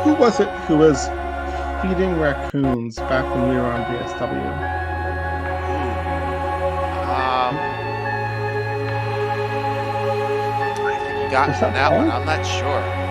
Who was it who was feeding raccoons back when we were on VSW? I think you got Was me on that that one. Paul? I'm not sure.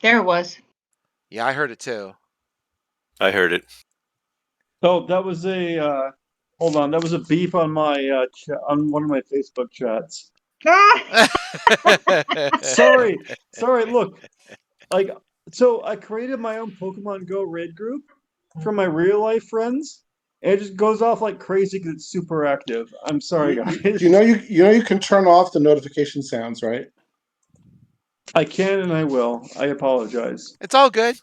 There it was. Yeah, I heard it too. I heard it. Oh, that was a hold on. That was a beep on my on one of my Facebook chats. Ah! Sorry, Look, like, so I created my own Pokemon Go raid group for my real life friends, and it just goes off like crazy because it's super active. I'm sorry, guys. You can turn off the notification sounds, right? I can and I will. I apologize. It's all good.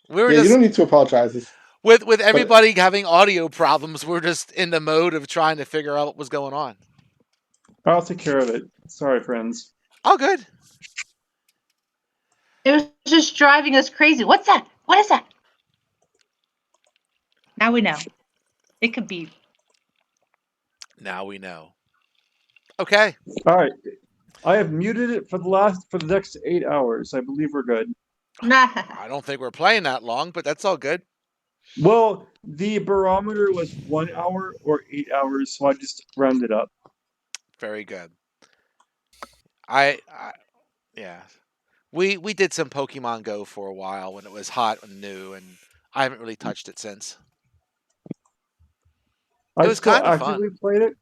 We were Yeah, you just don't need to apologize. with everybody having audio problems. We're just in the mode of trying to figure out what was going on. I'll take care of it. Sorry, friends. All good. It was just driving us crazy. What's that? What is that? Now we know. It could be. Now we know. Okay. All right. I have muted it for the next 8 hours. I believe we're good. I don't think we're playing that long, but that's all good. Well, the barometer was 1 hour or 8 hours, so I just rounded up. Very good. Yeah. We did some Pokemon Go for a while when it was hot and new, and I haven't really touched it since. It I've was still kind of actively fun. played it.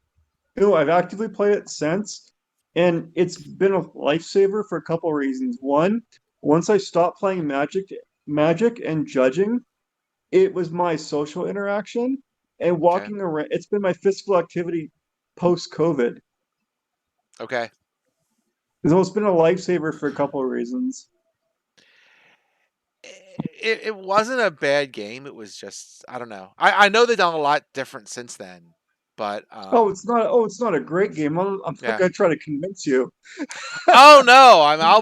No, I've actively played it since, and it's been a lifesaver for a couple of reasons. One, once I stopped playing Magic and judging, it was my social interaction and Okay. walking around. It's been my physical activity post-COVID. Okay. It's been a lifesaver for a couple of reasons. It wasn't a bad game. It was just, I don't know. I know they've done a lot different since then, but It's not a great game. I'm not yeah. gonna try to convince you. Oh no!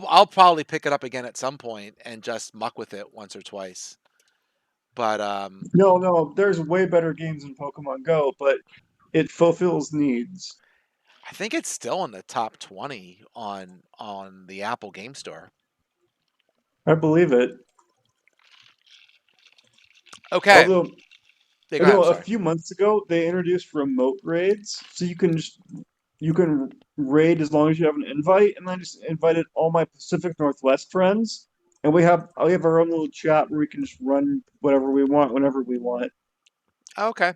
I'll probably pick it up again at some point and just muck with it once or twice. But No, there's way better games in Pokemon Go, but it fulfills needs. I think it's still in the top 20 on the Apple Game Store. I believe it. Okay. Although, Yeah, go ahead, I'm a sorry. few months ago they introduced remote raids, so you can raid as long as you have an invite, and I just invited all my Pacific Northwest friends, and we have our own little chat where we can just run whatever we want whenever we want. Okay.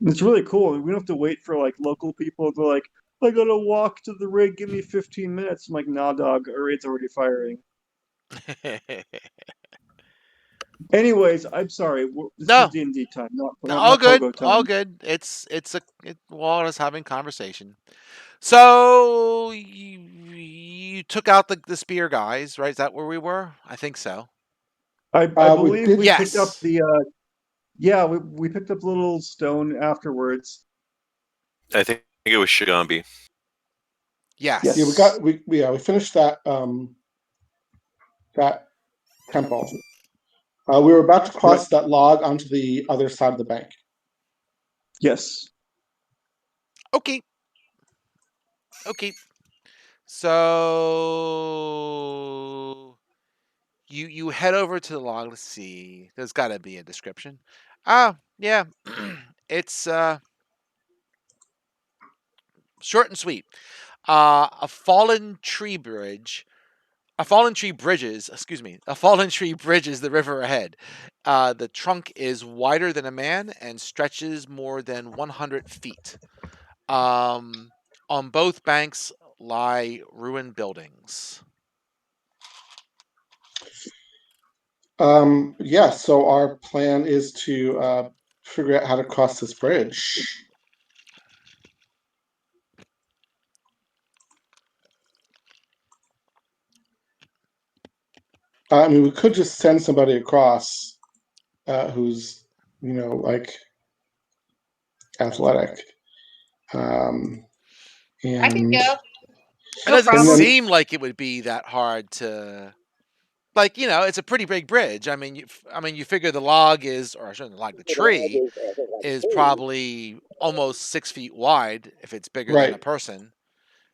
It's really cool. We don't have to wait for like local people to like, I gotta walk to the raid, give me 15 minutes. I'm like, nah, dog, our raid's already firing. Anyways, I'm sorry. This is No, D&D time, all not good, Pogo all time. good. We're all just having conversation. So you took out the spear guys, right? Is that where we were? I think so. I believe we picked up Yes. the we picked up Little Stone afterwards. I think it was Shigambi. Yes. Yeah, we finished that that temple. We were about to cross that log onto the other side of the bank. Yes. Okay. Okay. So you head over to the log. Let's see. There's got to be a description. Ah, yeah. It's short and sweet. A fallen tree bridges, a fallen tree bridges the river ahead. The trunk is wider than a man and stretches more than 100 feet. On both banks lie ruined buildings. Yeah, so our plan is to figure out how to cross this bridge. I mean, we could just send somebody across who's, like athletic. And I can go. It No doesn't problem. seem like it would be that hard to, like, it's a pretty big bridge. I mean, you figure the log is, or I shouldn't, the log, the tree is probably almost 6 feet wide if it's bigger than a person.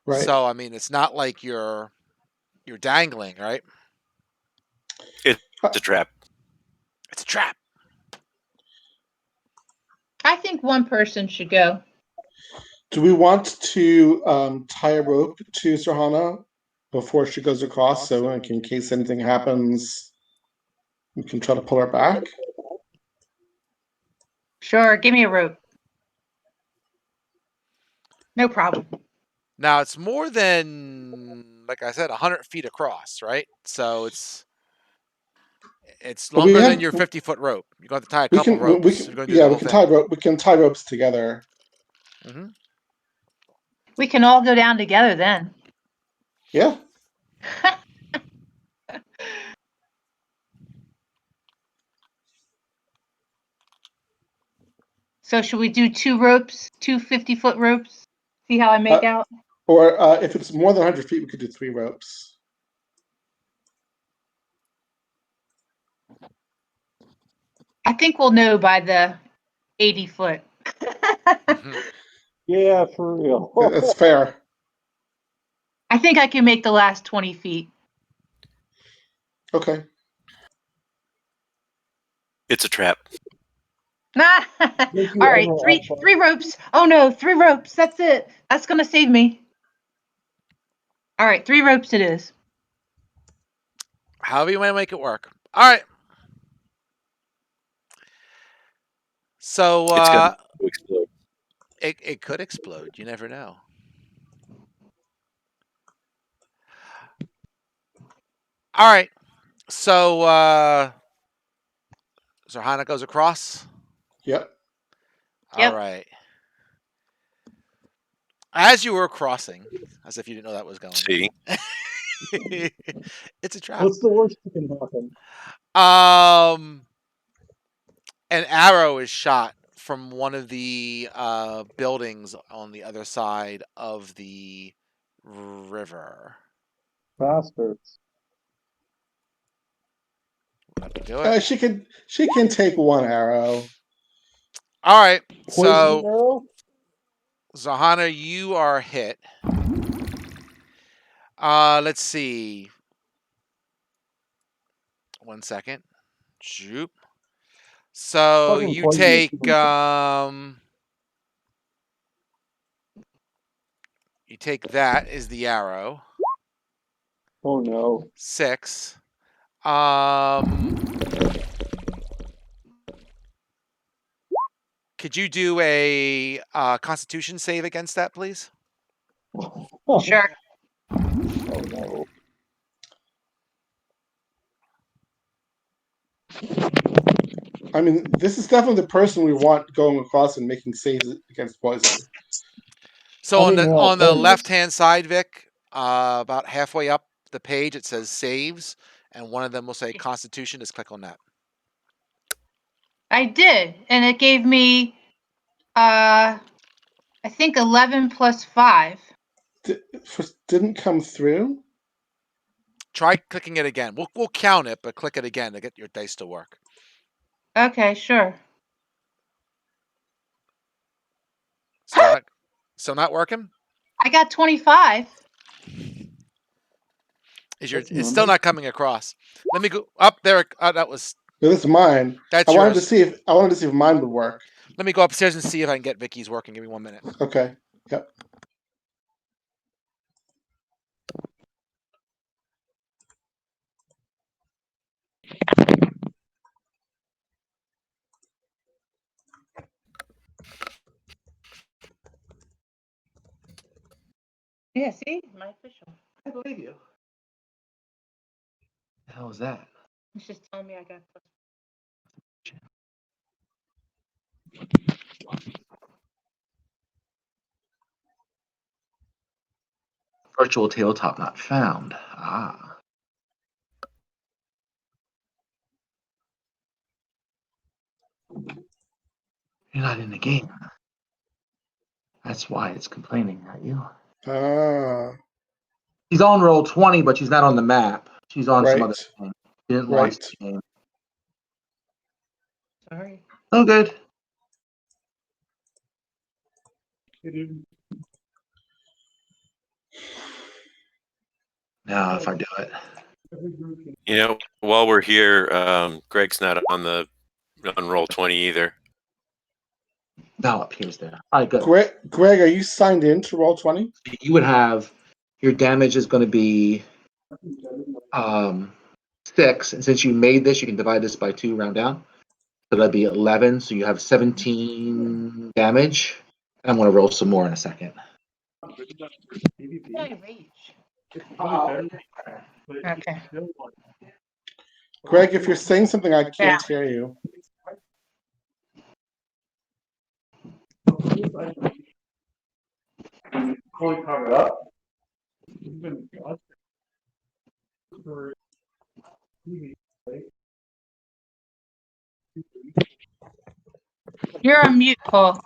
Right. So I mean, it's not like you're dangling, right? It's a trap. It's a trap. I think one person should go. Do we want to tie a rope to Sirhana before she goes across, so like, in case anything happens, we can try to pull her back. Sure, give me a rope. No problem. Now it's more than, like I said, 100 feet across, right? So it's But we longer than have- your 50-foot rope. You're going to have to tie a We couple can, ropes. we if can, you're going to do yeah, the we whole can thing. we can tie ropes together. hmm We can all go down together then. Yeah. So should we do 2 ropes, 2 50-foot ropes? See how I make out? Or if it's more than 100 feet, we could do 3 ropes. I think we'll know by the 80-foot. Yeah, for real. That's fair. I think I can make the last 20 feet. Okay. It's a trap. All right, three ropes. Oh no, 3 ropes. That's it. That's gonna save me. All right, 3 ropes it is. However you want to make it work. All right. So It's gonna explode. it could explode. You never know. All right. So Zohana goes across. Yep. Yep. All right. As you were crossing, as if you didn't know that was going. See, It's a trap. What's the worst that can happen? An arrow is shot from one of the buildings on the other side of the river. Bastards. Let me do it. She can take 1 arrow. All right. Poison So arrow? Zohana, you are hit. Let's see. 1 second. Shoop. So Fucking you poison take that is the arrow. Oh no. 6. Could you do a Constitution save against that, please? Sure. Oh no. I mean, this is definitely the person we want going across and making saves against poison. So I mean, on the poison. left-hand side, Vic, about halfway up the page, it says saves, and one of them will say Constitution. Just click on that. I did, and it gave me I think 11 plus 5. Didn't come through. Try clicking it again. We'll count it, but click it again to get your dice to work. Okay, sure. Still not working? I got 25. It's still not coming across. Let me go up there. That was. No, this is mine. That's I wanted yours. to see if mine would work. Let me go upstairs and see if I can get Vicky's working. Give me 1 minute. Okay. Yep. Yeah, see? My official. I believe you. The hell is that? It's just telling me I got plus. Virtual tabletop not found. Ah. You're not in the game. That's why it's complaining at you. Ah. She's on roll 20, but she's not on the map. She's on some Right. other thing. She didn't launch Right. the game. Sorry. Oh, good. Now, if I do it. you know, while we're here, Greg's not on roll 20 either. Now it appears there. All right, good. Greg, are you signed in to Roll20? You would have your damage is going to be 6, and since you made this, you can divide this by 2, round down. So that'd be 11. So you have 17 damage. I'm going to roll some more in a second. Okay. Greg, if you're saying something, I can't hear you. Fully covered up. You're on mute, Paul.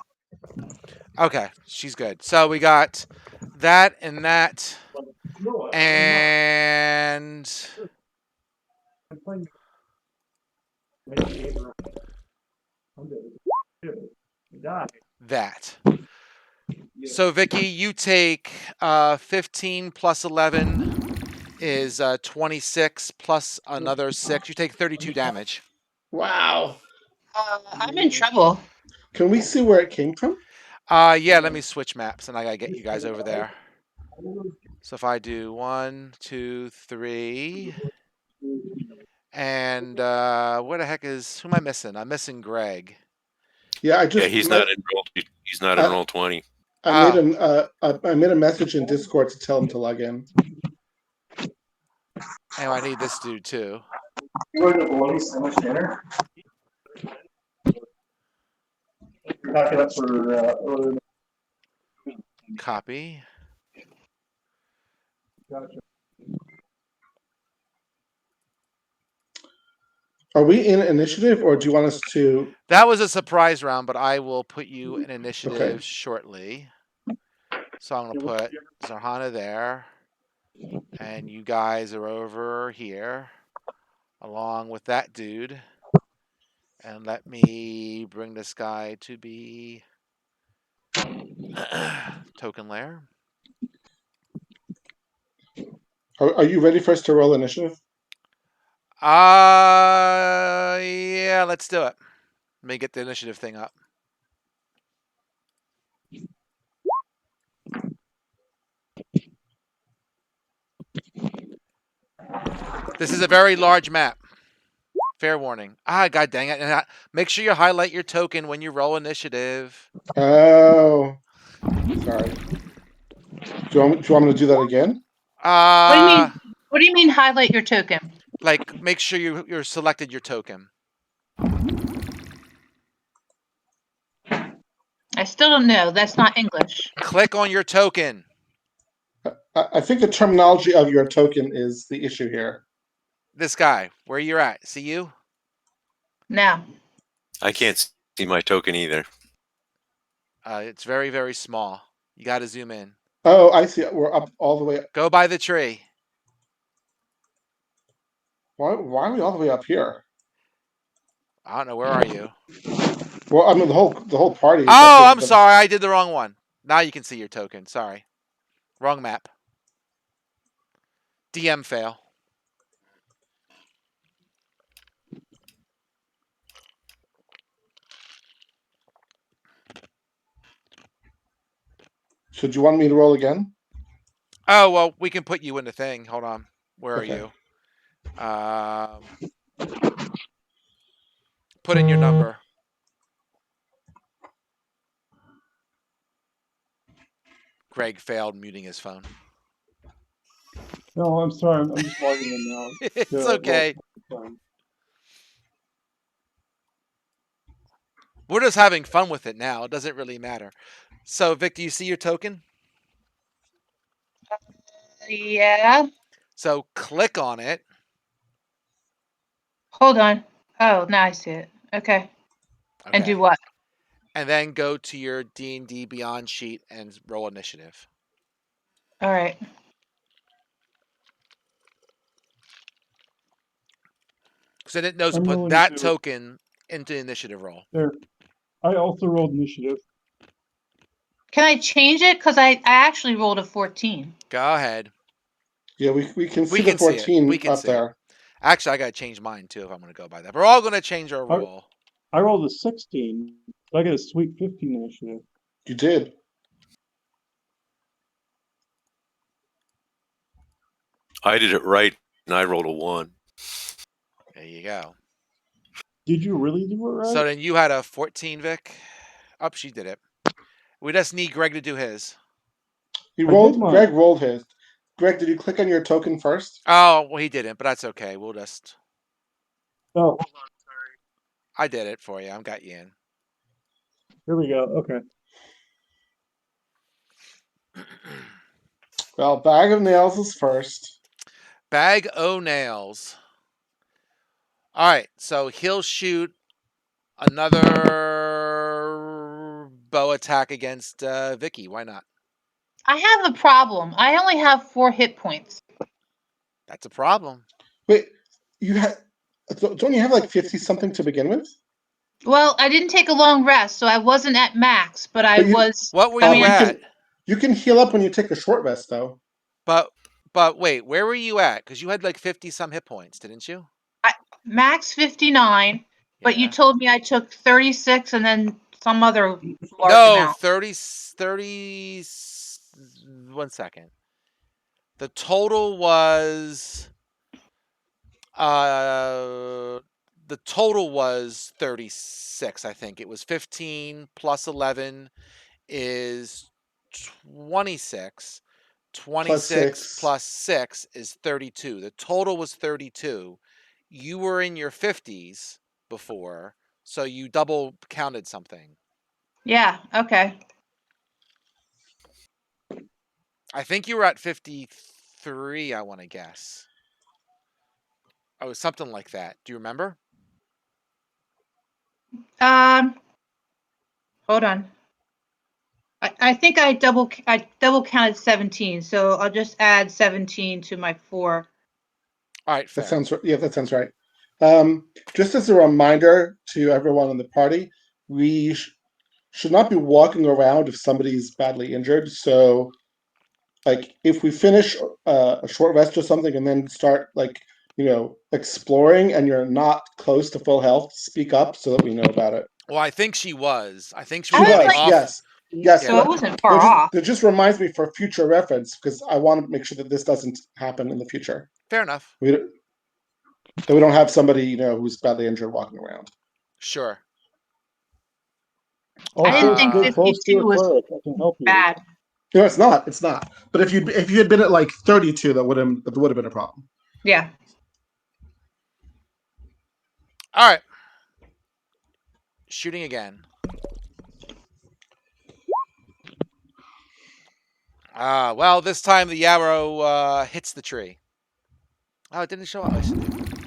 Okay, she's good. So we got that and that, and that. So Vicky, you take 15 plus 11 is 26 plus another 6. You take 32 damage. Wow. I'm in trouble. Can we see where it came from? Yeah, let me switch maps and I gotta get you guys over there. So if I do 1, 2, 3, and where the heck is, who am I missing? I'm missing Greg. Yeah, I just he's not enrolled. He's not in roll 20. I made a message in Discord to tell him to log in. And I need this dude too. You want to bologna sandwich dinner? Pack it up for. Copy. Gotcha. Are we in initiative, or do you want us to? That was a surprise round, but I will put you in initiative Okay. shortly. So I'm going to put Zarhana there, and you guys are over here, along with that dude. And let me bring this guy to be token layer. Are you ready for us to roll initiative? Yeah, let's do it. Let me get the initiative thing up. This is a very large map. Fair warning. God dang it. And make sure you highlight your token when you roll initiative. Oh, sorry. Do you want me to do that again? What do you mean? What do you mean highlight your token? Like, make sure you're selected your token. I still don't know. That's not English. Click on your token. I think the terminology of your token is the issue here. This guy, where you're at. See you? No. I can't see my token either. It's very, very small. You got to zoom in. Oh, I see. We're up all the way. Go by the tree. Why are we all the way up here? I don't know. Where are you? Well, I mean the whole party. Is up Oh, here, I'm sorry. I did the wrong one. Now you can see your token. Sorry. Wrong map. DM fail. Should you want me to roll again? Oh, well, we can put you in the thing. Hold on. Where are Okay. you? Put in your number. Greg failed muting his phone. No, I'm sorry. I'm just logging in now. It's okay. We're just having fun with it now. It doesn't really matter. So, Vic, do you see your token? Yeah. So click on it. Hold on. Oh, now I see it. Okay. And do what? And then go to your D&D Beyond sheet and roll initiative. All right. Because I didn't know to I'm put rolling that too. token into initiative roll. There. I also rolled initiative. Can I change it? Because I actually rolled a 14. Go ahead. Yeah, we can see We the can see it. 14 We can up see it. there. Actually, I got to change mine too if I'm going to go by that. We're all going to change our roll. I rolled a 16. So I get a sweet 15 initiative. You did. I did it right, and I rolled a 1. There you go. Did you really do it right? So then you had a 14, Vic. Oh, she did it. We just need Greg to do his. Greg rolled his. Greg, did you click on your token first? Oh, well, he didn't, but that's okay. We'll just. Oh, I did it for you. I've got you in. here we go. Okay. Well, Bag of Nails is first. Bag o' nails. All right, so he'll shoot another bow attack against Vicky. Why not? I have a problem. I only have 4 hit points. That's a problem. Wait, don't you have like 50 something to begin with? Well, I didn't take a long rest, so I wasn't at max, but I was. What were you at? You can heal up when you take a short rest, though. But wait, where were you at? Because you had like 50 some hit points, didn't you? Max 59, but you told me I took 36 and then some other large amount. 30. 1 second. The total was 36, I think. It was 15 plus 11 is 26. 26 plus 6 is 32. The total was 32. You were in your 50s before, so you double counted something. Yeah, okay. I think you were at 53, I want to guess. Oh, something like that. Do you remember? Hold on. I think I double counted 17, so I'll just add 17 to my 4. All right, fair. That sounds right. Just as a reminder to everyone in the party, we should not be walking around if somebody's badly injured. So, like, if we finish a short rest or something and then start, like, exploring and you're not close to full health, speak up so that we know about it. Well, I think she was. I think she She was. was, Off. Yes. So it wasn't far off. That just reminds me for future reference, because I want to make sure that this doesn't happen in the future. Fair enough. That we don't have somebody, who's badly injured walking around. Sure. I didn't think 52 was bad. No, it's not. It's not. But if you had been at like 32, that would have been a problem. Yeah. All right. Shooting again. Well, this time the arrow hits the tree. Oh, it didn't show up.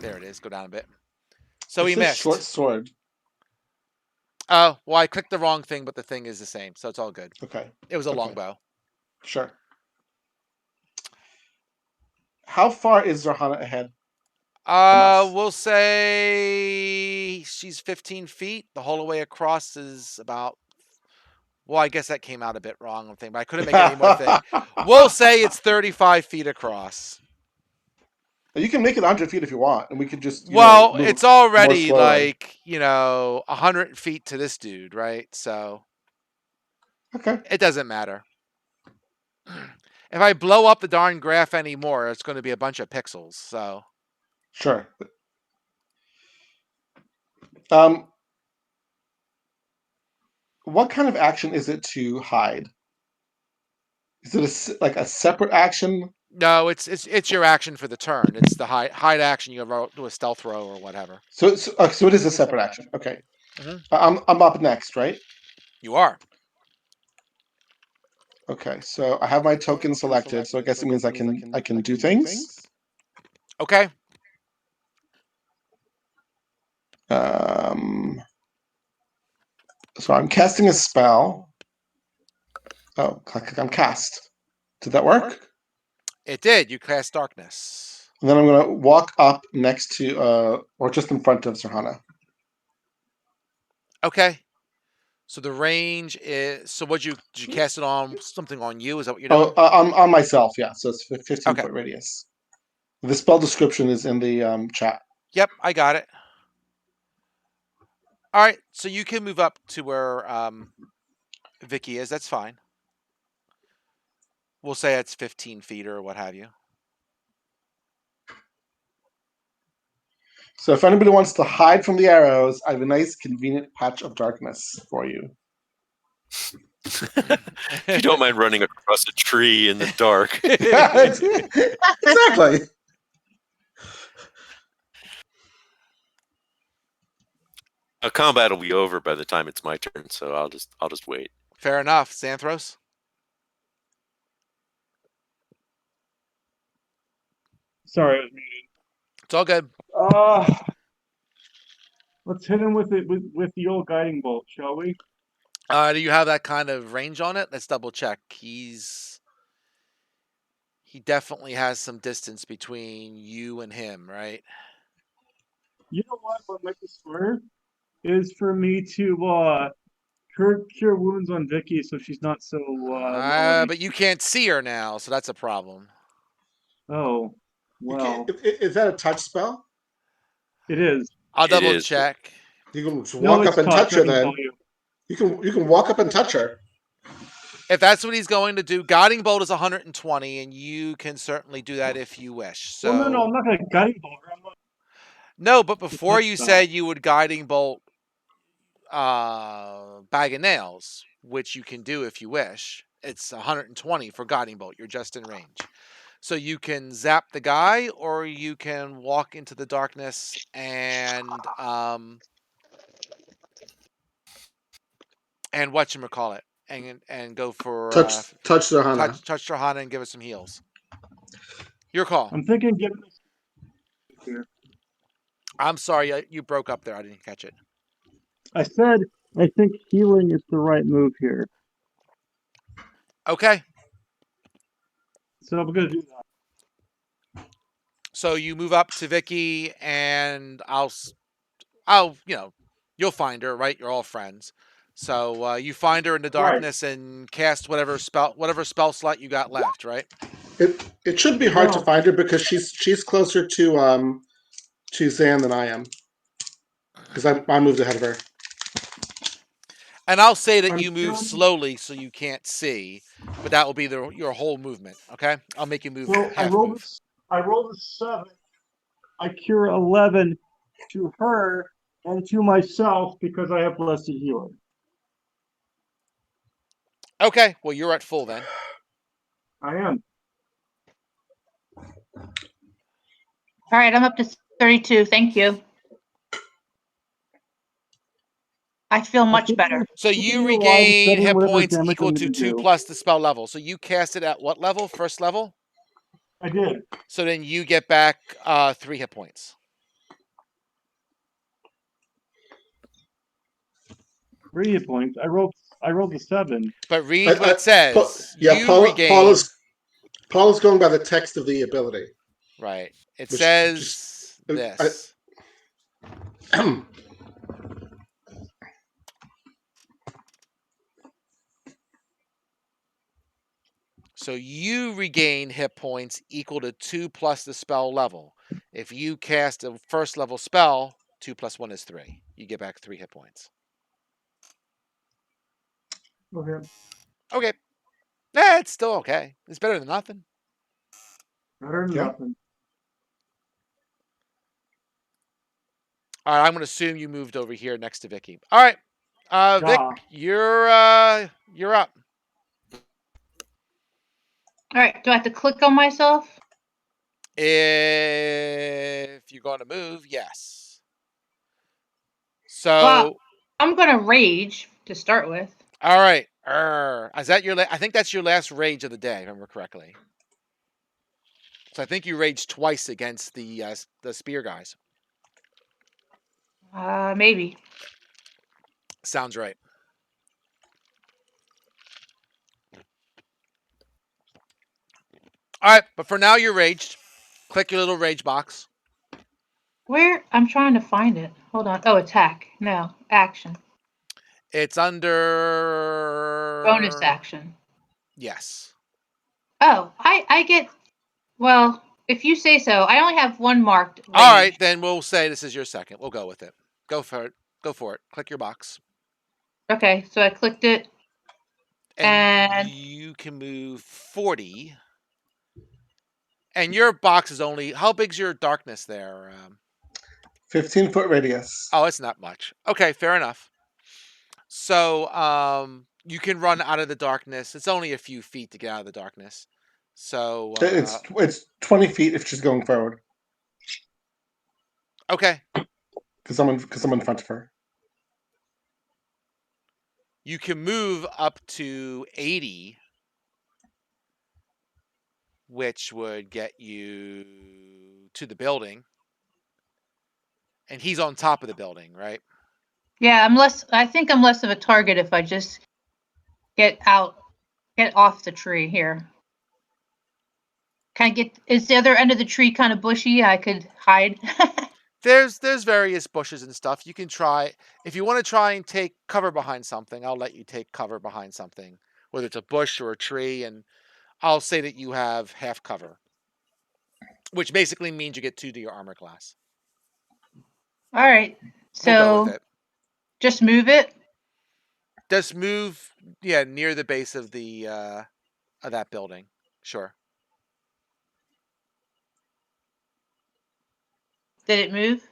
There it is. Go down a bit. So he missed. Short sword. Oh, well, I clicked the wrong thing, but the thing is the same, so it's all good. Okay. It was a longbow. Sure. How far is Zarhana ahead? We'll say she's 15 feet. The whole way across is about. Well, I guess that came out a bit wrong, but I couldn't make any more thing. We'll say it's 35 feet across. You can make it 100 feet if you want, and we could just. It's already like 100 feet to this dude, right? So. Okay. It doesn't matter. If I blow up the darn graph anymore, it's going to be a bunch of pixels. So. Sure. What kind of action is it to hide? Is it like a separate action? No, it's your action for the turn. It's the hide action. You do a stealth row or whatever. So it is a separate action. Okay. Mm-hmm. I'm up next, right? You are. Okay, so I have my token selected, so I guess it means I can do things. Okay. So I'm casting a spell. Oh, I'm cast. Did that work? It did. You cast darkness. And then I'm going to walk up next to, or just in front of Zarhana. Okay. So the range is. So did you cast it on something on you? Is that what you're doing? Oh, on myself, yeah. So it's 15-foot radius. The spell description is in the chat. Yep, I got it. All right, so you can move up to where Vicky is. That's fine. We'll say it's 15 feet or what have you. So if anybody wants to hide from the arrows, I have a nice, convenient patch of darkness for you. If you don't mind running across a tree in the dark. Exactly. Combat will be over by the time it's my turn, so I'll just wait. Fair enough, Xanthros. Sorry, I was muted. It's all good. Let's hit him with it with the old guiding bolt, shall we? Do you have that kind of range on it? Let's double check. He definitely has some distance between you and him, right? You know what might be smarter is for me to cure wounds on Vicky so she's not so low on But you can't see her now, so that's a problem. Oh, well, Is that a touch spell? it is. I'll It double is. check. You can just No, walk it's up and touch I her. can Then tell you. you can walk up and touch her. If that's what he's going to do, Guiding Bolt is 120, and you can certainly do that if you wish. So Well, no, I'm not going to guiding bolt her. I'm not no, but before touch you spell. said you would Guiding Bolt Bag of Nails, which you can do if you wish. It's 120 for Guiding Bolt. You're just in range. So you can zap the guy, or you can walk into the darkness and whatchamacallit, and go for Touch their Hana. touch Johanna and give us some heals. Your call. I'm thinking give this here. I'm sorry, you broke up there. I didn't catch it. I said I think healing is the right move here. Okay. So I'm going to do that. So you move up to Vicky, and I'll you'll find her, right? You're all friends. So you find her in the darkness and cast whatever spell slot you got left, right? It should be hard to find her because she's closer to Zan than I am, because I moved ahead of her. And I'll say that you move slowly so you can't see, but that will be your whole movement. Okay, I'll make you move half move. I rolled a 7. I cure 11 to her and to myself because I have blessed healer. Okay, well you're at full then. I am. All right, I'm up to 32. Thank you. I feel much better. So you regain hit points equal to 2 plus the spell level. So you cast it at what level? First level? I did. So then you get back 3 hit points. 3 hit points. I rolled a 7. But read what it says. Paul is going by the text of the ability. Right. It says this. So you regain hit points equal to 2 plus the spell level. If you cast a first level spell, 2 plus 1 is 3. You get back 3 hit points. Okay. Okay. It's still okay. It's better than nothing. Better than nothing. All right, I'm going to assume you moved over here next to Vicky. All right. Vic, you're up. All right, do I have to click on myself? If you're going to move, yes. So well, I'm going to rage to start with. All right. Is that your? I think that's your last rage of the day, if I remember correctly. So I think you raged twice against the spear guys. Maybe. Sounds right. All right, but for now you're raged. Click your little rage box. Where? I'm trying to find it. Hold on. Oh, attack. No, action. It's under bonus action. Yes. Oh, I get. Well, if you say so. I only have one marked. Rage. All right, then we'll say this is your second. We'll go with it. Go for it. Go for it. Click your box. Okay, so I clicked it. And you can move 40. And your box is only, how big's your darkness there? 15-foot radius. Oh, it's not much. Okay, fair enough. So, you can run out of the darkness. It's only a few feet to get out of the darkness. So, It's 20 feet if she's going forward okay, because I'm in front of her. you can move up to 80, which would get you to the building. And he's on top of the building, right? Yeah, I think I'm less of a target if I just get off the tree here. Is the other end of the tree kind of bushy? I could hide. There's various bushes and stuff. You can try if you want to try and take cover behind something. I'll let you take cover behind something, whether it's a bush or a tree, and I'll say that you have half cover, which basically means you get 2 to your armor class. All right. We'll go with So it. just move it. Just move, yeah, near the base of the of that building. Sure. Did it move?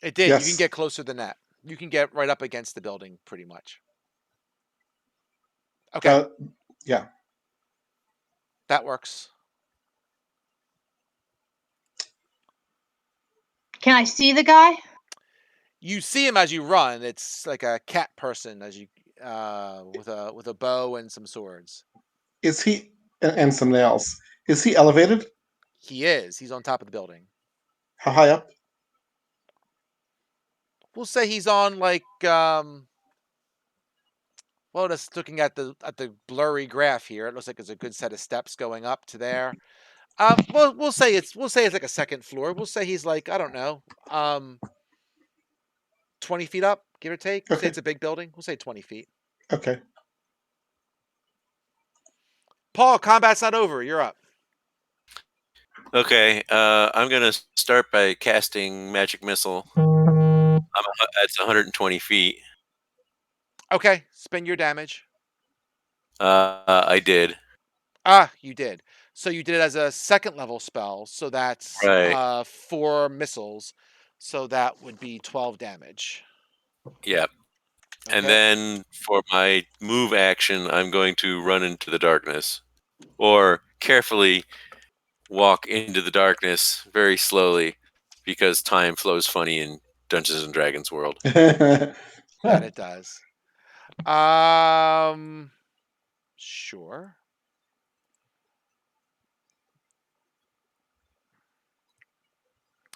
It did. You can Yes. get closer than that. You can get right up against the building pretty much. Okay. Yeah. That works. Can I see the guy? You see him as you run. It's like a cat person as you with a bow and some swords. Is he and some nails? Is he elevated? He is. He's on top of the building. How high up? We'll say he's on like well, just looking at the blurry graph here, it looks like there's a good set of steps going up to there. We'll say it's like a second floor. We'll say he's like, I don't know, 20 feet up, give or take. We'll say Okay. it's a big building. We'll say 20 feet. Okay. Paul, combat's not over. You're up. Okay, I'm gonna start by casting magic missile. That's 120 feet. Okay, spend your damage. I did. Ah, you did. So you did it as a second level spell. So that's Right. 4 missiles. So that would be 12 damage. Yep. And Okay. then for my move action, I'm going to run into the darkness, or carefully walk into the darkness very slowly, because time flows funny in Dungeons and Dragons world. That it does. Sure.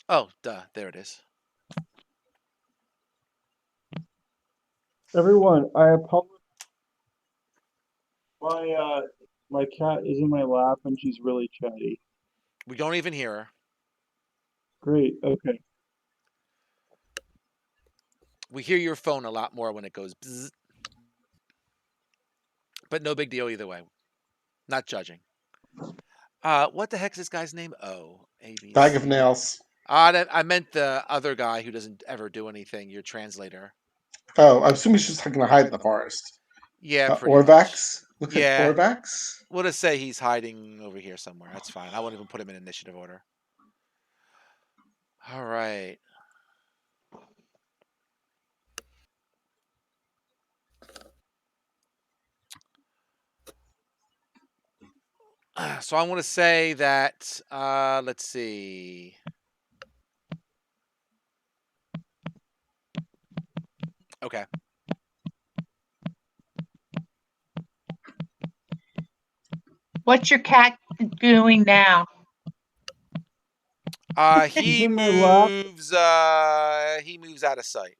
Oh, duh. There it is. Everyone, I apologize. My cat is in my lap and she's really chatty. We don't even hear her. Great. Okay. We hear your phone a lot more when it goes bzzz. But no big deal either way. Not judging. What the heck's this guy's name? Oh, ABC. Bag of nails. I meant the other guy who doesn't ever do anything. Your translator. Oh, I assume he's just going to hide in the forest. Yeah, pretty much. Orvax. Looks like Yeah. Orvax. We'll just say he's hiding over here somewhere. That's fine. I won't even put him in initiative order. All right. So I want to say that, let's see. Okay. What's your cat doing now? He in my lap. moves, he moves out of sight.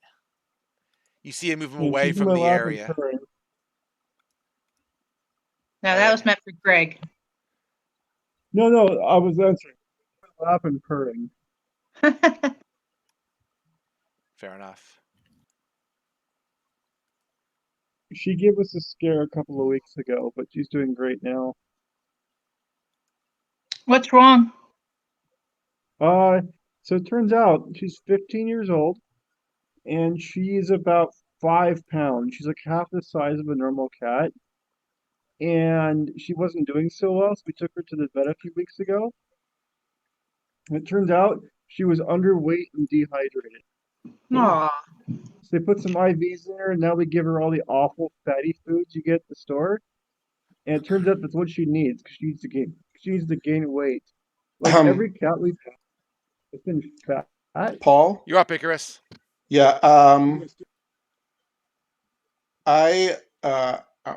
You see him moving And away she's in from my the lap and area. purring. No, that was meant for Greg. No, I was answering. My lap and purring. Fair enough. She gave us a scare a couple of weeks ago, but she's doing great now. What's wrong? So it turns out she's 15 years old and she's about 5 pounds. She's like half the size of a normal cat. And she wasn't doing so well, so we took her to the vet a few weeks ago. And it turns out she was underweight and dehydrated. Aw. So they put some IVs in her, and now we give her all the awful fatty foods you get at the store. And it turns out that's what she needs because she needs to gain weight. Like every cat we've had has been fat. Paul? You're up, Icarus. Yeah. I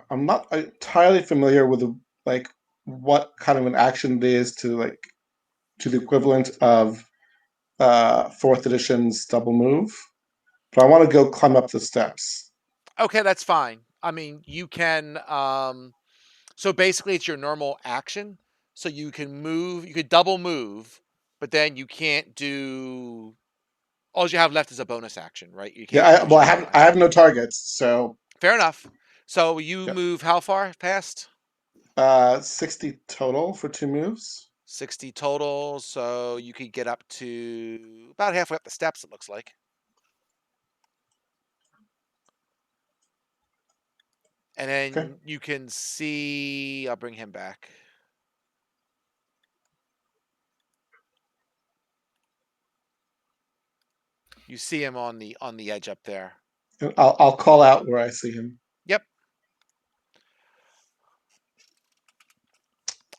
I'm not entirely familiar with like what kind of an action it is to the equivalent of fourth edition's double move, but I want to go climb up the steps. Okay, that's fine. I mean, you can. So basically, it's your normal action. So you can move. You could double move, but then you can't do. All you have left is a bonus action, right? You can't Yeah, use your I movement. have no targets, so Fair enough. So you yeah. move how far past? 60 total for 2 moves. 60 total. So you could get up to about halfway up the steps. It looks like. And Okay. then you can see. I'll bring him back. You see him on the edge up there. And I'll call out where I see him. Yep.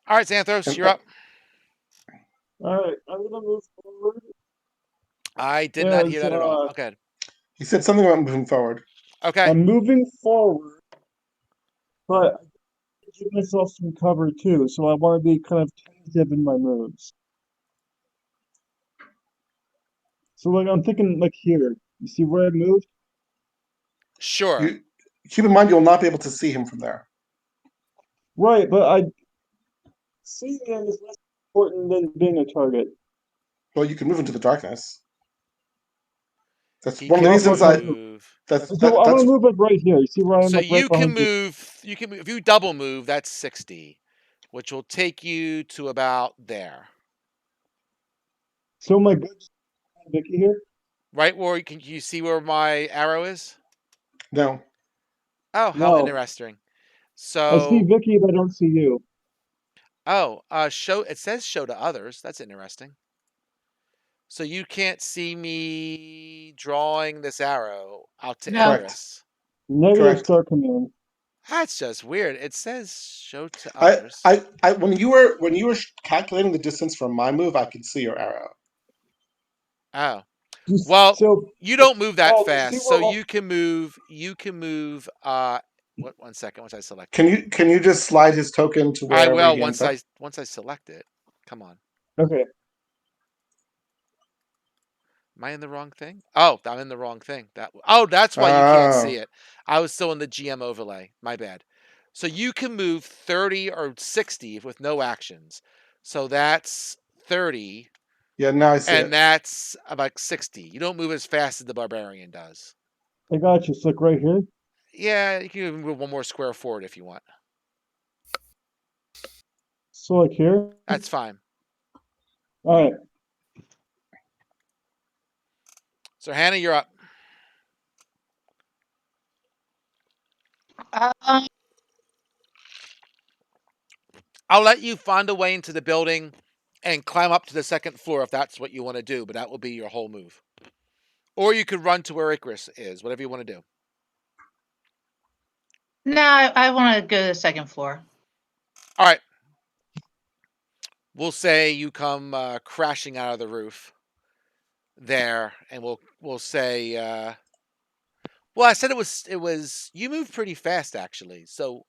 All right, Xanthos, And, you're up. All right, I'm gonna move forward. I did not hear As that at all. Okay. he said something about moving forward. Okay. I'm moving forward, but I give myself some cover too, so I want to be kind of tentative in my moves. So like I'm thinking like here. You see where I moved? Sure. You keep in mind you'll not be able to see him from there. Right, but seeing him is less important than being a target. Well, you can move into the darkness. That's He one of the can Well, reasons but move. so I'm gonna that's move like right here. You see where I'm So like right you can behind you. move. You can move. If you double move, that's 60, which will take you to about there. So my good Vicky here. Right where can you see where my arrow is? no. Oh, how No, interesting. I see So, Vicky, but I don't see you. show. It says show to others. That's interesting. So you can't see me drawing this arrow out to No. Correct. Icarus. Negative Correct. star command. That's just weird. It says show to others. When you were calculating the distance from my move, I could see your arrow. Oh. Just Well, so you don't move that Paul, do you see fast, so where you can move. You can move. What? 1 second. Once I select it, Can you just slide his token to I wherever will. he ends up? Once I select it. Come on. okay. Am I in the wrong thing? Oh, I'm in the wrong thing. That's why you can't see Oh, it. I was still in the GM overlay. My bad. So you can move 30 or 60 with no actions. So that's 30, yeah. Now I see and it. that's about 60. You don't move as fast as the barbarian does. I got you. So like right here. Yeah, you can even move one more square forward if you want. So like here. That's fine. All right. So Hannah, you're up. Um, I'll let you find a way into the building and climb up to the second floor if that's what you want to do, but that will be your whole move. Or you could run to where Icarus is, whatever you want to do. no, I want to go to the second floor. All right. We'll say you come crashing out of the roof there, and we'll say. Well, I said it was. You move pretty fast, actually. So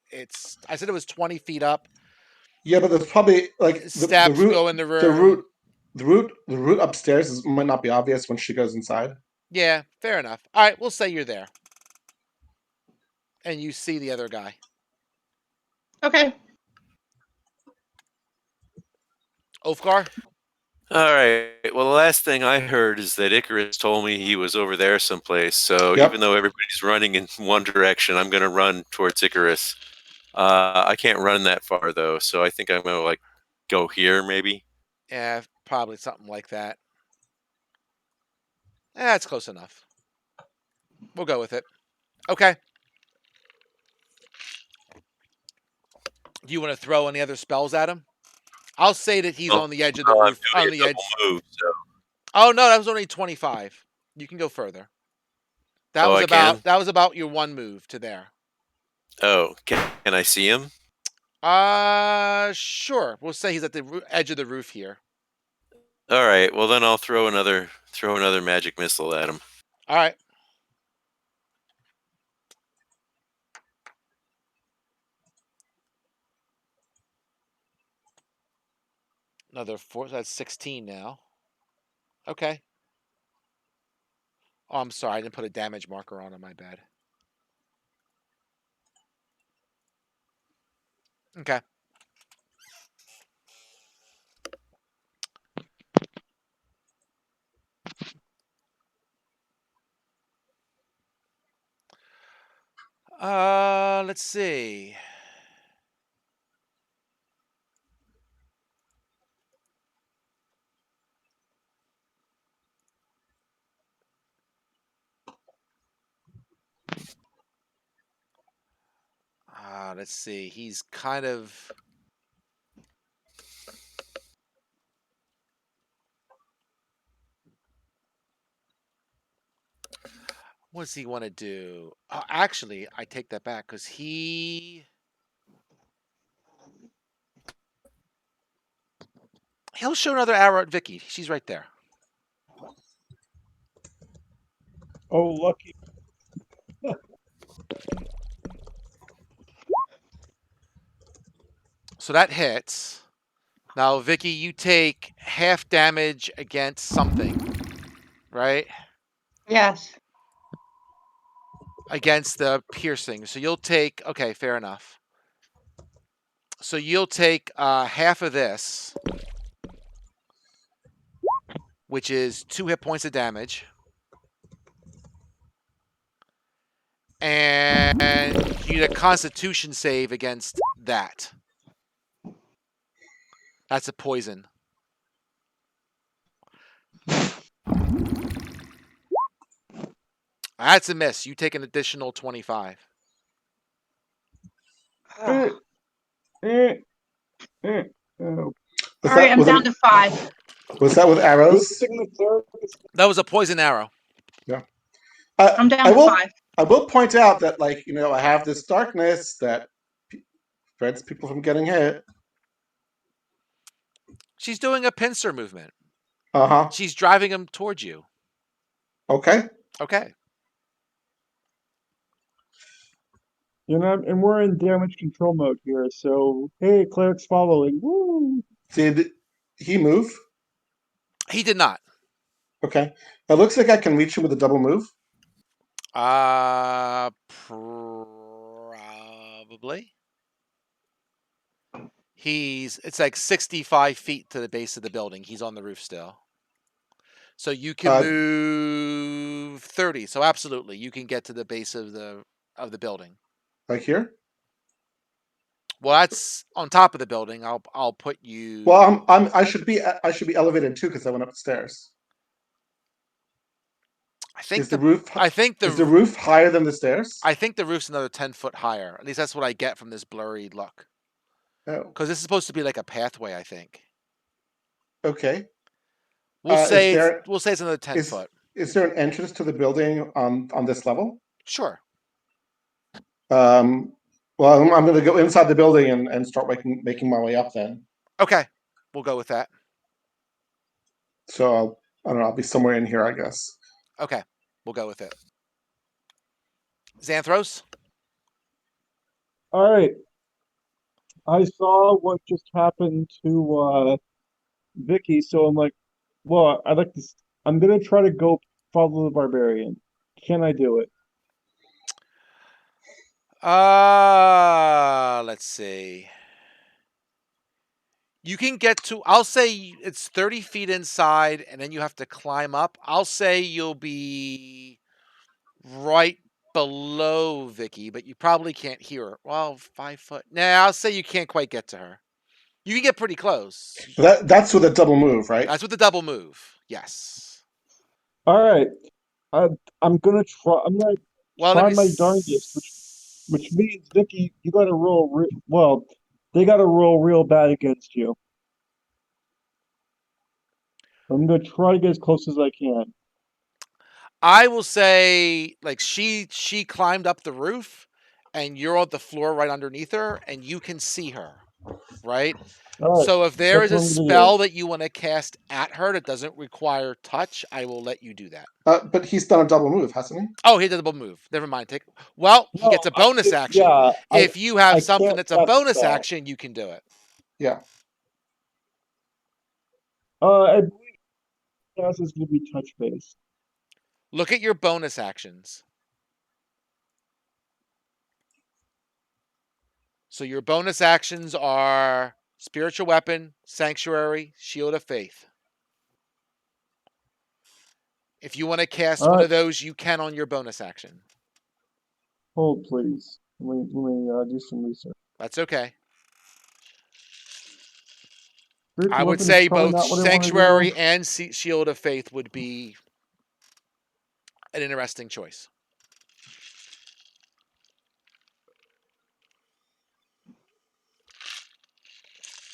I said it was 20 feet up. Yeah, but there's probably like the Steps route go in the the room. route the route upstairs might not be obvious when she goes inside. Yeah, fair enough. All right, we'll say you're there, and you see the other guy. Okay. Ulfgar? All right. Well, the last thing I heard is that Icarus told me he was over there someplace. So Yep. even though everybody's running in one direction, I'm going to run towards Icarus. I can't run that far though, so I think I'm going to like go here maybe. Yeah, probably something like that. That's close enough. We'll go with it. Okay. Do you want to throw any other spells at him? I'll say that he's Oh, on the edge of the no, I'm roof. doing On a the double edge. move. So Oh no, that was only 25. You can go further. That Oh, was I about can? that was about your one move to there. Oh, can I see him? Sure. We'll say he's at the edge of the roof here. All right. Well, then I'll throw another magic missile at him. All right. Another 4. That's 16 now. Okay. Oh, I'm sorry. I didn't put a damage marker on my bad. Okay. Let's see. Let's see. He's kind of. What does he want to do? Actually, I take that back because he'll show another arrow at Vicky. She's right there. Oh, lucky. So that hits. Now, Vicky, you take half damage against something, right? Yes. Against the piercing. So you'll take. Okay, fair enough. So you'll take half of this, which is 2 hit points of damage. And you need a Constitution save against that. That's a poison. That's a miss. You take an additional 25. Eh, Ugh. eh, eh. Oh. Was All right, that I'm with down to 5. was that with Good arrows? thing the cleric is That was a poison arrow. Yeah. I'm down I to will 5. I will point out that, like, I have this darkness that prevents people from getting hit. She's doing a pincer movement. Uh-huh. She's driving him towards you. Okay. Okay. and we're in damage control mode here, so hey, cleric's following. Woo! Did he move? He did not. Okay. It looks like I can reach him with a double move. Probably. It's like 65 feet to the base of the building. He's on the roof still. So you can move 30. So absolutely, you can get to the base of the building. Like here? Well, that's on top of the building. I'll put you. Well, I should be elevated too because I went up the stairs. I think Is the roof higher than the stairs? I think the roof's another 10 foot higher. At least that's what I get from this blurry look. Oh. Because this is supposed to be like a pathway, I think. Okay. We'll say it's another 10 foot. Is there an entrance to the building on this level? Sure. Well, I'm going to go inside the building and start making my way up then. Okay. We'll go with that. So I don't know. I'll be somewhere in here, I guess. Okay. We'll go with it. Xanthros? All right. I saw what just happened to Vicky, so I'm like, well, I'd like to. I'm gonna try to go follow the barbarian. Can I do it? Let's see. You can get to, I'll say it's 30 feet inside, and then you have to climb up. I'll say you'll be right below Vicky, but you probably can't hear her. Well, 5 foot. Nah, I'll say you can't quite get to her. You can get pretty close. That's with a double move, right? That's with the double move. Yes. All right. I'm gonna try. I'm gonna try my darndest, which means Vicky, you got to roll. Well, they got to roll real bad against you. I'm gonna try to get as close as I can. I will say, like, she climbed up the roof, and you're on the floor right underneath her, and you can see her, right? All right, So if there that's is what a I'm gonna spell do. that you want to cast at her that doesn't require touch, I will let you do that. But he's done a double move, hasn't he? Oh, he did a double move. Never mind. Well, he No, gets a bonus action. yeah, If you have I something can't that's a cast a bonus spell. action, you can do it. Yeah. I believe cast is gonna be touch based. Look at your bonus actions. So your bonus actions are Spiritual Weapon, Sanctuary, Shield of Faith. If you want to cast All one right, of those, you can on your bonus action. hold please. Let me do some research. That's okay. I Spiritual would weapon is say probably both not what I want to do. Sanctuary and Shield of Faith would be an interesting choice.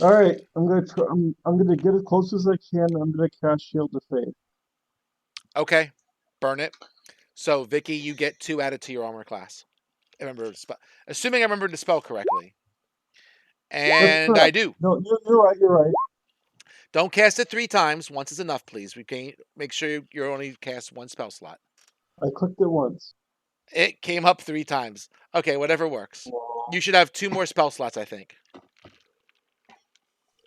All right, I'm gonna try. I'm gonna get as close as I can. I'm gonna cast Shield of Faith. Okay, burn it. So Vicky, you get 2 added to your armor class. Assuming I remember the spell correctly, That's and I correct. do. No, you're right. You're right. Don't cast it 3 times. Once is enough, please. We can make sure you only cast 1 spell slot. I clicked it once. It came up 3 times. Okay, whatever works. You should have 2 more spell slots, I think.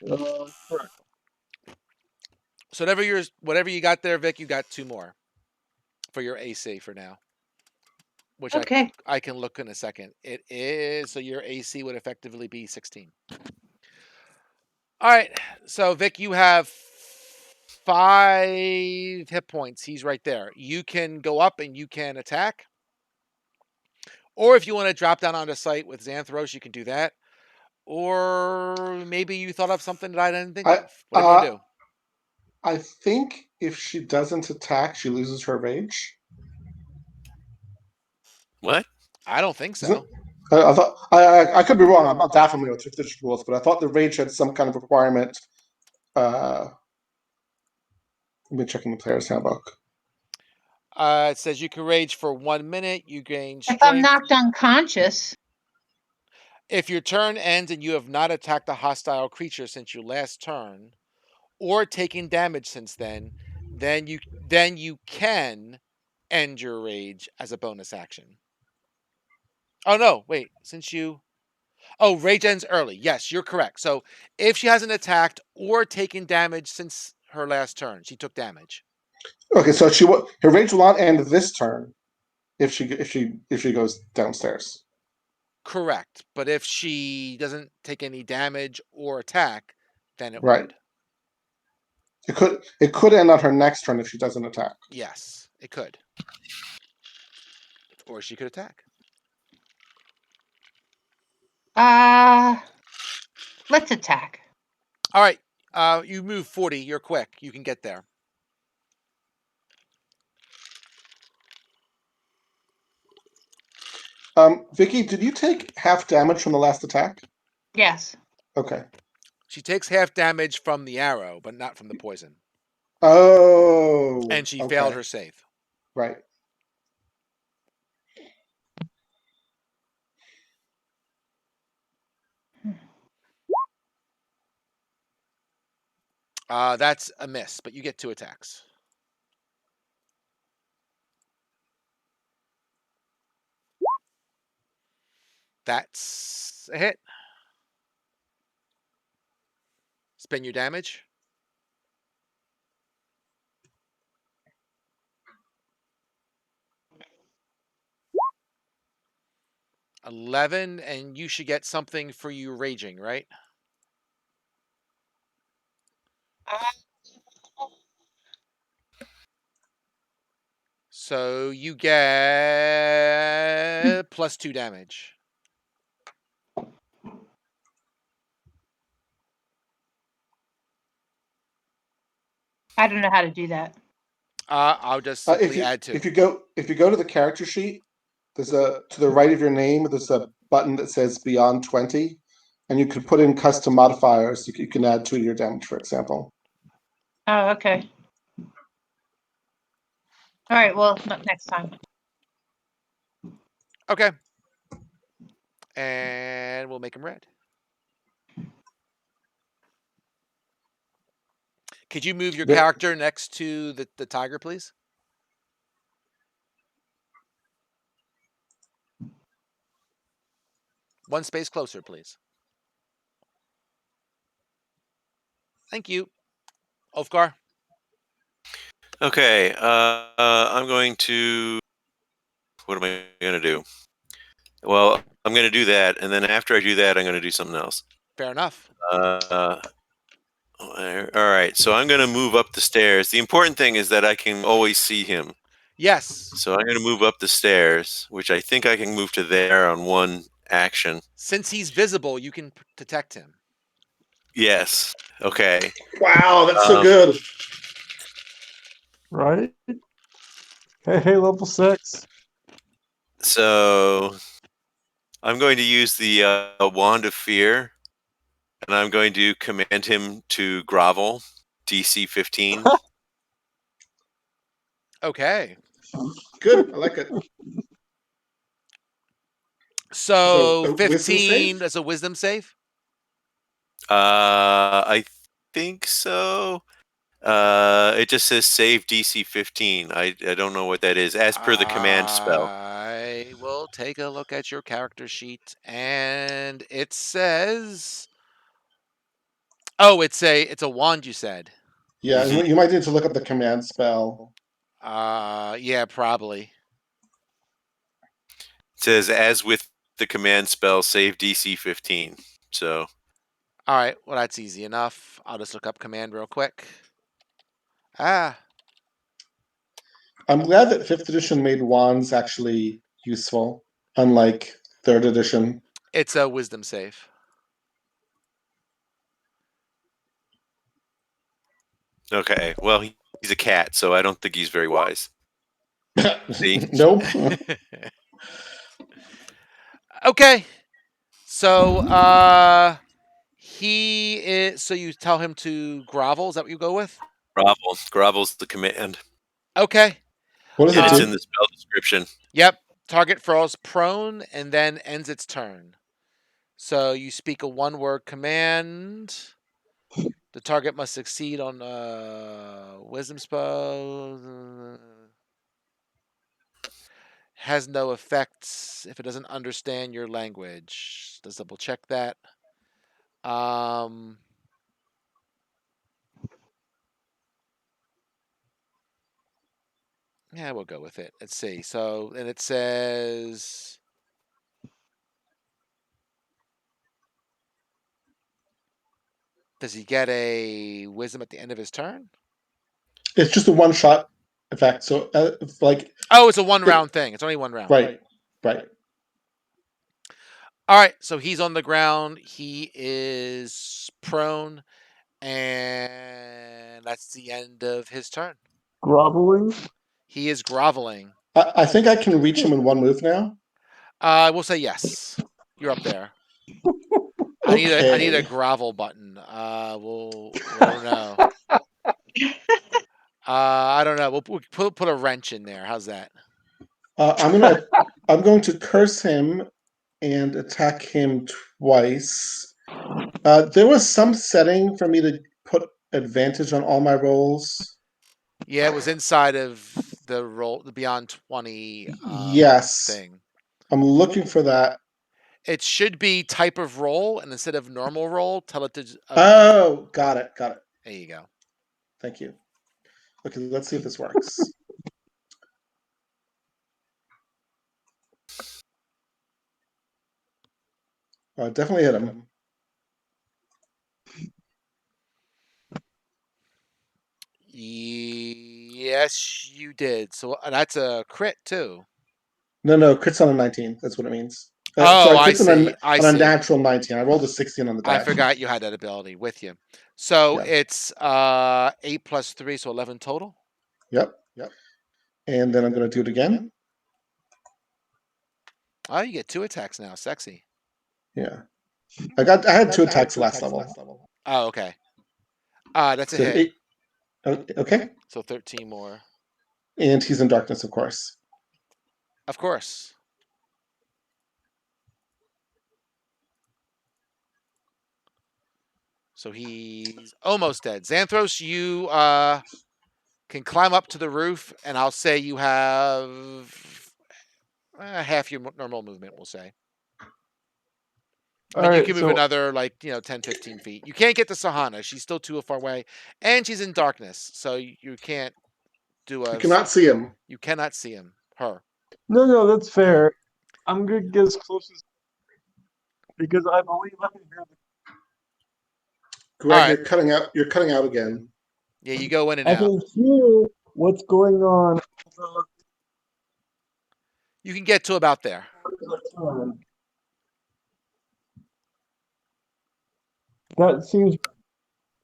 Correct. So whatever you got there, Vic, you got 2 more for your AC for now, which Okay. I can look in a second. It is so your AC would effectively be 16. All right, so Vic, you have 5 hit points. He's right there. You can go up and you can attack, or if you want to drop down onto site with Xanthros, you can do that. Or maybe you thought of something that I didn't think I of. What do you want to do? I think if she doesn't attack, she loses her rage. What? I don't think Is it? so. I thought I could be wrong. I'm not that familiar with fifth edition rules, but I thought the rage had some kind of requirement. Let me checking the player's handbook. It says you can rage for 1 minute. You gain If I'm strength. knocked unconscious, If your turn ends and you have not attacked a hostile creature since your last turn, or taken damage since then you can end your rage as a bonus action. Oh no, wait, rage ends early. Yes, you're correct. So if she hasn't attacked or taken damage since her last turn, she took damage. Okay, so her rage will not end this turn if she goes downstairs. Correct. But if she doesn't take any damage or attack, then it Right. would. It could end on her next turn if she doesn't attack. Yes, it could. Or she could attack. let's attack. All right. You move 40. You're quick. You can get there. Vicky, did you take half damage from the last attack? Yes. Okay. She takes half damage from the arrow, but not from the poison. Oh. And she okay. failed her save. Right. That's a miss, but you get 2 attacks. That's a hit. Spend your damage. $11, and you should get something for you raging, right? So you get +2 damage. I don't know how to do that. I'll just simply add 2. If you go to the character sheet, there's to the right of your name. There's a button that says Beyond 20, and you can put in custom modifiers. You can add 2 to your damage, for example. Oh, okay. All right. Well, not next time. Okay. And we'll make him red. Could you move your character next to the tiger, please? One space closer, please. Thank you. Ulfgar? Okay, I'm going to. What am I going to do? Well, I'm going to do that, and then after I do that, I'm going to do something else. Fair enough. All right, so I'm going to move up the stairs. The important thing is that I can always see him. Yes. So I'm going to move up the stairs, which I think I can move to there on one action. Since he's visible, you can detect him. Yes. Okay. Wow, that's so good. Right? Hey, level 6. So I'm going to use the Wand of Fear, and I'm going to command him to grovel, DC 15. Okay. Good. I like it. So a wisdom 15 save? as a wisdom save? I think so. It just says save DC 15. I don't know what that is, as per the command spell. I will take a look at your character sheet, and it says, "Oh, it's a wand." You said. Yeah, Mhm. you might need to look up the command spell. Yeah, probably. It says, as with the command spell, save DC 15. So, All right. Well, that's easy enough. I'll just look up command real quick. Ah, I'm glad that 5th edition made wands actually useful, unlike 3rd edition. it's a wisdom save. okay. Well, he's a cat, so I don't think he's very wise. See? Nope. Okay. So, he is. So you tell him to grovel. Is that what you go with? Grovel. Grovel's the command. Okay. What does And it it's do? in the spell description. Yep. Target falls prone and then ends its turn. So you speak a one-word command. The target must succeed on wisdom spell. Has no effects if it doesn't understand your language. Let's double check that. Yeah, we'll go with it. Let's see. So, and it says, does he get a wisdom at the end of his turn? It's just a one-shot effect. So, Oh, it's a one-round thing. It's only one round. Right. All right. So he's on the ground. He is prone, and that's the end of his turn. Groveling? He is groveling. I think I can reach him in one move now. We'll say yes. You're up there. Okay. I need a grovel button. I don't know. I don't know. We'll put a wrench in there. How's that? I'm going to curse him and attack him twice. There was some setting for me to put advantage on all my rolls. Yeah, it was inside of the roll, the Beyond 20 Yes. thing. I'm looking for that. It should be type of roll, and instead of normal roll, tell it to. Oh, got it. There you go. Thank you. Okay, let's see if this works. Definitely hit him. Yes, you did. So that's a crit too. No, crit's on a 19. That's what it means. Oh, I crit's see. on a natural 19. I rolled a 16 on the die. I forgot you had that ability with you. So Yeah. it's 8 plus 3, so 11 total. Yep. And then I'm going to do it again. Oh, you get 2 attacks now. Sexy. Yeah. I had 2 attacks last level. Oh, okay. That's a So hit. okay. So 13 more. And he's in darkness, of course. Of course. So he's almost dead. Xanthros, you can climb up to the roof, and I'll say you have half your normal movement, we'll say. And you can move another, 10, 15 feet. You can't get to Sahana. She's still too far away. And she's in darkness, so you can't do a... You cannot see him. You cannot see him. Her. No, that's fair. I'm gonna get as close as because I believe I can hear Greg, right. You're cutting out again. Yeah, you go in and I out. can hear what's going on. You can get to about there. That seems.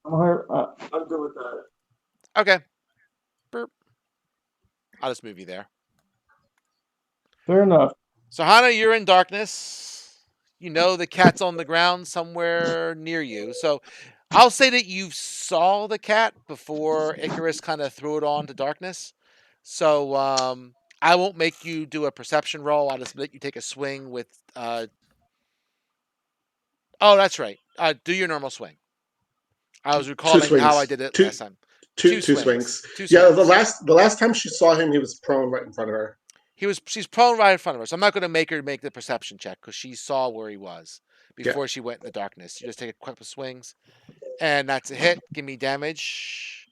I'm good with that. Okay. Burp. I'll just move you there. Fair enough. So, Hana, you're in darkness. You know the cat's on the ground somewhere near you. So, I'll say that you saw the cat before Icarus kind of threw it on to darkness. So, I won't make you do a perception roll. I'll just let you take a swing with... Oh, that's right. Do your normal swing. I was recalling how I did it last time. Two swings. Two swings. Yeah, the last time she saw him, he was prone right in front of her. She's prone right in front of her, so I'm not going to make her make the perception check because she saw where he was before she went in the darkness. You just take a couple of swings, and that's a hit. Give me damage.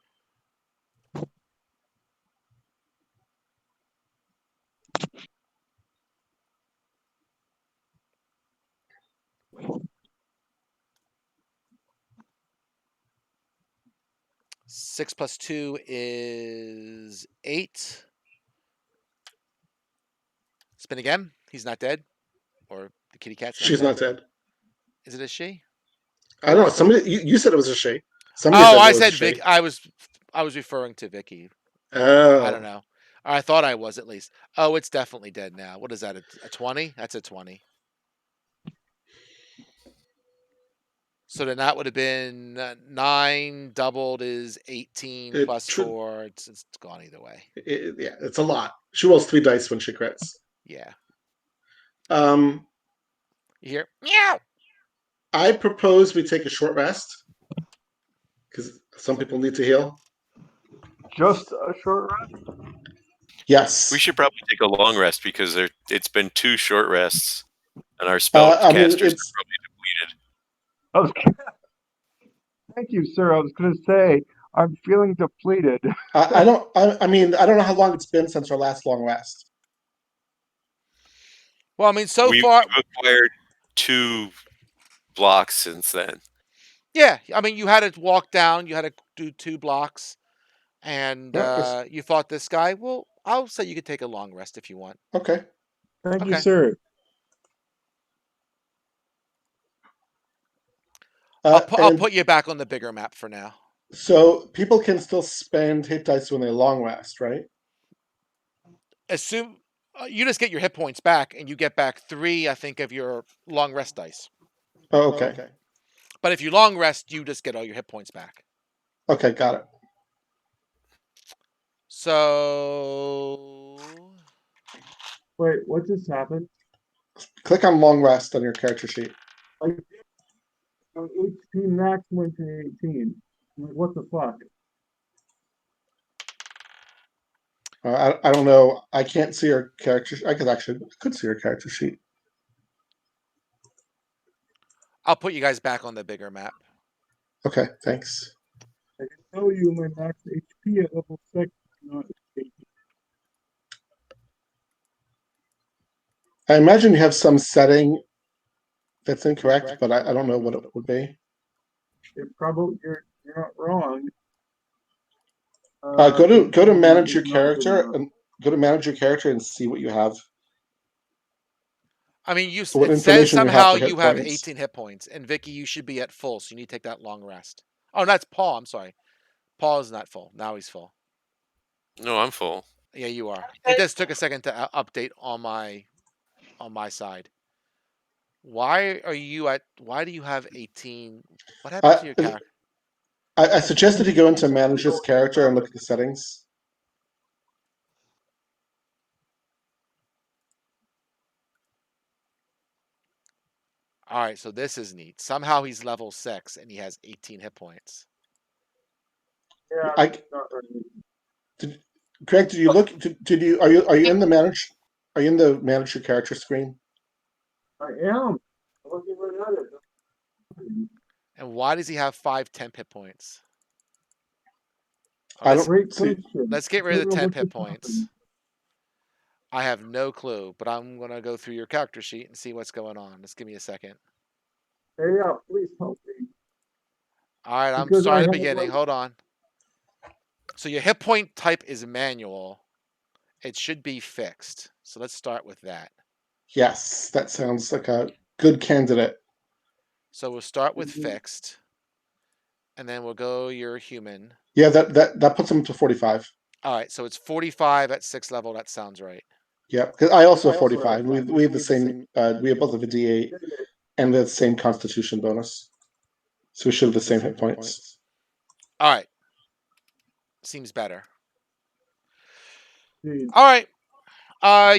Six plus 2 is 8. Spin again. He's not dead, or the kitty cat's not She's dead. not dead. Is it a she? I don't know. Somebody, you said it was a she. I said Vic. I was referring to Vicky. Oh. I don't know. I thought I was at least. Oh, it's definitely dead now. What is that? A 20? That's a 20. So then that would have been 9 doubled is 18 plus 4. It's gone either way. Yeah, it's a lot. She rolls 3 dice when she crits. Yeah. You hear meow. I propose we take a short rest because some people need to heal. Just a short rest? Yes. We should probably take a long rest because it's been 2 short rests, and our spellcasters are probably depleted. Thank you, sir. I was going to say I'm feeling depleted. I don't know how long it's been since our last long rest. Well, I mean, so far we've acquired 2 blocks since then. Yeah, I mean, you had to walk down. You had to do 2 blocks, and you fought this guy. Well, I'll say you could take a long rest if you want. Okay. Thank you, sir. I'll put you back on the bigger map for now. So people can still spend hit dice when they long rest, right? Assume you just get your hit points back, and you get back 3, I think, of your long rest dice. Oh, okay. But if you long rest, you just get all your hit points back. Okay, got it. So... Wait, what just happened? Click on long rest on your character sheet. HP max went to 18. What the fuck? I don't know. I can't see your character. I could see your character sheet. I'll put you guys back on the bigger map. Okay, thanks. I can tell you my max HP at level 6 not 18. I imagine you have some setting that's incorrect, but I don't know what it would be. You're not wrong. Go to manage your character and go to manage your character and see what you have. I mean, it says somehow you have 18 hit points, and Vicky, you should be at full, so you need to take that long rest. Oh, that's Paul. I'm sorry. Paul is not full. Now he's full. No, I'm full. Yeah, you are. It just took a second to update on my side. Why do you have 18? What happened to your character? I suggested you go into manage this character and look at the settings. All right, so this is neat. Somehow he's level 6 and he has 18 hit points. Yeah, I, not really. Craig, did you look? Did you? Are you in the manage? Are you in the manage your character screen? I am. I'm looking right at it. And why does he have 5 temp hit points? I Let's, don't Great see. question. let's get rid of the Figure out temp what hit just points. happened. I have no clue, but I'm going to go through your character sheet and see what's going on. Just give me a second. Hey, yeah, please help me. All right, I'm Because I starting at the have beginning. like Hold on. So your hit point type is manual. It should be fixed. So let's start with that. Yes, that sounds like a good candidate. So we'll start with fixed. And then we'll go your human. Yeah, that puts him to 45. All right, so it's 45 at 6th level. That sounds right. Yeah, because I also have 45. We have the same. We have both of a D8 and the same Constitution bonus, so we should have the same hit points. All right. Seems better. Jeez. All right.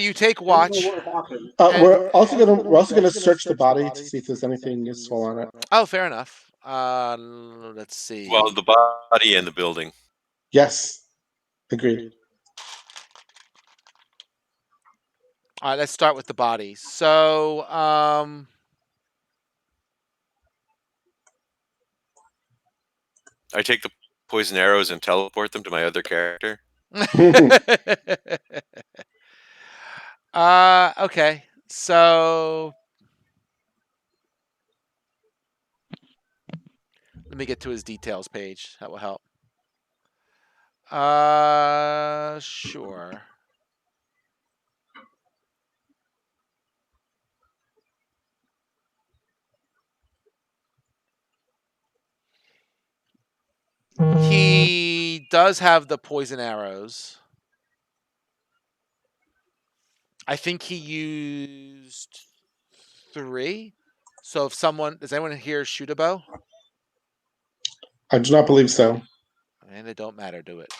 You take watch. We're also gonna search the body to see if there's anything useful on it. Oh, fair enough. Let's see. Well, the body and the building. Yes, agreed. All right, let's start with the body. So, I take the poison arrows and teleport them to my other character. okay. So let me get to his details page. That will help. Sure. He does have the poison arrows. I think he used 3. So if someone, does anyone here shoot a bow? I do not believe so. And it don't matter, do it.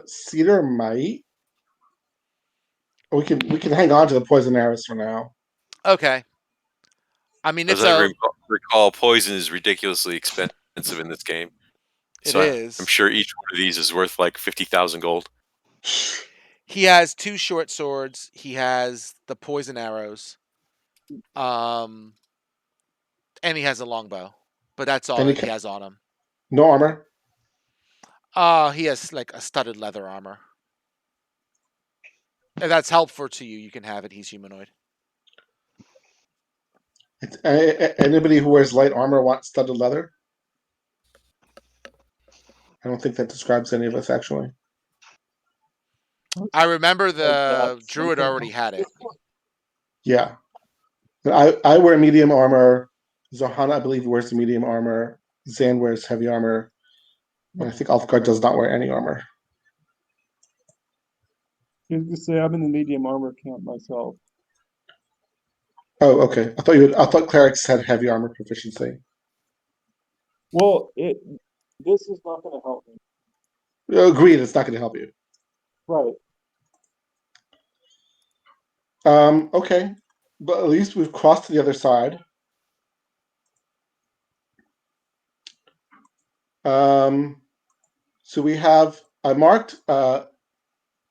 Cedar might. We can hang on to the poison arrows for now. Okay. I mean, As it's I recall, poison is ridiculously expensive in this game. It So is. I'm sure each one of these is worth like 50,000 gold. He has 2 short swords. He has the poison arrows. And he has a longbow. But that's all And that he has on him. No armor. He has like a studded leather armor. If that's helpful to you, you can have it. He's humanoid. Anybody who wears light armor wants studded leather? I don't think that describes any of us, actually. I remember the that's druid something. already had it. Yeah. I wear medium armor. Zohana, I believe, wears the medium armor. Zan wears heavy armor. And I think Alfgard does not wear any armor. I was gonna say I'm in the medium armor camp myself. Oh, okay. I thought clerics had heavy armor proficiency. Well, this is not going to help me. Agreed, it's not going to help you. Right. Okay. But at least we've crossed to the other side. So we have, I marked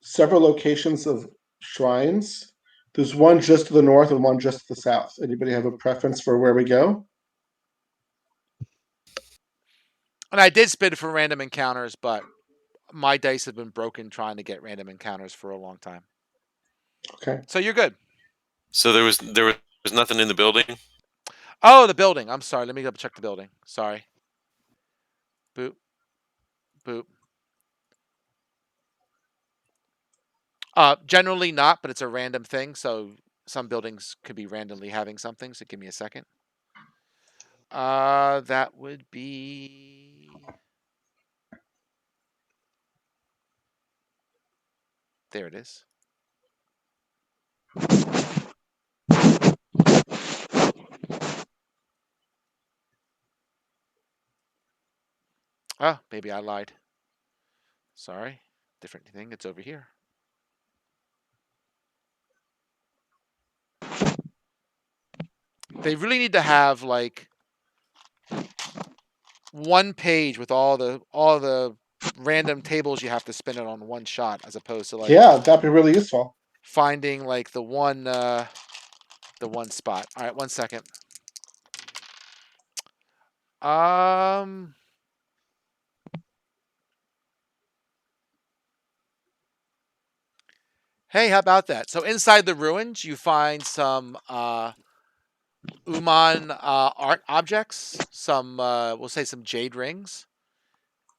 several locations of shrines. There's one just to the north and one just to the south. Anybody have a preference for where we go? And I did spin for random encounters, but my dice have been broken trying to get random encounters for a long time. Okay. So you're good. So there was nothing in the building. Oh, the building. I'm sorry. Let me go check the building. Sorry. Boop. Boop. Generally not, but it's a random thing. So some buildings could be randomly having something. So give me a second. That would be. There it is. Oh, maybe I lied. Sorry. Different thing. It's over here. They really need to have like one page with all the random tables you have to spin it on one shot, as opposed to like Yeah, that'd be really useful. finding like the one spot. All right, 1 second. Um. Hey, how about that? So inside the ruins, you find some Uman art objects, some we'll say some jade rings,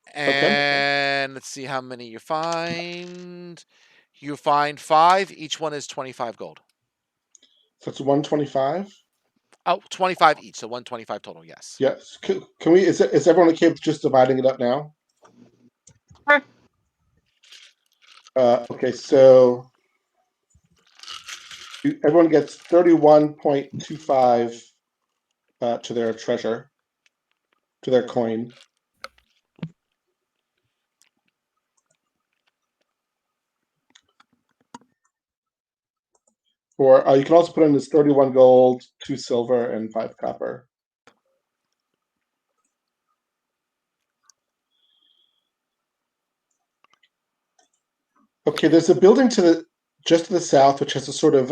Okay, and let's see how many you find. You find 5. Each one is 25 gold. so it's 125. Oh, 25 each, so 125 total. Yes. Yes. Can we? Is everyone okay with just dividing it up now? Sure. Okay, so everyone gets 31.25 to their treasure, to their coin. Or you can also put in this 31 gold, 2 silver, and 5 copper. Okay, there's a building just to the south, which has a sort of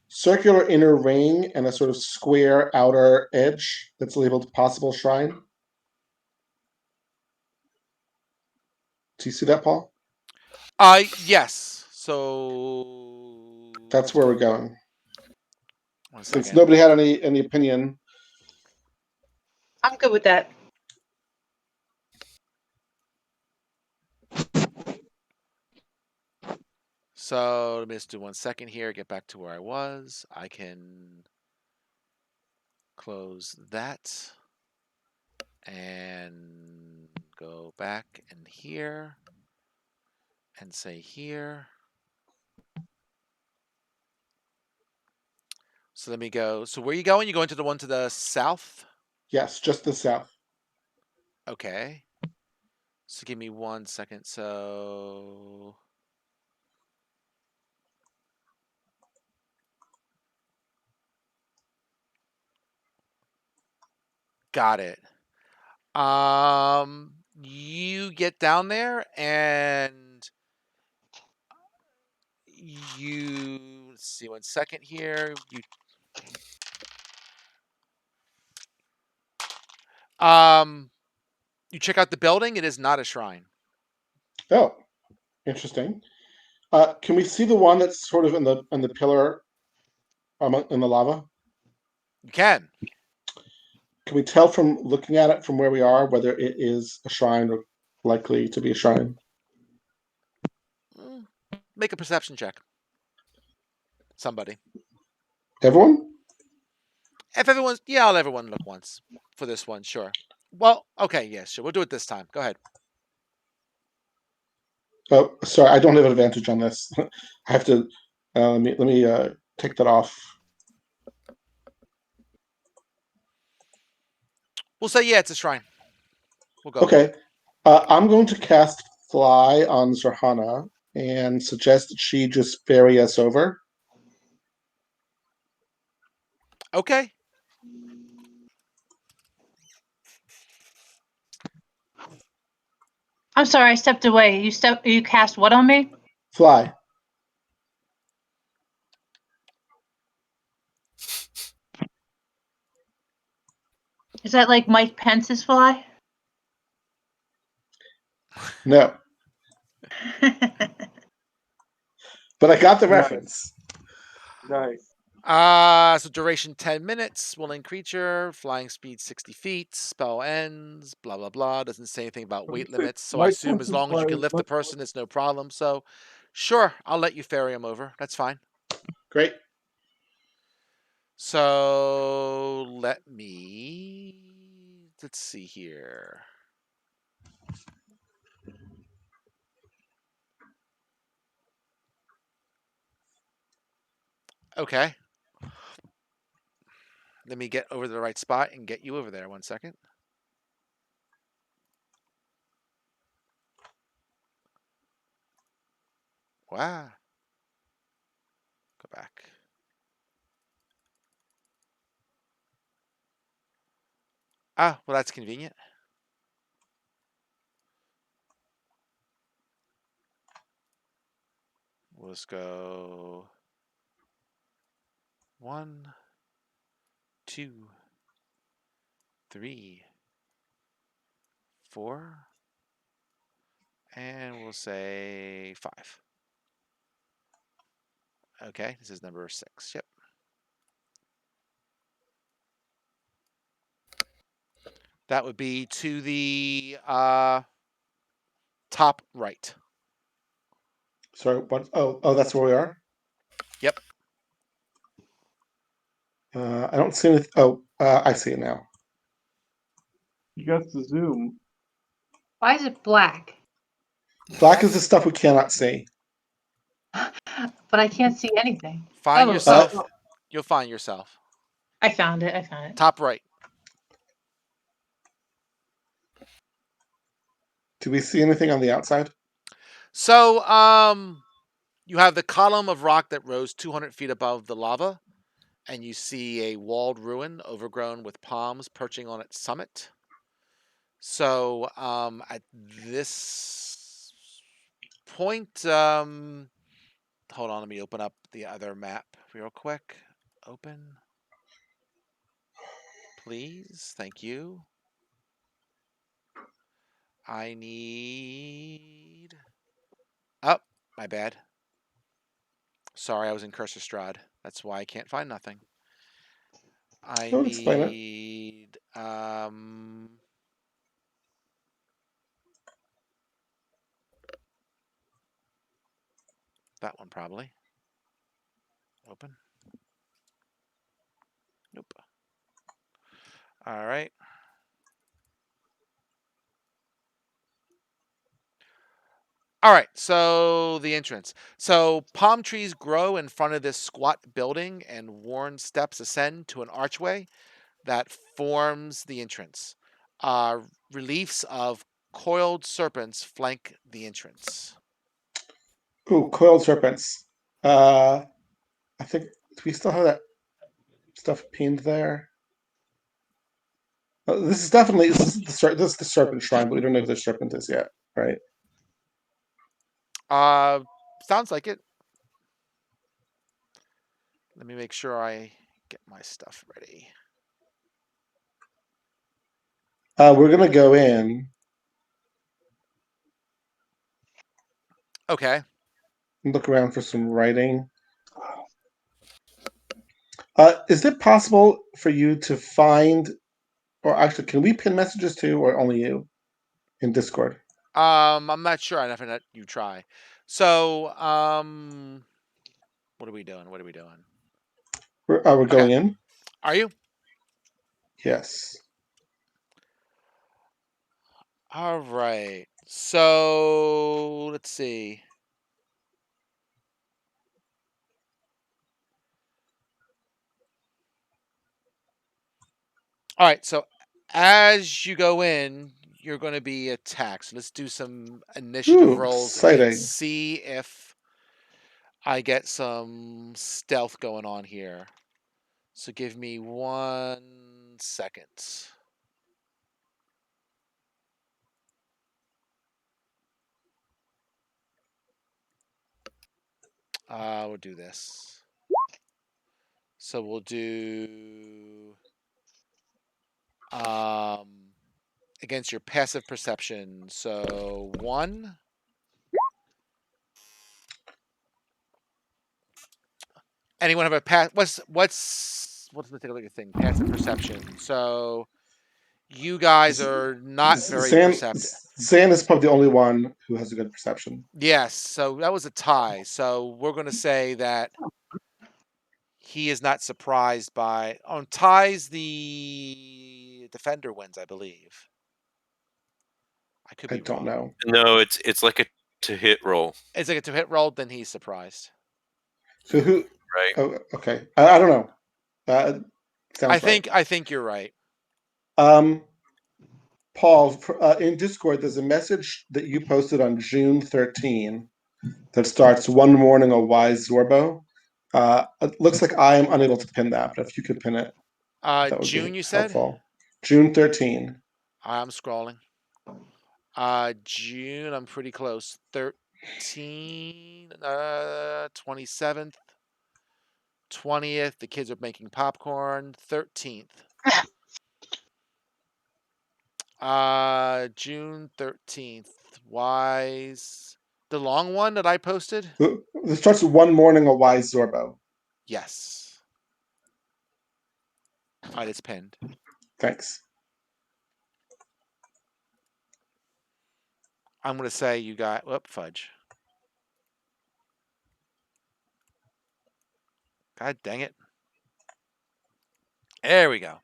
circular inner ring and a sort of square outer edge that's labeled possible shrine. Do you see that, Paul? Yes. So That's where we're going. 1 Since second. nobody had any opinion. I'm good with that. So let me just do 1 second here. Get back to where I was. I can close that and go back and here and say here. So let me go. So where are you going? You going to the one to the south? Yes, just the south. Okay. So give me 1 second. So got it. You get down there and let's see 1 second here. Um you check out the building. It is not a shrine. Oh, interesting. Can we see the one that's sort of in the pillar in the lava? You can. Can we tell from looking at it from where we are whether it is a shrine or likely to be a shrine? Make a perception check. Somebody. Everyone? If everyone's, yeah, I'll let everyone look once for this one. Sure. Well, okay, yeah, sure. We'll do it this time. Go ahead. Oh, sorry, I don't have an advantage on this. I have to. Let me take that off. We'll say, yeah, it's a shrine. We'll go with it. Okay, I'm going to cast Fly on Zerhana and suggest that she just ferry us over. Okay. I'm sorry, I stepped away. You cast what on me? Fly. Is that like Mike Pence's fly? No, but I got the Nice. reference. Nice. So duration 10 minutes, willing creature, flying speed 60 feet, spell ends, blah blah blah. Doesn't say anything about weight limits. So I Mike assume as Pence's long as you fly can is lift the much person, it's no problem. So sure, I'll let you ferry him over. That's fine. Great. So let's see here. Okay. Let me get over to the right spot and get you over there. 1 second. Wow. Go back. Ah, well, that's convenient. We'll just go 1, 2, 3, 4, and we'll say 5. Okay, this is number 6. Yep. That would be to the top right. Sorry, what? Oh, that's where we are. Yep. I don't see anything. Oh, I see it now. You got the zoom. Why is it black? Black is the stuff we cannot see. But I can't see anything. Find Oh, yourself. oh, You'll find yourself. I found it. I found it. Top right. Do we see anything on the outside? So, you have the column of rock that rose 200 feet above the lava, and you see a walled ruin overgrown with palms perching on its summit. So, at this point, hold on, let me open up the other map real quick. Open. Please. Thank you. I need... Oh, my bad. Sorry, I was in Cursor Strahd. That's why I can't find nothing. I Don't explain it. need... that one probably. Open. Nope. All right. All right, so the entrance. So palm trees grow in front of this squat building, and worn steps ascend to an archway that forms the entrance. Reliefs of coiled serpents flank the entrance. Ooh, coiled serpents. I think, do we still have that stuff pinned there? This is definitely this is the serpent shrine, but we don't know who the serpent is yet, right? Sounds like it. Let me make sure I get my stuff ready. We're gonna go in Okay. and look around for some writing. Is it possible for you to find, or actually, can we pin messages too, or only you in Discord? I'm not sure. I never let you try. So, what are we doing? What are we doing? We're going in. Are you? Yes. All right. So, let's see. All right. So, as you go in, you're going to be attacked. So, let's do some initiative Ooh, rolls and exciting. see if I get some stealth going on here. So, give me 1 second. We'll do this. So we'll do against your passive perception. So 1. Anyone have a what's the take a look at thing? Passive perception. So you guys are not very perceptive. Zan is probably the only one who has a good perception. Yes, so that was a tie. So we're going to say that he is not surprised by on ties. The defender wins, I believe. I could I be don't wrong. know. No, it's like a to hit roll, It's like a 2-hit roll, then he's surprised. So who? right? Oh, okay. I don't know. Sounds right. I think you're right. Paul, in Discord, there's a message that you posted on June 13 that starts "One morning a wise Zorbo." It looks like I am unable to pin that, but if you could pin it, that would June, be you said? helpful. June 13. I'm scrolling. June, I'm pretty close. 13, 27th, 20th. The kids are making popcorn. 13th. June 13th. Wise. The long one that I posted? This starts with one morning a wise Zorbo. Yes. All right, it's pinned. Thanks. I'm going to say you got, whoop, fudge. God dang it. There we go.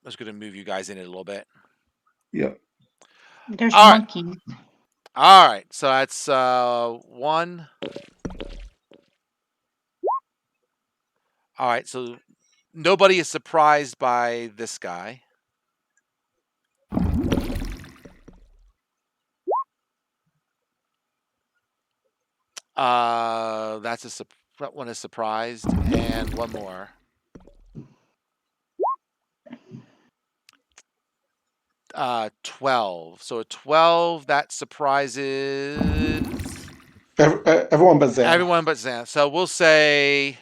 I was going to move you guys in it a little bit. Yep. There's All right. monkeys. All right. So that's 1. All right. So nobody is surprised by this guy. That's that one is surprised, and one more. 12. So a 12 that surprises Everyone but Zan. everyone but Zan. So we'll say,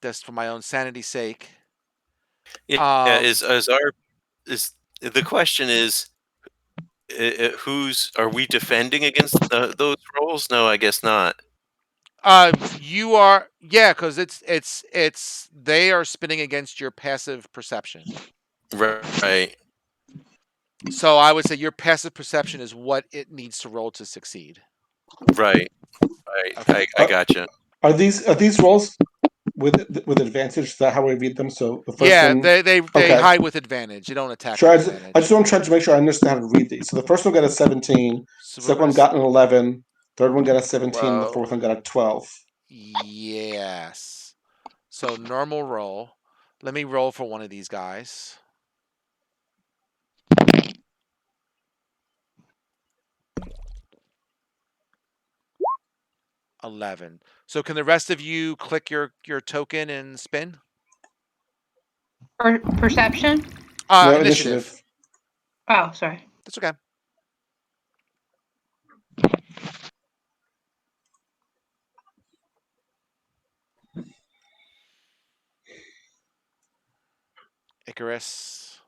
just for my own sanity's sake. Yeah, is the question is, who's are we defending against those rolls? No, I guess not. You are, yeah, because it's they are spinning against your passive perception. Right. So I would say your passive perception is what it needs to roll to succeed. Right. Okay. I gotcha. Are these rolls with advantage? Is that how we read them? So the first Yeah, one. they Okay. hide with advantage. You don't attack Sure. with advantage. I just want to try to make sure I understand how to read these. So the first one got a 17. So Second one got an 11. Third one got a 17. The Whoa. fourth one got a 12. Yes. So normal roll. Let me roll for one of these guys. $11. So can the rest of you click your token and spin? Perception? No, Initiative. Oh, sorry. That's okay. Icarus.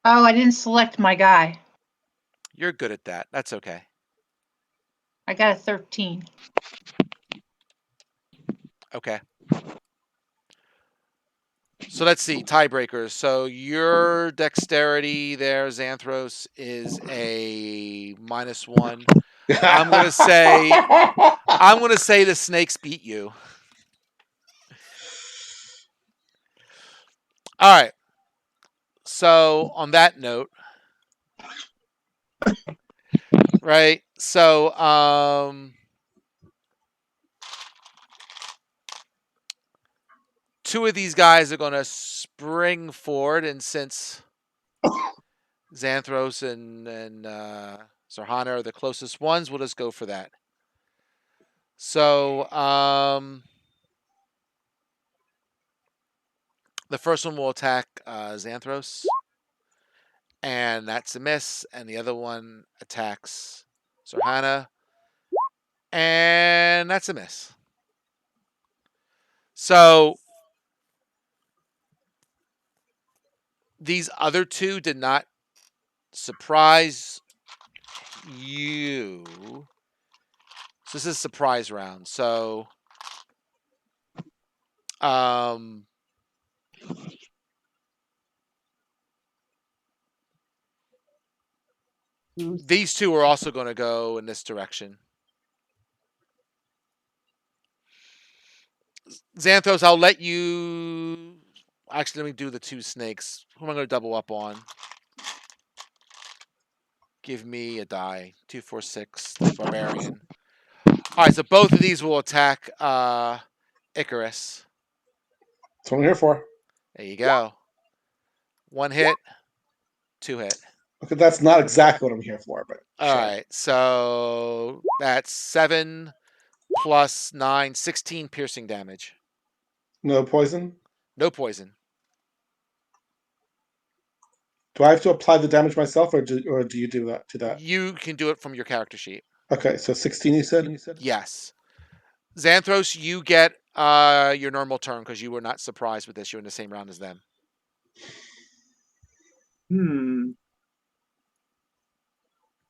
Oh, I didn't select my guy. You're good at that. That's okay. I got a 13. Okay. So let's see, tiebreakers. So your dexterity there, Xanthros, is a -1. I'm gonna say the snakes beat you. All right. So on that note, right? So two of these guys are gonna spring forward, and since Xanthros and Sarhana are the closest ones, we'll just go for that. So the first one will attack Xanthros, and that's a miss. And the other one attacks Sarhana, and that's a miss. So these other two did not surprise you. So this is a surprise round. So these two are also going to go in this direction. Xanthos, I'll let you. Actually, let me do the two snakes. Who am I going to double up on? Give me a die. 2, 4, 6. The barbarian. All right, so both of these will attack Icarus. That's what I'm here for. There you go. 1 hit, 2 hit. Okay, that's not exactly what I'm here for, but all sure. right. So that's 7 plus 9, 16 piercing damage. No poison? No poison. Do I have to apply the damage myself, or do you do that to that? You can do it from your character sheet. Okay, so 16 you said? Yes. Xanthros, you get your normal turn because you were not surprised with this. You're in the same round as them.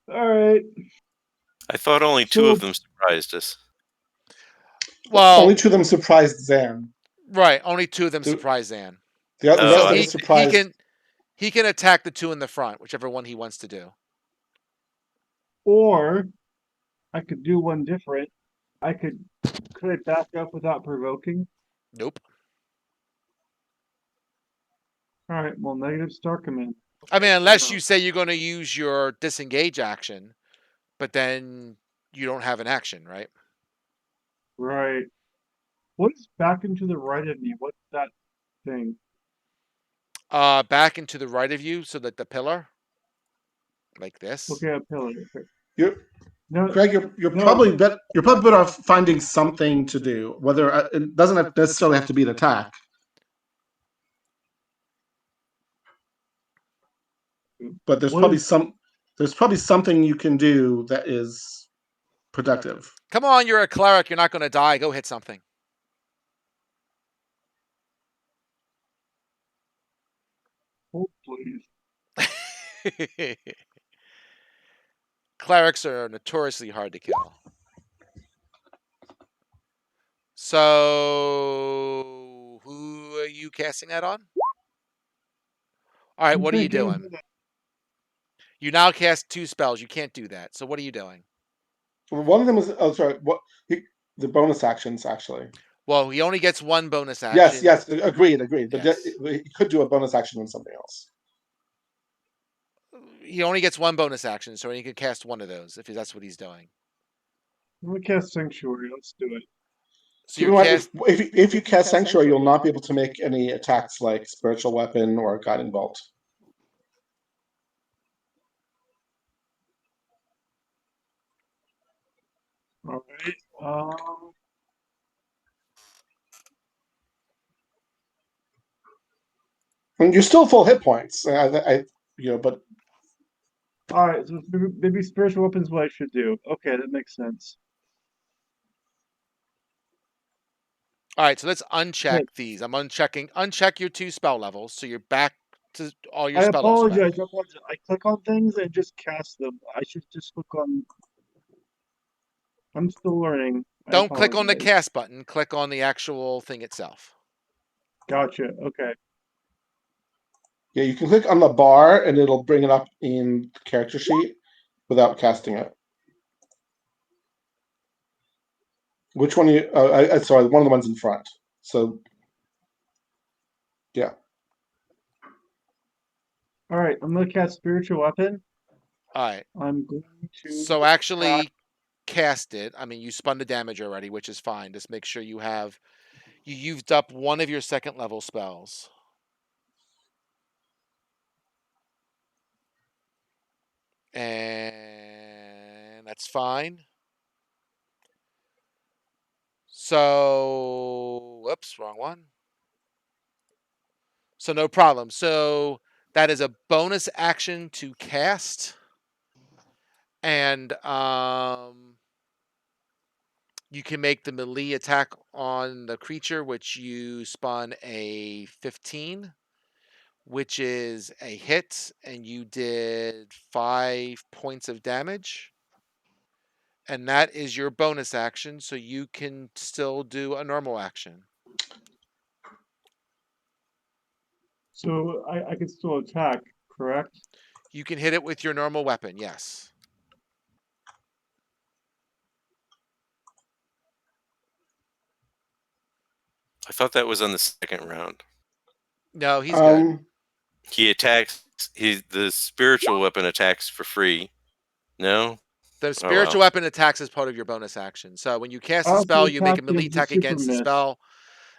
All right. I thought only two of them surprised us. Well, only 2 of them surprised Zan. Right, only 2 of them surprised Zan. The rest So of them surprised. he can attack the 2 in the front, whichever one he wants to do. Or I could do one different. Could I back up without provoking? Nope. All right. Well, negative star command. I mean, unless you say you're going to use your disengage action, but then you don't have an action, right? Right. What is back and to the right of me? What's that thing? Back and to the right of you, so that the pillar, like this. Okay, a pillar. Okay. Greg, you're probably better off finding something to do. Whether it doesn't necessarily have to be an attack. But there's probably something you can do that is productive. Come on, you're a cleric. You're not going to die. Go hit something. Oh, please. Clerics are notoriously hard to kill. So, who are you casting that on? All right, what are you doing? You now cast 2 spells. You can't do that. So what are you doing? One of them is the bonus actions actually. Well, he only gets 1 bonus action. Yes, agreed. But Yes. he could do a bonus action on something else. He only gets 1 bonus action, so he can cast 1 of those if that's what he's doing. I'm gonna cast Sanctuary. Let's do it. So if you cast Sanctuary, you'll not be able to make any attacks like Spiritual Weapon or Guiding Bolt. All right. And you're still full hit points. But all right. So maybe Spiritual Weapon is what I should do. Okay, that makes sense. All right, so let's uncheck these. I'm uncheck your 2 spell levels, so you're back to all your spell levels. I apologize. I click on things and just cast them. I should just click on. I'm still learning. Don't click on the cast button. Click on the actual thing itself. Gotcha. Okay. Yeah, you can click on the bar and it'll bring it up in the character sheet without casting it. Which one you? Sorry, one of the ones in front. So, yeah. All right, I'm gonna cast Spiritual Weapon. All right. I'm going to. So actually, cast it. I mean, you spun the damage already, which is fine. Just make sure you used up 1 of your 2nd level spells. And that's fine. So, whoops, wrong one. So no problem. So that is a bonus action to cast. And you can make the melee attack on the creature, which you spun a 15, which is a hit, and you did 5 points of damage. And that is your bonus action, so you can still do a normal action. So I can still attack, correct? You can hit it with your normal weapon, yes. I thought that was on the 2nd round. No, he's good. He attacks. The spiritual weapon attacks for free. No. The spiritual weapon attacks as part of your bonus action. So when you cast a spell, you make a melee attack against the spell,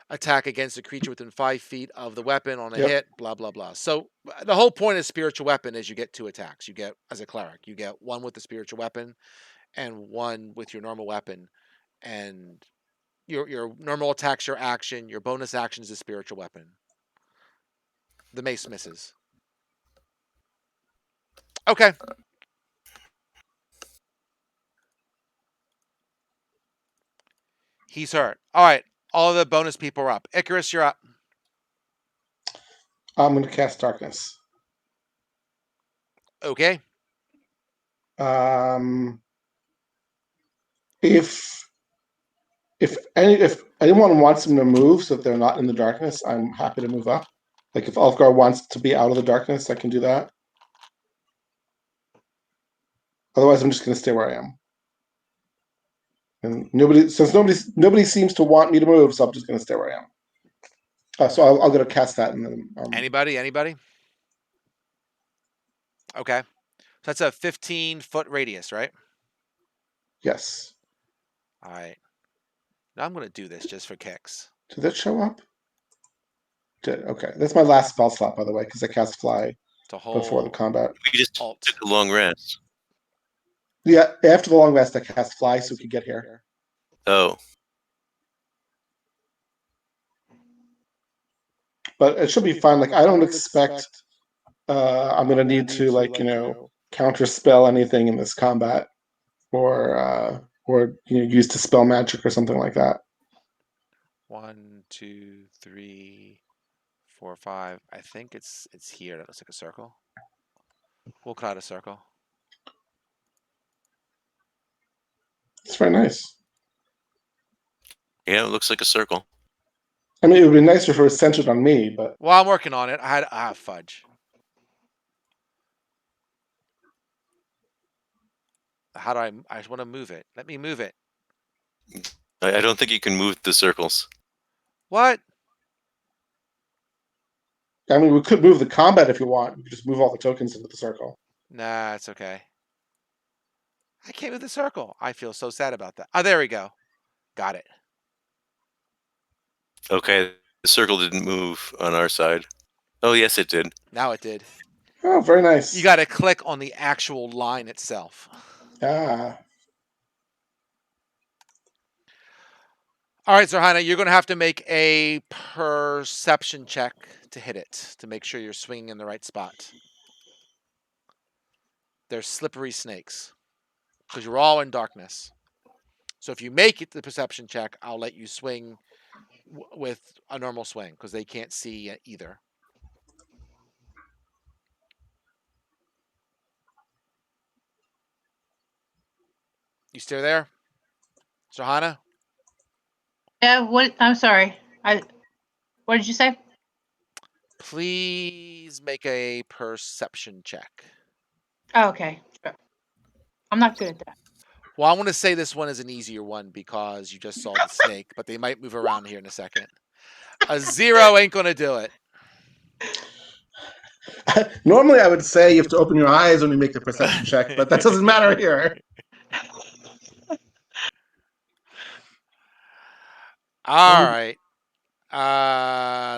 attack against a creature within 5 feet of the weapon on a hit, blah, blah, blah. So the whole point of spiritual weapon is you get 2 attacks. You get, as a cleric, you get 1 with the spiritual weapon and 1 with your normal weapon. And Your normal attack's your action. Your bonus action is a spiritual weapon. The mace misses. Okay. He's hurt. All right. All the bonus people are up. Icarus, you're up. I'm going to cast darkness. Okay. If anyone wants them to move so that they're not in the darkness, I'm happy to move up. Like if Ulfgar wants to be out of the darkness, I can do that. Otherwise, I'm just going to stay where I am. And nobody seems to want me to move, so I'm just going to stay where I am. So I'll go to cast that and then. Anybody? Okay. So that's a 15-foot radius, right? Yes. All right. Now I'm going to do this just for kicks. Did that show up? Did. Okay. That's my last spell slot, by the way, because I cast fly before the combat. We just Alt. took a long rest. Yeah, after the long rest, I cast fly so we could get here. Oh. But it should be fine. Like I don't expect I'm going to need to counter spell anything in this combat, or use to spell magic or something like that. 1, 2, 3, 4, 5. I think it's here. That looks like a circle. We'll call it a circle. It's very nice. Yeah, it looks like a circle. I mean, it would be nicer if it was centered on me, but Well, I'm working on it. I had fudge. How do I just want to move it. Let me move it. I don't think you can move the circles. What? I mean, we could move the combat if you want. We could just move all the tokens into the circle. Nah, it's okay. I can't move the circle. I feel so sad about that. Oh, there we go. Got it. Okay, the circle didn't move on our side. Oh, yes, it did. Now it did. Oh, very nice. You got to click on the actual line itself. Ah. All right, Zarhana, you're going to have to make a perception check to hit it, to make sure you're swinging in the right spot. They're slippery snakes, because you're all in darkness. So if you make it the perception check, I'll let you swing with a normal swing, because they can't see either. You still there, Zarhana? Yeah, what? I'm sorry. What did you say? Please make a perception check. Oh, okay. Sure. I'm not good at that. Well, I want to say this one is an easier one because you just saw the snake, but they might move around here in a second. A 0 ain't going to do it. Normally, I would say you have to open your eyes when you make the perception check, but that doesn't matter here. All right.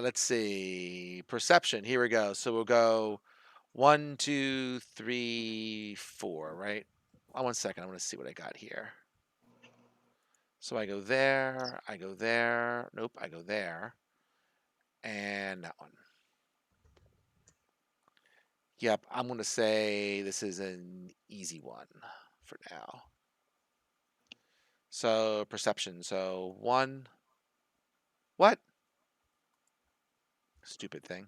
Let's see. Perception. Here we go. So we'll go 1, 2, 3, 4, right? 1 second. I want to see what I got here. So I go there. I go there. Nope, I go there. And that one. Yep, I'm going to say this is an easy one for now. So perception. So 1. What? Stupid thing.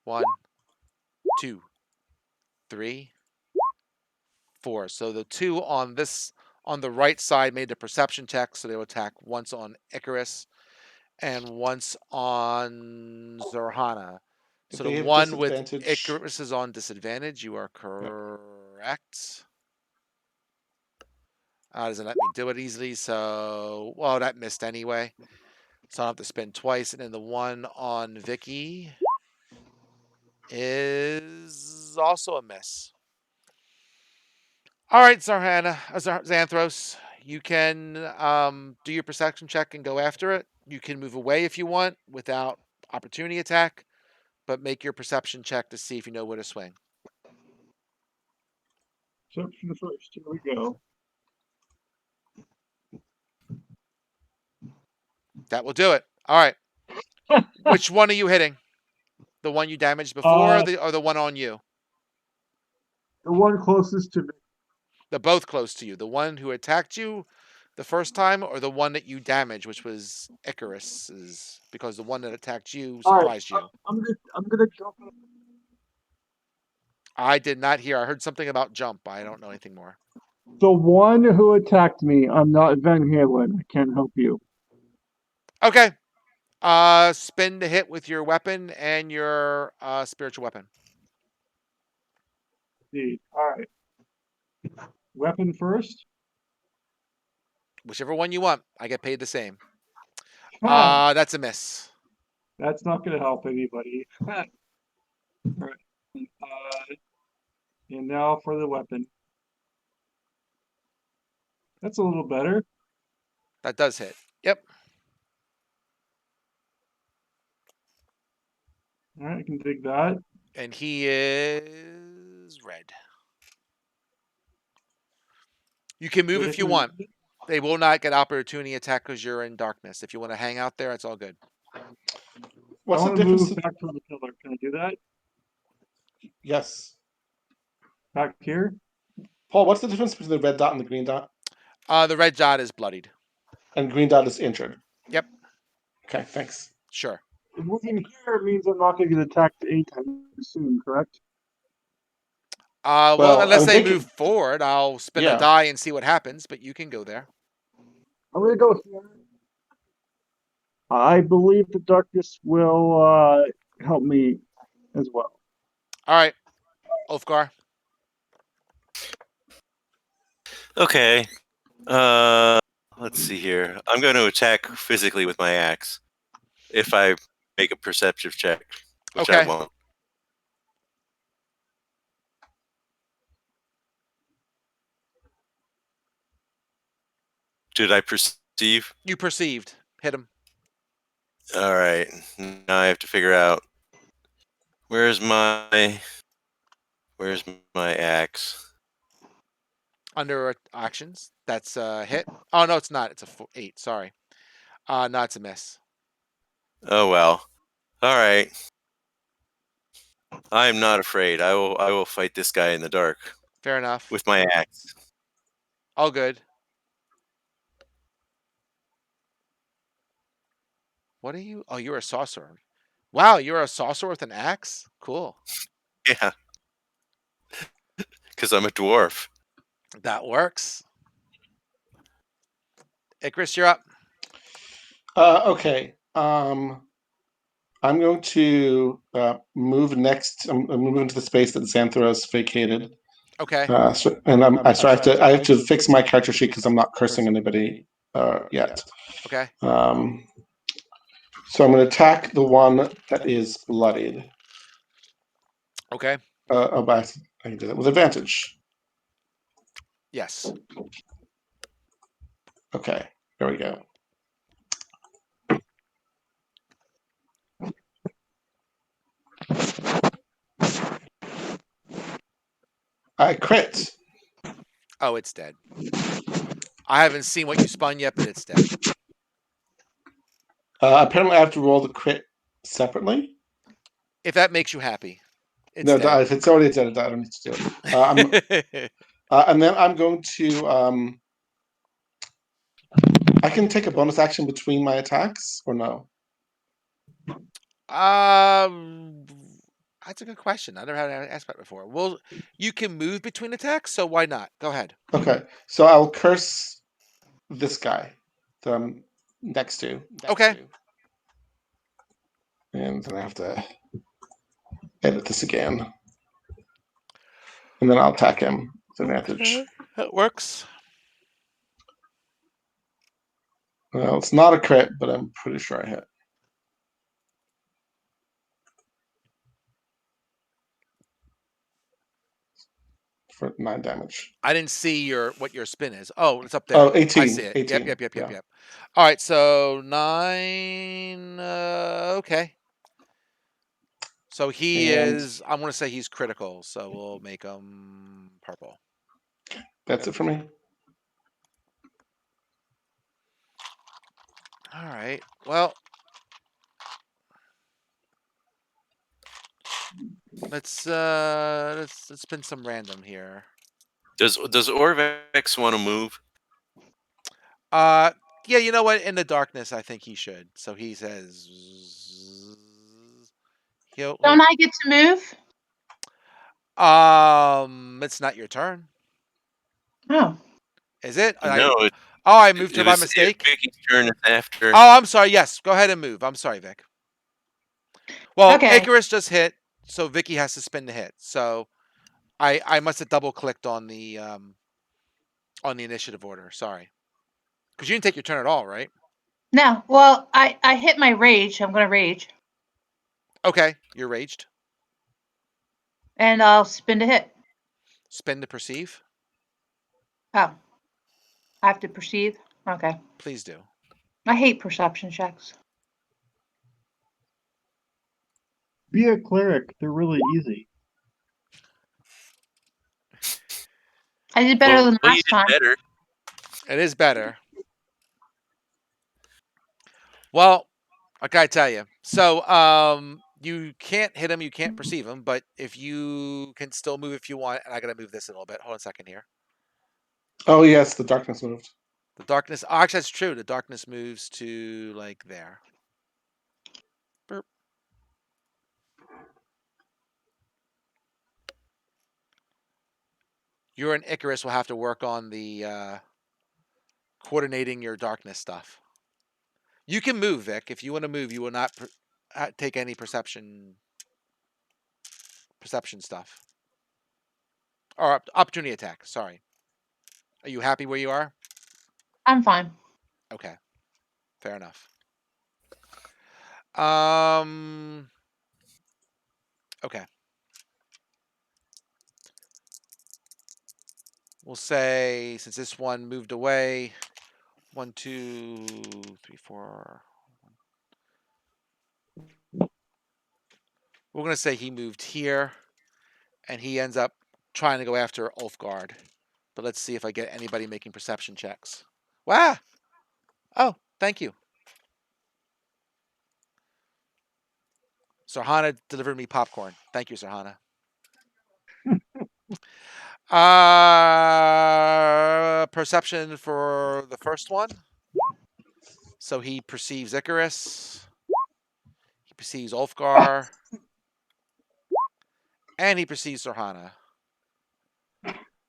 1, 2, 3, 4. So the 2 on the right side made the perception check, so they will attack once on Icarus and once on Zarhana. So the one with Icarus is on disadvantage. You are correct. Doesn't let me do it easily, so well that missed anyway. So I'll have to spin twice, and then the one on Vicky is also a miss. All right, Xanthros, you can do your perception check and go after it. You can move away if you want without opportunity attack, but make your perception check to see if you know where to swing. Perception first. Here we go. That will do it. All right. Which one are you hitting? The one you damaged before, or the one on you? The one closest to me. They're both close to you. The one who attacked you the first time, or the one that you damaged, which was Icarus's, because the one that attacked you All right, surprised you. I'm gonna go. I did not hear. I heard something about jump. I don't know anything more. The one who attacked me. I'm not Van Halen. I can't help you. Okay. Spin the hit with your weapon and your spiritual weapon. See. All right. Weapon first. Whichever one you want. I get paid the same. Ha! That's a miss. That's not gonna help anybody. All right. And now for the weapon. That's a little better. That does hit. Yep. All right, I can dig that. And he is red. You can move if you want. They will not get opportunity attack because you're in darkness. If you want to hang out there, it's all good. What's I the want to difference? move back from the pillar. Can I do that? Yes. Back here? Paul, what's the difference between the red dot and the green dot? The red dot is bloodied. And green dot is injured. Yep. Okay, thanks. Sure. Moving here means I'm not going to get attacked anytime soon, correct? Well, unless they move forward, I'll spin a die and see what happens, but you can go there. I'm going to go here. I believe the darkness will help me as well. All right. Ulfgar. Okay. Let's see here. I'm going to attack physically with my axe. If I make a perceptive check, which I won't. Did I perceive? You perceived. Hit him. All right. Now I have to figure out where's my axe. Under actions. That's a hit. Oh no, it's not. It's a 8. Sorry. No, it's a miss. Oh well. All right. I am not afraid. I will fight this guy in the dark. Fair enough. With my axe. All good. What are you? Oh, you're a sorcerer. Wow, you're a sorcerer with an axe? Cool. Yeah. Because I'm a dwarf. That works. Icarus, you're up. Okay. I'm going to move next. I'm moving to the space that Xanthros vacated. Okay. I have to fix my character sheet because I'm not cursing anybody yet. Okay. So I'm going to attack the one that is bloodied. Okay. But I can do that with advantage. Yes. Okay. There we go. I crit. Oh, it's dead. I haven't seen what you spun yet, but it's dead. Apparently, I have to roll the crit separately. If that makes you happy. It's already dead. I don't need to do it. And then I'm going to. I can take a bonus action between my attacks, or no? That's a good question. I never had asked that before. Well, you can move between attacks, so why not? Go ahead. Okay, so I'll curse this guy that I'm next to. Okay. And then I have to edit this again. And then I'll attack him with advantage. Okay. That works. Well, it's not a crit, but I'm pretty sure I hit. For 9 damage. I didn't see what your spin is. Oh, it's up there. Oh, 18. I see it. 18. Yep. All right, so 9. Okay. So he is. I'm going to say he's critical. So we'll make him purple. That's it for me. All right. Well, let's spin some random here. Does Orvex want to move? Yeah, you know what? In the darkness, I think he should. So he says, he'll, Don't I get to move? it's not your turn, Oh. is it? No, I moved her it by was mistake. Vicky's turn after. Oh, I'm sorry. Yes, go ahead and move. I'm sorry, Vic. Well, Okay. Icarus just hit, so Vicky has to spin the hit. So I must have double clicked on the initiative order. Sorry, because you didn't take your turn at all, right? No. Well, I hit my rage. I'm gonna rage, Okay, you're raged. and I'll spin to hit. Spin to perceive. Oh, I have to perceive. Okay. Please do. I hate perception checks. Be a cleric. They're really easy. I did better than You last did time. better. It is better. Well, I gotta tell you. So, you can't hit him, you can't perceive him, but if you can still move if you want, and I gotta move this a little bit. Hold on a second here. Oh yes, the darkness moved. The darkness. Oh, actually, that's true. The darkness moves to like there. Burp. You and Icarus will have to work on the coordinating your darkness stuff. You can move, Vic. If you want to move, you will not take any perception stuff or opportunity attack. Sorry. Are you happy where you are? I'm fine. Okay, fair enough. Um. Okay. We'll say since this one moved away, 1, 2, 3, 4. We're gonna say he moved here, and he ends up trying to go after Ulfgard. But let's see if I get anybody making perception checks. Wow. Oh, thank you. Sarhana delivered me popcorn. Thank you, Sarhana. Perception for the first one. So he perceives Icarus. He perceives Ulfgar. And he perceives Sarhana.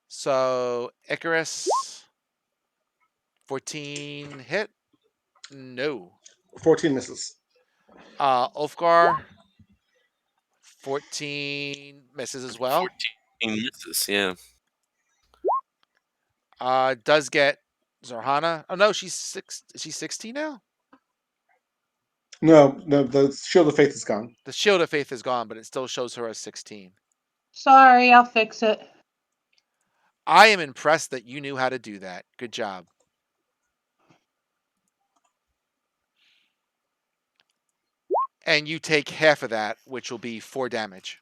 So Icarus, 14 hit. No. 14 misses. Ulfgar, 14 misses as well. 14 misses, yeah. Does get Zarhana. Oh no, she's 6. Is she 16 now? No, the shield of faith is gone. The Shield of Faith is gone, but it still shows her as 16. Sorry, I'll fix it. I am impressed that you knew how to do that. Good job. And you take half of that, which will be 4 damage.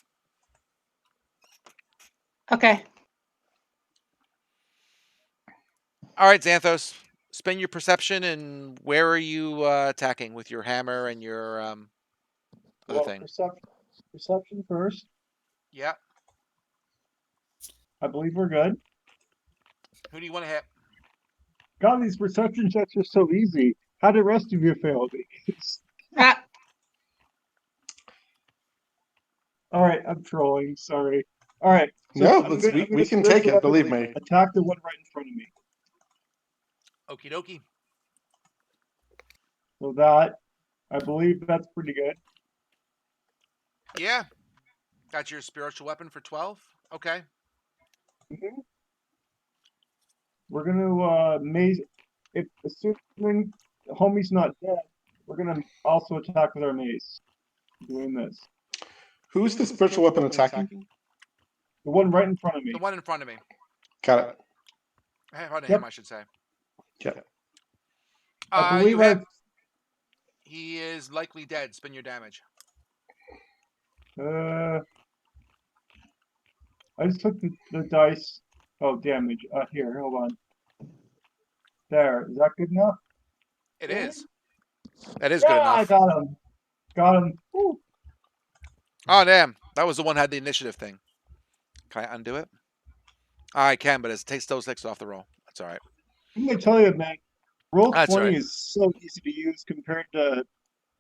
Okay. All right, Xanthos, spend your perception, and where are you attacking with your hammer and your other thing? Perception first. Yeah. I believe we're good. Who do you want to hit? God, these perception checks are so easy. How did the rest of you fail these? Ah, All right, I'm trolling. Sorry. All right. So No, I'm we gonna can spin take the it. weapon, Believe me. attack the one right in front of me. Okie dokie. So that, I believe that's pretty good. Yeah. Got your spiritual weapon for 12? Okay. Mm-hmm. We're gonna maze. If assuming homie's not dead, we're gonna also attack with our mace. Doing this. Who's the spiritual weapon attacking? The one right in front of me. The one in front of me. Got it. Front of Yep. him, I should say. Yeah. I believe You hit. I've. He is likely dead. Spin your damage. I just took the dice. Oh, damage. Here, hold on. There. Is that good enough? It is. That is good Yeah, I enough. got him. Got him. Woo. Oh, damn. That was the one that had the initiative thing. Can I undo it? I can, but it still takes it off the roll. That's all right. I'm gonna tell you, man, roll That's all 20 right. is so easy to use compared to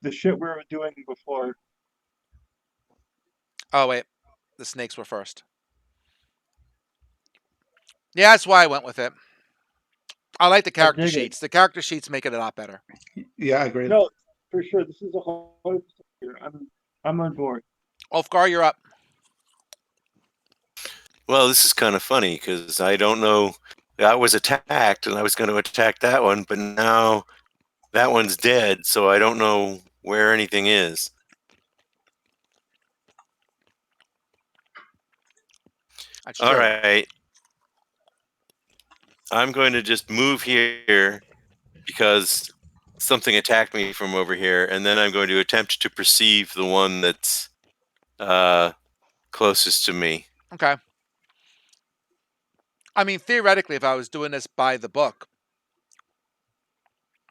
the shit we were doing before. Oh, wait. The snakes were first. Yeah, that's why I went with it. I like the character dig it. sheets. The character sheets make it a lot better. Yeah, agreed. No, for sure. This is a whole here. I'm on board. Ulfgar, you're up. Well, this is kind of funny because I don't know. I was attacked and I was going to attack that one, but now that one's dead, so I don't know where anything is. That's All true. right. I'm going to just move here because something attacked me from over here, and then I'm going to attempt to perceive the one that's closest to me. Okay. I mean, theoretically, if I was doing this by the book,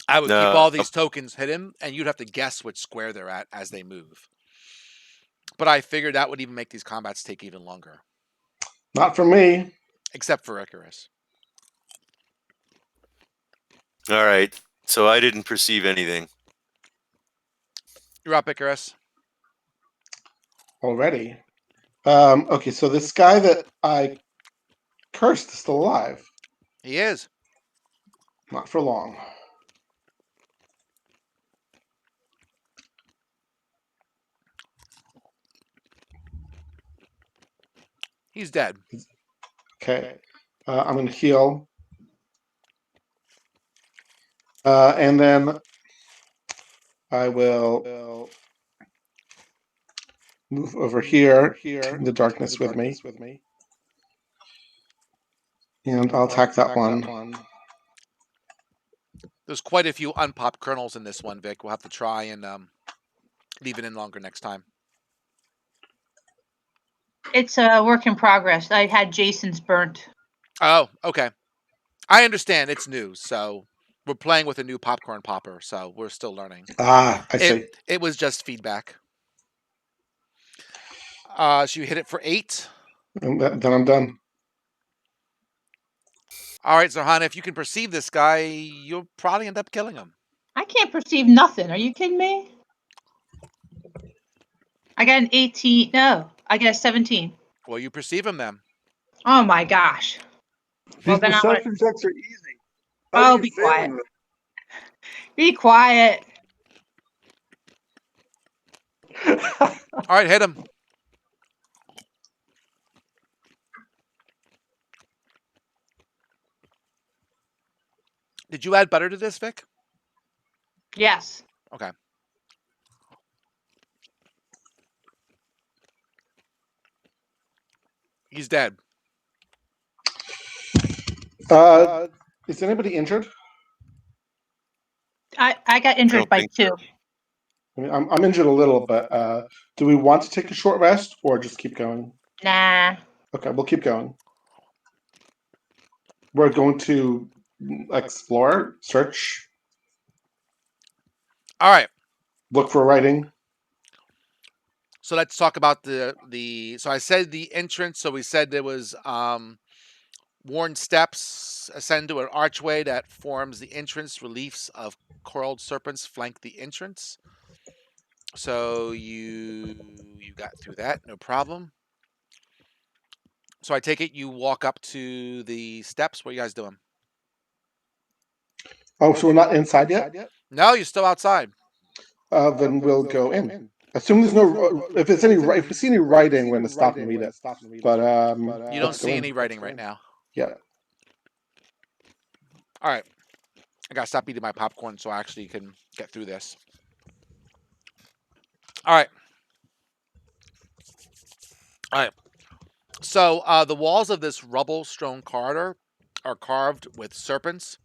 I would keep all these tokens hidden, and you'd have to guess which square they're at as they move. But I figured that would even make these combats take even longer. Not for me. Except for Icarus. All right. So I didn't perceive anything. You're up, Icarus. Already. Okay, so this guy that I cursed is still alive. He is. Not for long. He's dead. Okay. I'm going to heal. And then I will move over here in the darkness with me. And I'll attack that one. There's quite a few unpopped kernels in this one, Vic. We'll have to try and leave it in longer next time. It's a work in progress. I had Jason's burnt. Oh, okay. I understand. It's new, so we're playing with a new popcorn popper, so we're still learning. Ah, I see. It was just feedback. So you hit it for 8. And then I'm done. All right, Zohana, if you can perceive this guy, you'll probably end up killing him. I can't perceive nothing. Are you kidding me? I got an 18. No, I got a 17. Well, you perceive him then. Oh my gosh. Well, These then I'm gonna. perception checks are easy. Oh, be quiet. Be quiet. All right, hit him. Did you add butter to this, Vic? Yes. Okay. He's dead. Is anybody injured? I got injured by 2. I mean, I'm injured a little, but do we want to take a short rest or just keep going? Nah. Okay, we'll keep going. We're going to explore, search. All right. Look for writing. So let's talk about the. So I said the entrance. So we said there was worn steps ascend to an archway that forms the entrance. Reliefs of coiled serpents flank the entrance. So you got through that, no problem. So I take it you walk up to the steps. What are you guys doing? Oh, so we're not inside yet? No, you're still outside. Then we'll go in. Assume there's no. If we see any writing, we're gonna stop and read it. But you don't see any writing right now. Yeah. All right. I gotta stop eating my popcorn so I actually can get through this. All right. All right. So the walls of this rubble-strewn corridor are carved with serpents,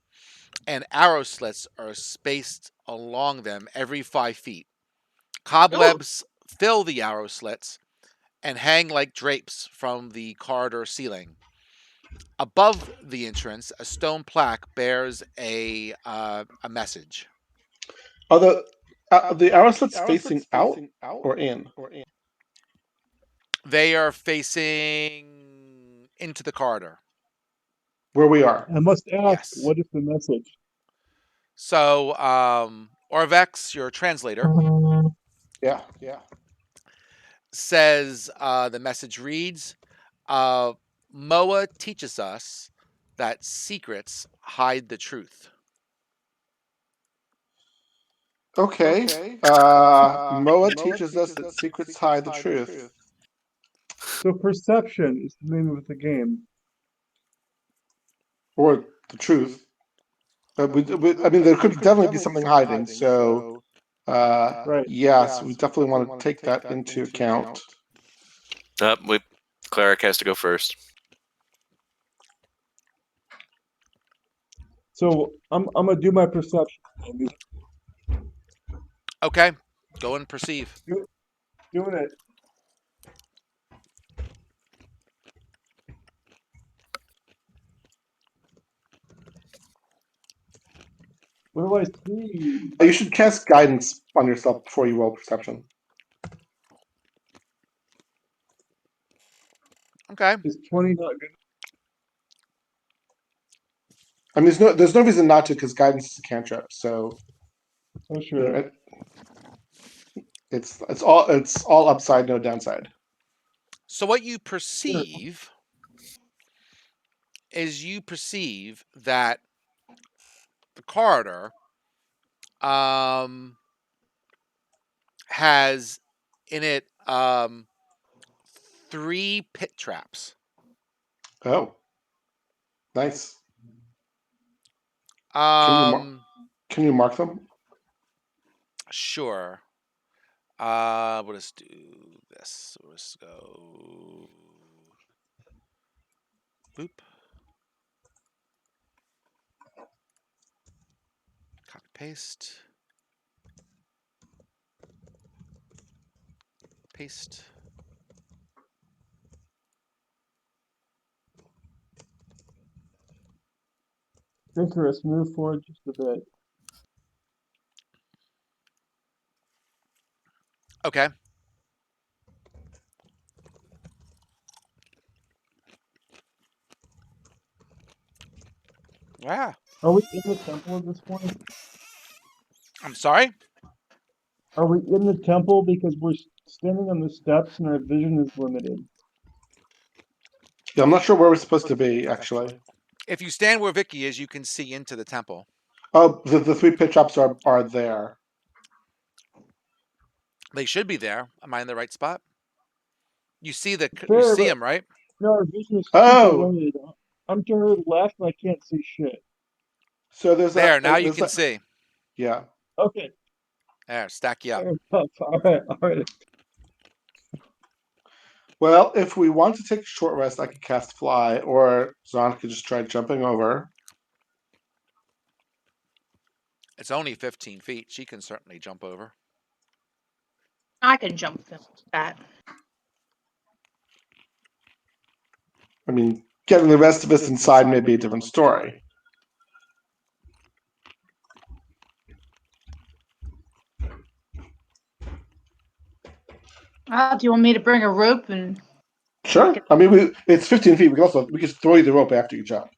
and arrow slits are spaced along them every 5 feet. Cobwebs fill the arrow slits and hang like drapes from the corridor ceiling. Above the entrance, a stone plaque bears a message. Are the arrow slits facing out or in? They are facing into the corridor. Where we are. I must ask, Yes. what is the message? So, Orvex, your translator, Yeah. says the message reads, Moa teaches us that secrets hide the truth. Okay. Moa teaches us that secrets hide the truth. So perception is the name of the game. Or the truth. I mean, there could definitely be something hiding. So, Right. yes, we definitely want to take that into account. Wait, Cleric has to go first. So I'm gonna do my perception. Okay, go and perceive. Doing it. What do I see? You should cast guidance on yourself before you roll perception. Okay. Is 20 not good? I mean, there's no reason not to because guidance is a cantrip. So Oh, sure. it's all upside, no downside. So what you perceive is you perceive that the corridor has in it 3 pit traps. Oh, nice. Um, Can you mark them? Sure. Let's do this. Let's go. Boop. Copy paste. Paste. Icarus, move forward just a bit. Okay. Yeah. Are we in the temple at this point? I'm sorry. Are we in the temple because we're standing on the steps and our vision is limited? Yeah, I'm not sure where we're supposed to be actually. If you stand where Vicky is, you can see into the temple. Oh, the 3 pit traps are there. They should be there. Am I in the right spot? You see you Fair, see but them, right? no, our vision is super Oh, limited. I'm to her left and I can't see shit. so there's There. Now you there's can see. yeah. Okay. There. Stack you up. Fair enough. All right. Well, if we want to take a short rest, I could cast fly, or Zon could just try jumping over. It's only 15 feet. She can certainly jump over. I can jump that. I mean, getting the rest of us inside may be a different story. Do you want me to bring a rope and? Sure. I mean, it's 15 feet. We could throw you the rope after you jump.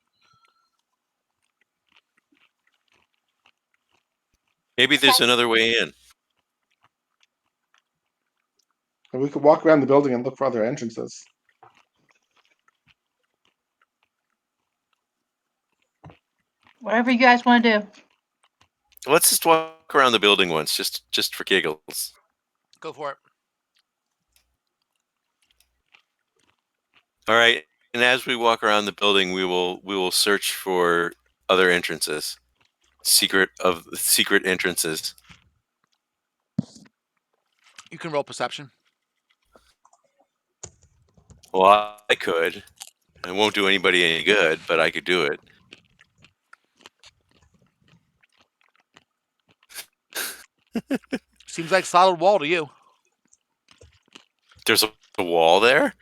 Maybe there's another way in. And we could walk around the building and look for other entrances. Whatever you guys want to do. Let's just walk around the building once, just for giggles. Go for it. All right. And as we walk around the building, we will search for other entrances, secret entrances. You can roll perception. Well, I could. I won't do anybody any good, but I could do it. Seems like solid wall to you. There's a wall there?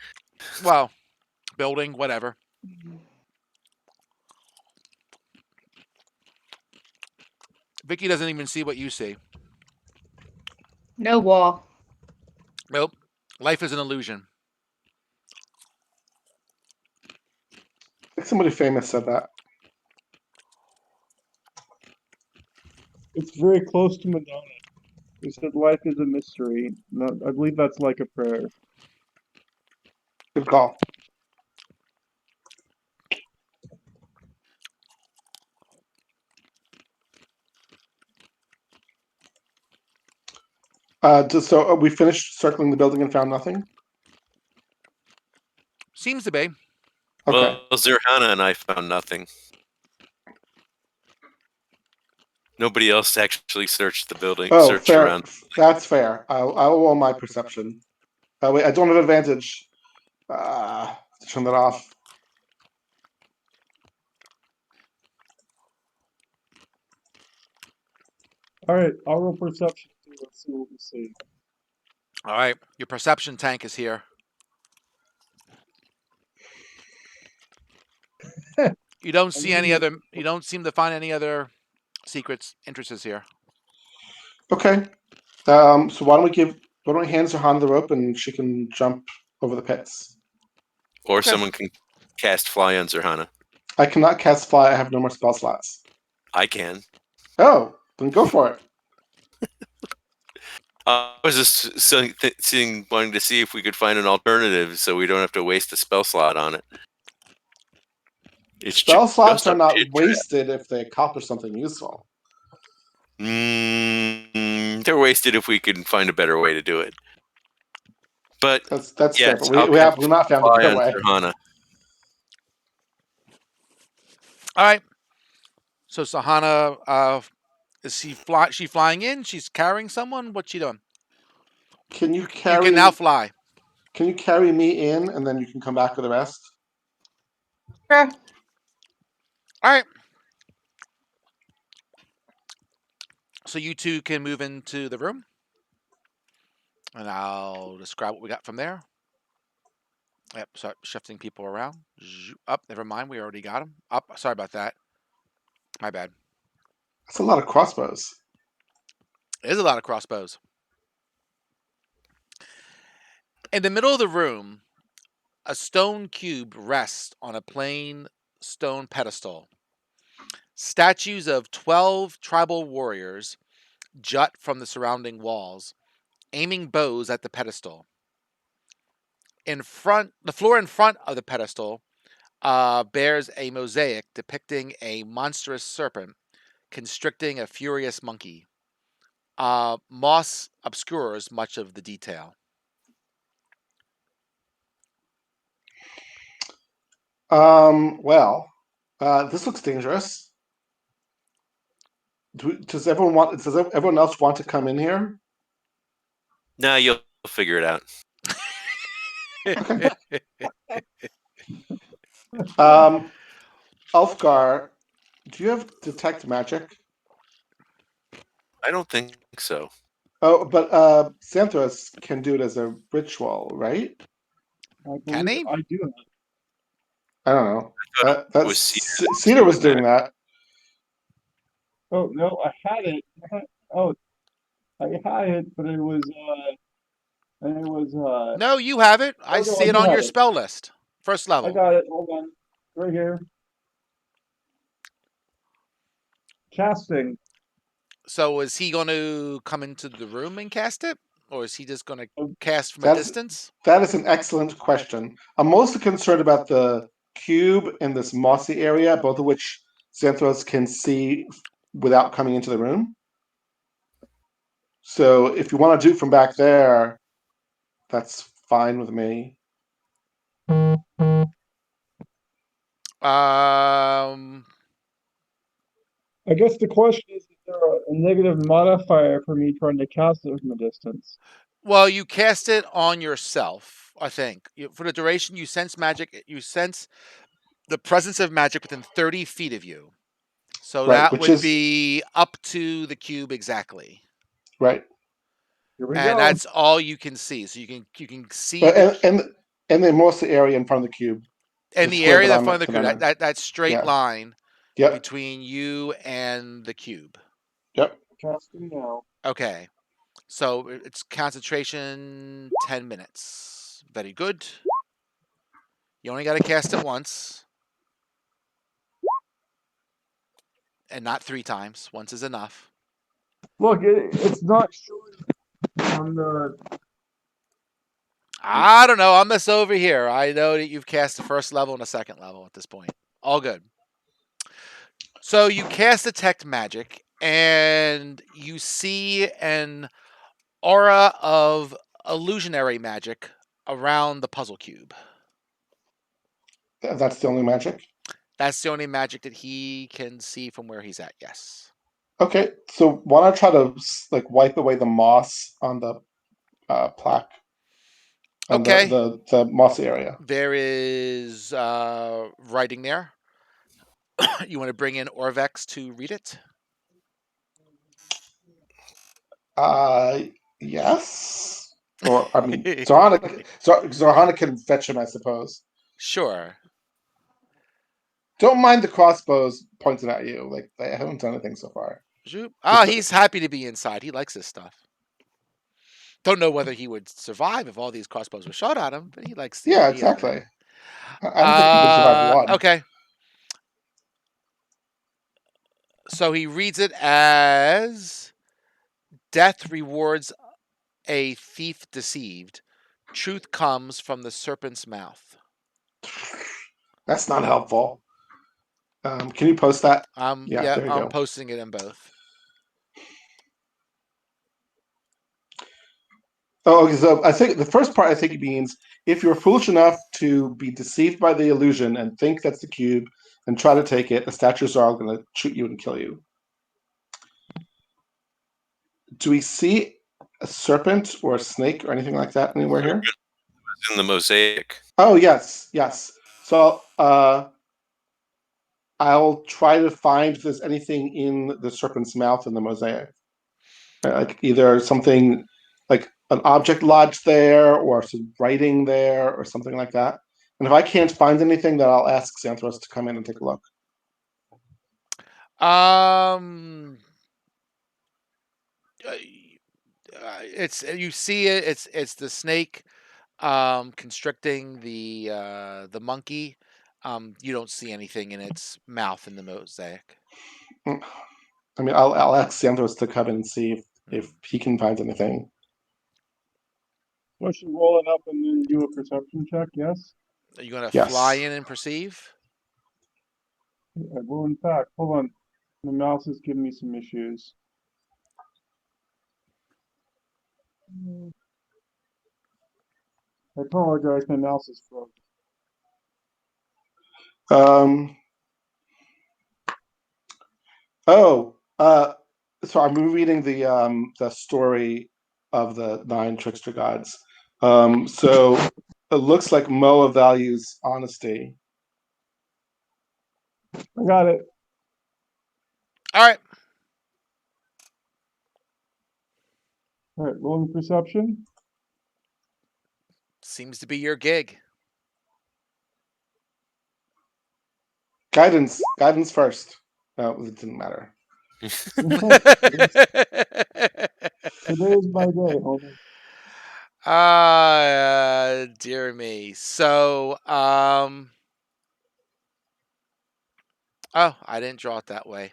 Well, building, whatever. Vicky doesn't even see what you see. No wall. Nope. Life is an illusion. I think somebody famous said that. It's very close to Madonna. Who said life is a mystery. No, I believe that's like a prayer. Good call. So we finished circling the building and found nothing? Seems to be. Okay. Well, Zirhana and I found nothing. Nobody else actually searched the building, Oh, searched fair. around. That's fair. I'll roll my perception. Wait, I don't have advantage. Turn that off. All right, I'll roll perception too. Let's see what we see. All right. Your perception tank is here. You don't see any other. You don't seem to find any other secrets, entrances here. Okay. So why don't we hand Zahan the rope and she can jump over the pits? Or Okay. someone can cast fly on Zirhana. I cannot cast fly. I have no more spell slots. I can. Oh, then go for it. I was just wanting to see if we could find an alternative so we don't have to waste a spell slot on it. It's Spell slots just are a not pit wasted if they accomplish something useful. They're wasted if we can find a better way to do it. But That's fair. yes, But I'll we have not found a fly better on way. Zirhana. All right. So Sahana, is she flying in? She's carrying someone. What's she doing? Can you You carry? can now fly. Can you carry me in, and then you can come back with the rest? Sure. All right. So you two can move into the room, and I'll describe what we got from there. Yep. Start shifting people around. Up. Never mind. We already got them. Up. Sorry about that. My bad. That's a lot of crossbows. It is a lot of crossbows. In the middle of the room, a stone cube rests on a plain stone pedestal. Statues of 12 tribal warriors jut from the surrounding walls, aiming bows at the pedestal. The floor in front of the pedestal bears a mosaic depicting a monstrous serpent constricting a furious monkey. Moss obscures much of the detail. Well, this looks dangerous. Does everyone else want to come in here? Nah, you'll figure it out. Okay. Ulfgar, do you have detect magic? I don't think so. Oh, but Xanthos can do it as a ritual, right? I Can believe he? I do have. I don't know. I thought it That's was Cedar was doing that. Oh no, I had it. Oh, I had it, but it was No, you have it. I oh no, see I it do on have your it. spell list. First I level. got it. Hold on. Right here. Casting. So is he going to come into the room and cast it? Or is he just going to Oh, cast from a That's distance? that is an excellent question. I'm mostly concerned about the cube and this mossy area, both of which Xanthos can see without coming into the room. So if you want to do it from back there, that's fine with me. I guess the question is there a negative modifier for me trying to cast it from a distance? Well, you cast it on yourself, I think. For the duration, you sense magic. You sense the presence of magic within 30 feet of you. So Right, that which would is be up to the cube exactly. right. Here we And go. that's all you can see. So you can see And and the mossy area in front of the cube, the in the square area that that I'm front of the that cube, I'm in. that straight Yeah. line Yep. between you and the cube. Yep. Casting now. Okay. So it's concentration 10 minutes. Very good. You only got to cast it once. And not 3 times. Once is enough. Look, it's not showing on the. I don't know. I'm this over here. I know that you've cast the first level and the second level at this point. All good. So you cast Detect Magic, and you see an aura of illusionary magic around the puzzle cube. That's the only magic. That's the only magic that he can see from where he's at. Yes. Okay, so why don't I try to like wipe away the moss on the plaque on Okay. the mossy area? There is writing there. You want to bring in Orvex to read it? Yes. Or I mean, Zohana can fetch him, I suppose. Sure. Don't mind the crossbows pointed at you. Like they haven't done anything so far. He's happy to be inside. He likes this stuff. Don't know whether he would survive if all these crossbows were shot at him, but he likes the Yeah, idea of exactly. it. I don't think he would survive one. Okay. So he reads it as death rewards a thief deceived. Truth comes from the serpent's mouth. That's not helpful. Can you post that? Yeah, there you I'm go. posting it in both. Oh, okay, so I think the first part I think it means if you're foolish enough to be deceived by the illusion and think that's the cube and try to take it, the statues are all going to shoot you and kill you. Do we see a serpent or a snake or anything like that anywhere here? It's in the mosaic. Oh, yes, yes. So I'll try to find if there's anything in the serpent's mouth in the mosaic. Like either something like an object lodged there or some writing there or something like that. And if I can't find anything, then I'll ask Xanthros to come in and take a look. It's you see it. It's the snake constricting the monkey. You don't see anything in its mouth in the mosaic. I mean, I'll ask Xanthros to come in and see if he can find anything. I should roll it up and then do a perception check. Yes. Are you gonna Yes. fly in and perceive? I will, in fact. Hold on. The mouse is giving me some issues. I apologize. My mouse is frozen. So I'm rereading the story of the 9 trickster gods. So it looks like Moa values honesty. I got it. All right. All right, rolling perception. Seems to be your gig. Guidance first. No, it didn't matter. Today is my day, homie. Dear me. So, oh, I didn't draw it that way.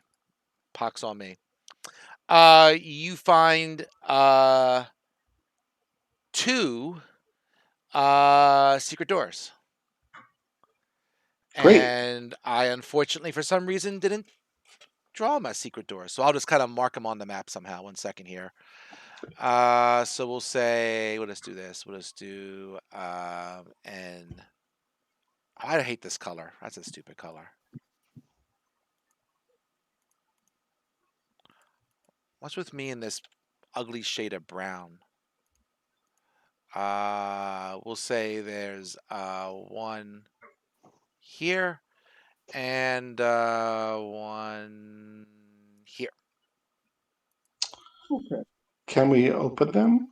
Pox on me. You find 2 secret doors. Great. And I unfortunately, for some reason, didn't draw my secret doors. So I'll just kind of mark them on the map somehow. 1 second here. So we'll say, let's do this. We'll just do, and I hate this color. That's a stupid color. What's with me in this ugly shade of brown? We'll say there's 1 here and 1 here. Okay. Can we open them?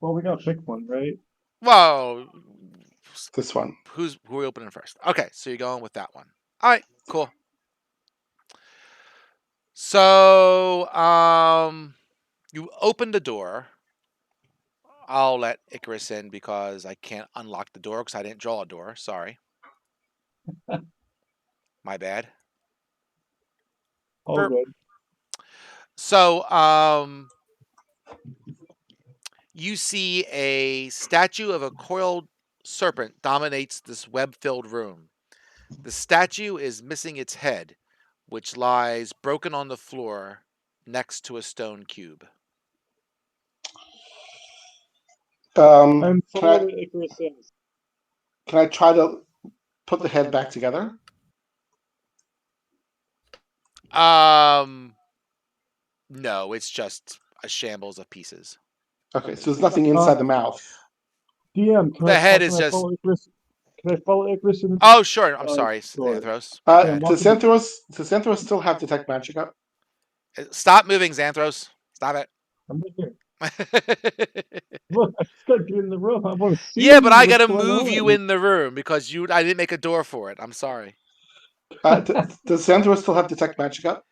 Well, we gotta pick one, right? Whoa. This one. Who are we opening first? Okay, so you're going with that one. All right, cool. So, You open the door. I'll let Icarus in because I can't unlock the door because I didn't draw a door. Sorry. My bad. All Burp. good. So, you see a statue of a coiled serpent dominates this web-filled room. The statue is missing its head, which lies broken on the floor next to a stone cube. I'm Can I following Icarus in. can I try to put the head back together? No, it's just a shambles of pieces. Okay, so there's nothing inside the mouth. DM, The head is can I just. follow Icarus? Can I follow Icarus in? Oh, sure. I'm sorry, Door. Xanthros. My bad. Does Xanthros still have detect magic up? Stop moving, Xanthros. Stop it. I'm right here. Look, I just gotta get in the room. I want to see Yeah, but I what's gotta going move on. you in the room because I didn't make a door for it. I'm sorry. Does Xanthros still have detect magic up?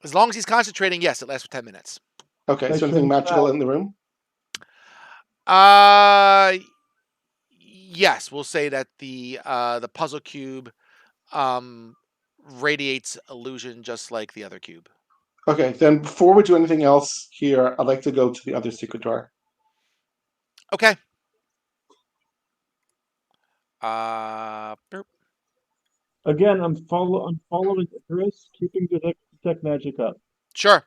As long as he's concentrating, yes, it lasts for 10 minutes. Okay, I so anything should magical try. in the room? Yes, we'll say that the puzzle cube radiates illusion just like the other cube. Okay, then before we do anything else here, I'd like to go to the other secret door. Okay. Again, I'm following Icarus, keeping detect magic up. Sure.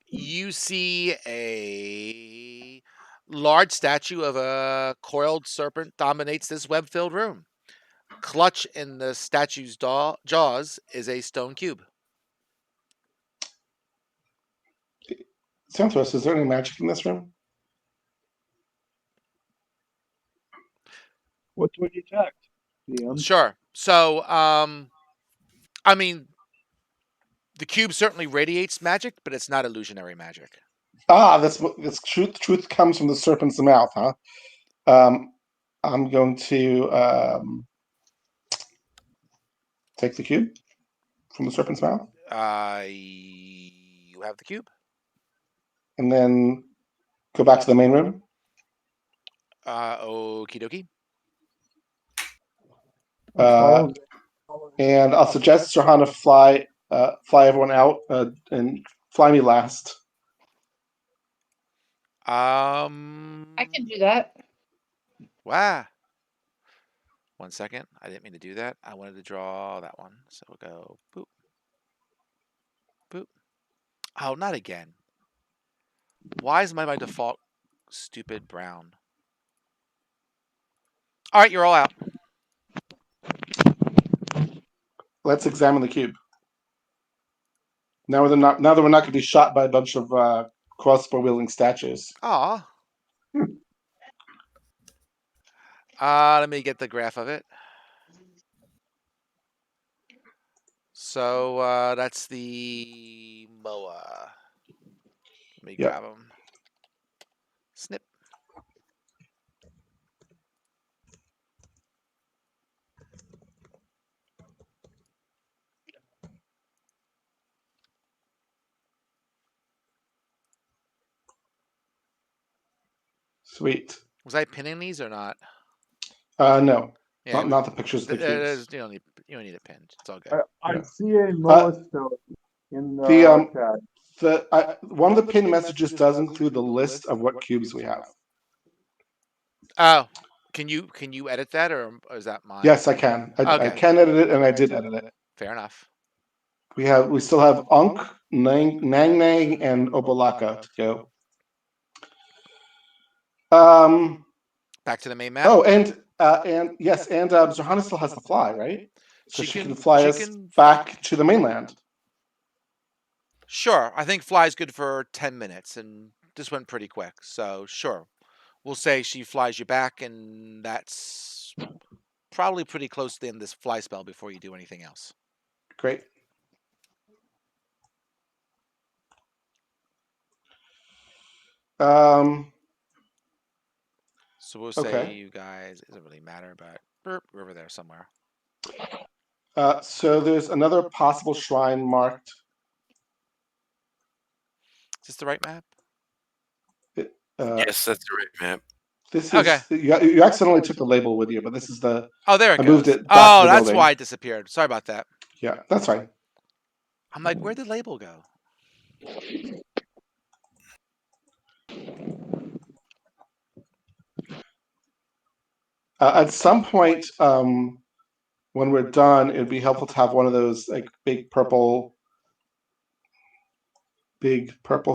You see a large statue of a coiled serpent dominates this web-filled room. Clutch in the statue's jaws is a stone cube. Xanthros, is there any magic in this room? What do I detect? DM? Sure. So, I mean, the cube certainly radiates magic, but it's not illusionary magic. That's truth. Truth comes from the serpent's mouth, huh? I'm going to take the cube from the serpent's mouth. You have the cube. And then go back to the main room. Okie dokie. And I'll suggest Johanna fly everyone out and fly me last. I can do that. Wow. 1 second. I didn't mean to do that. I wanted to draw that one. So we'll go boop. Boop. Oh, not again. Why is my by default stupid brown? All right, you're all out. Let's examine the cube. Now that we're not going to be shot by a bunch of crossbow wielding statues. Aw. Let me get the graph of it. So that's the MOA. Let me grab them. Snip. Sweet. Was I pinning these or not? No. Yeah, not the pictures of the cubes. You don't need it pinned. It's all good. I see a MOA stone in the chat. One of the pinned messages does include the list of what cubes we have. Oh, can you edit that or is that mine? Yes, I can. I can edit it, and I did edit it. Fair enough. We still have Unk, Nang Nang, and Obolaka to go. Back to the main map. Oh, and yes, and Johanna still has the fly, right? So she can fly us back to the mainland. Sure, I think fly's good for 10 minutes, and this went pretty quick. So sure, we'll say she flies you back, and that's probably pretty close to the end of this fly spell before you do anything else. Great. So we'll say you guys, it doesn't really matter, but we're over there somewhere. So there's another possible shrine marked this the right map? Yes, that's the right map. This Okay. is you accidentally took the label with you, but this is the. Oh, there it I goes. moved it back to the that's building. why it disappeared. Sorry about that. Yeah, that's fine. I'm like, where'd the label go? At some point, when we're done, it'd be helpful to have one of those like big purple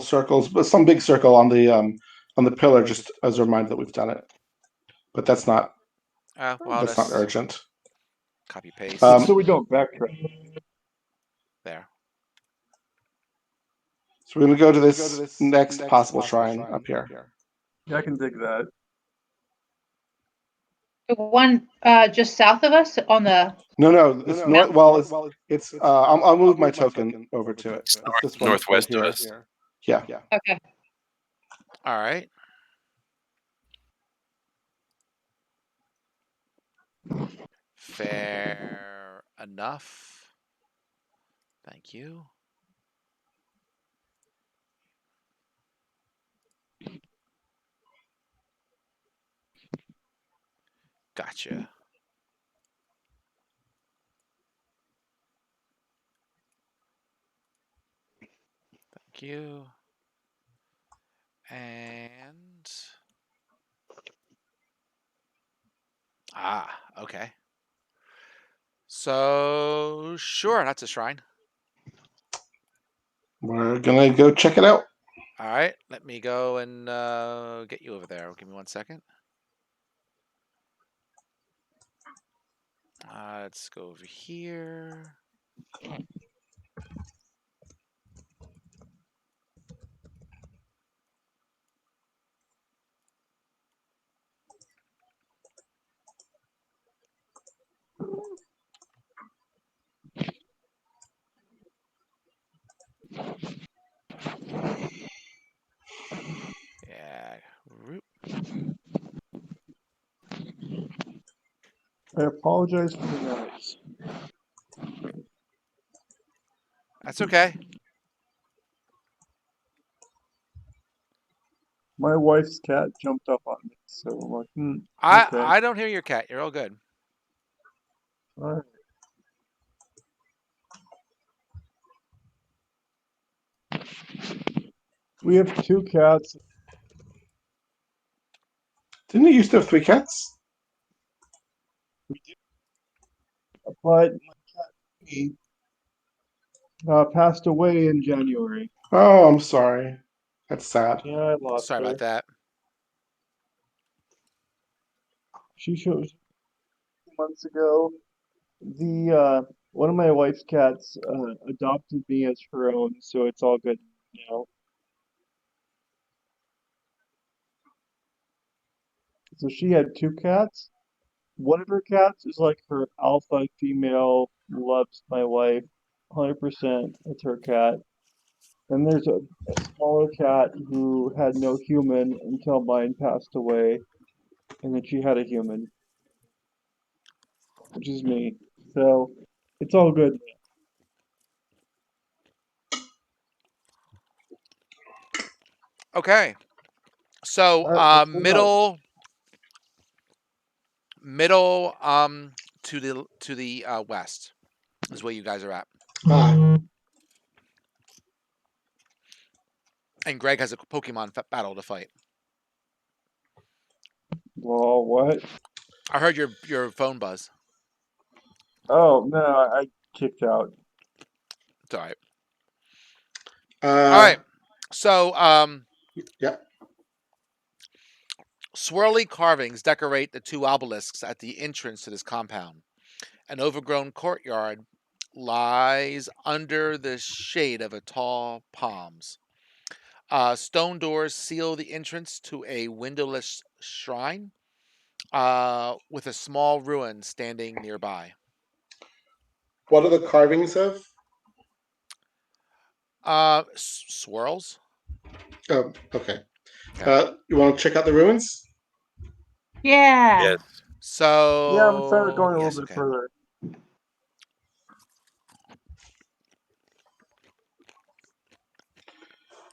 circles, but some big circle on the pillar, just as a reminder that we've done it. But that's not Well, that's not urgent. Copy paste. So we don't backtrack. There. So we're gonna go to this next possible shrine up here. Yeah, I can dig that. The one just south of us on the. No, it's north. Well, it's. I'll move my token over to it. It's this one Northwest right of here. us. Yeah. Okay. All right. Fair enough. Thank you. Gotcha. Thank you. And okay. So sure, that's a shrine. We're gonna go check it out. All right, let me go and get you over there. Give me 1 second. Let's go over here. Yeah. I apologize for the noise. That's okay. My wife's cat jumped up on me, so I'm like, okay. I don't hear your cat. You're all good. All right. We have 2 cats. Didn't you used to have 3 cats? But my cat passed away in January. Oh, I'm sorry. That's sad. Yeah, I lost Sorry her. about that. She showed 2 months ago. The one of my wife's cats adopted me as her own, so it's all good now. So she had 2 cats. One of her cats is like her alpha female, loves my wife 100%. It's her cat. And there's a smaller cat who had no human until mine passed away, and then she had a human, which is me. So it's all good. Okay. So Let's move on. middle to the west is where you guys are at. Ah, And Greg has a Pokemon battle to fight. Well, what? I heard your phone buzz. Oh, no, I kicked out. It's all right. uh, All right. So yeah. swirly carvings decorate the 2 obelisks at the entrance to this compound. An overgrown courtyard lies under the shade of a tall palms. Stone doors seal the entrance to a windowless shrine with a small ruin standing nearby. What are the carvings of? Swirls? Oh, okay. Okay. You want to check out the ruins? Yeah. Yes. Yeah, I'm sorry So going a yes, little bit okay. further.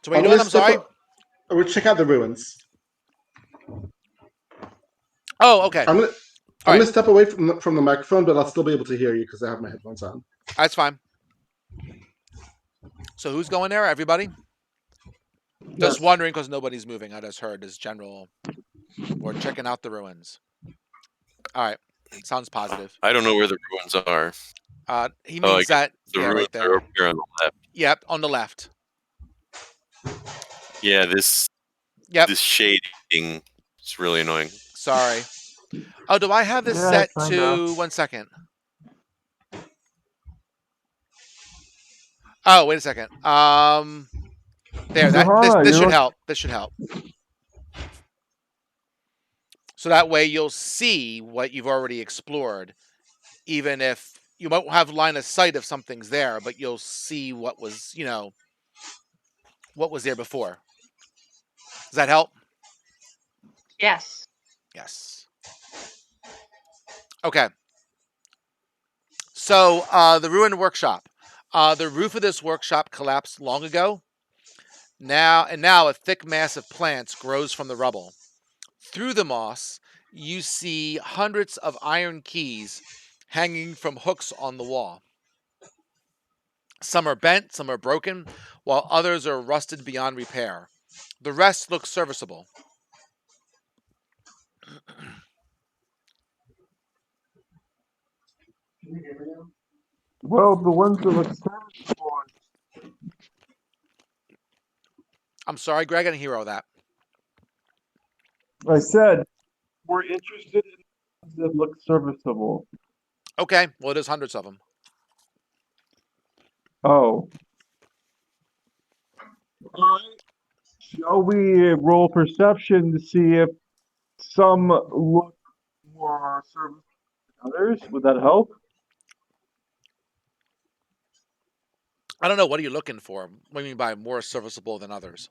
So So what are you doing? I'm sorry. We'll check out the ruins. Oh, okay. I'm All gonna right. step away from the microphone, but I'll still be able to hear you because I have my headphones on. That's fine. So who's going there? Everybody? Just Yes. wondering because nobody's moving. I just heard as general. We're checking out the ruins. All right. Sounds positive. I don't know where the ruins are. He Oh, I means guess that. the Yeah, ruins right are there. over here on the left. Yep, on the left. Yeah, this Yep. shading is really annoying. Sorry. Oh, do I have this Yeah, set kinda. to 1 second? Oh, wait a second. There. Johanna, This you're should look- help. This should help. So that way you'll see what you've already explored, even if you won't have line of sight if something's there, but you'll see what was, what was there before. Does that help? Yes. Yes. Okay. So the ruined workshop. The roof of this workshop collapsed long ago. Now a thick mass of plants grows from the rubble. Through the moss, you see hundreds of iron keys hanging from hooks on the wall. Some are bent, some are broken, while others are rusted beyond repair. The rest look serviceable. Well, the ones that look serviceable. I'm sorry, Greg, I didn't hear all that. I said we're interested in ones that look serviceable. Okay, well, there's hundreds of them. Oh. Alright. Shall we roll perception to see if some look more serviceable than others? Would that help? I don't know. What are you looking for? What do you mean by more serviceable than others?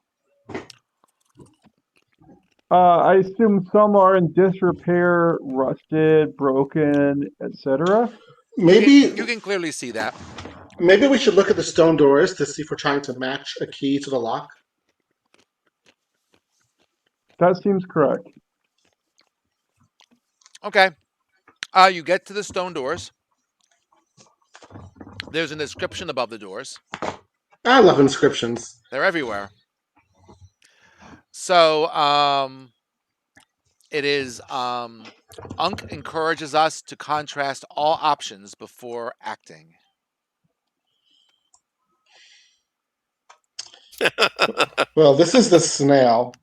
I assume some are in disrepair, rusted, broken, etc. Maybe You can clearly see that. maybe we should look at the stone doors to see if we're trying to match a key to the lock. That seems correct. Okay. You get to the stone doors. There's an inscription above the doors. I love inscriptions. They're everywhere. So, it is Unk encourages us to contrast all options before acting. Well, this is the snail.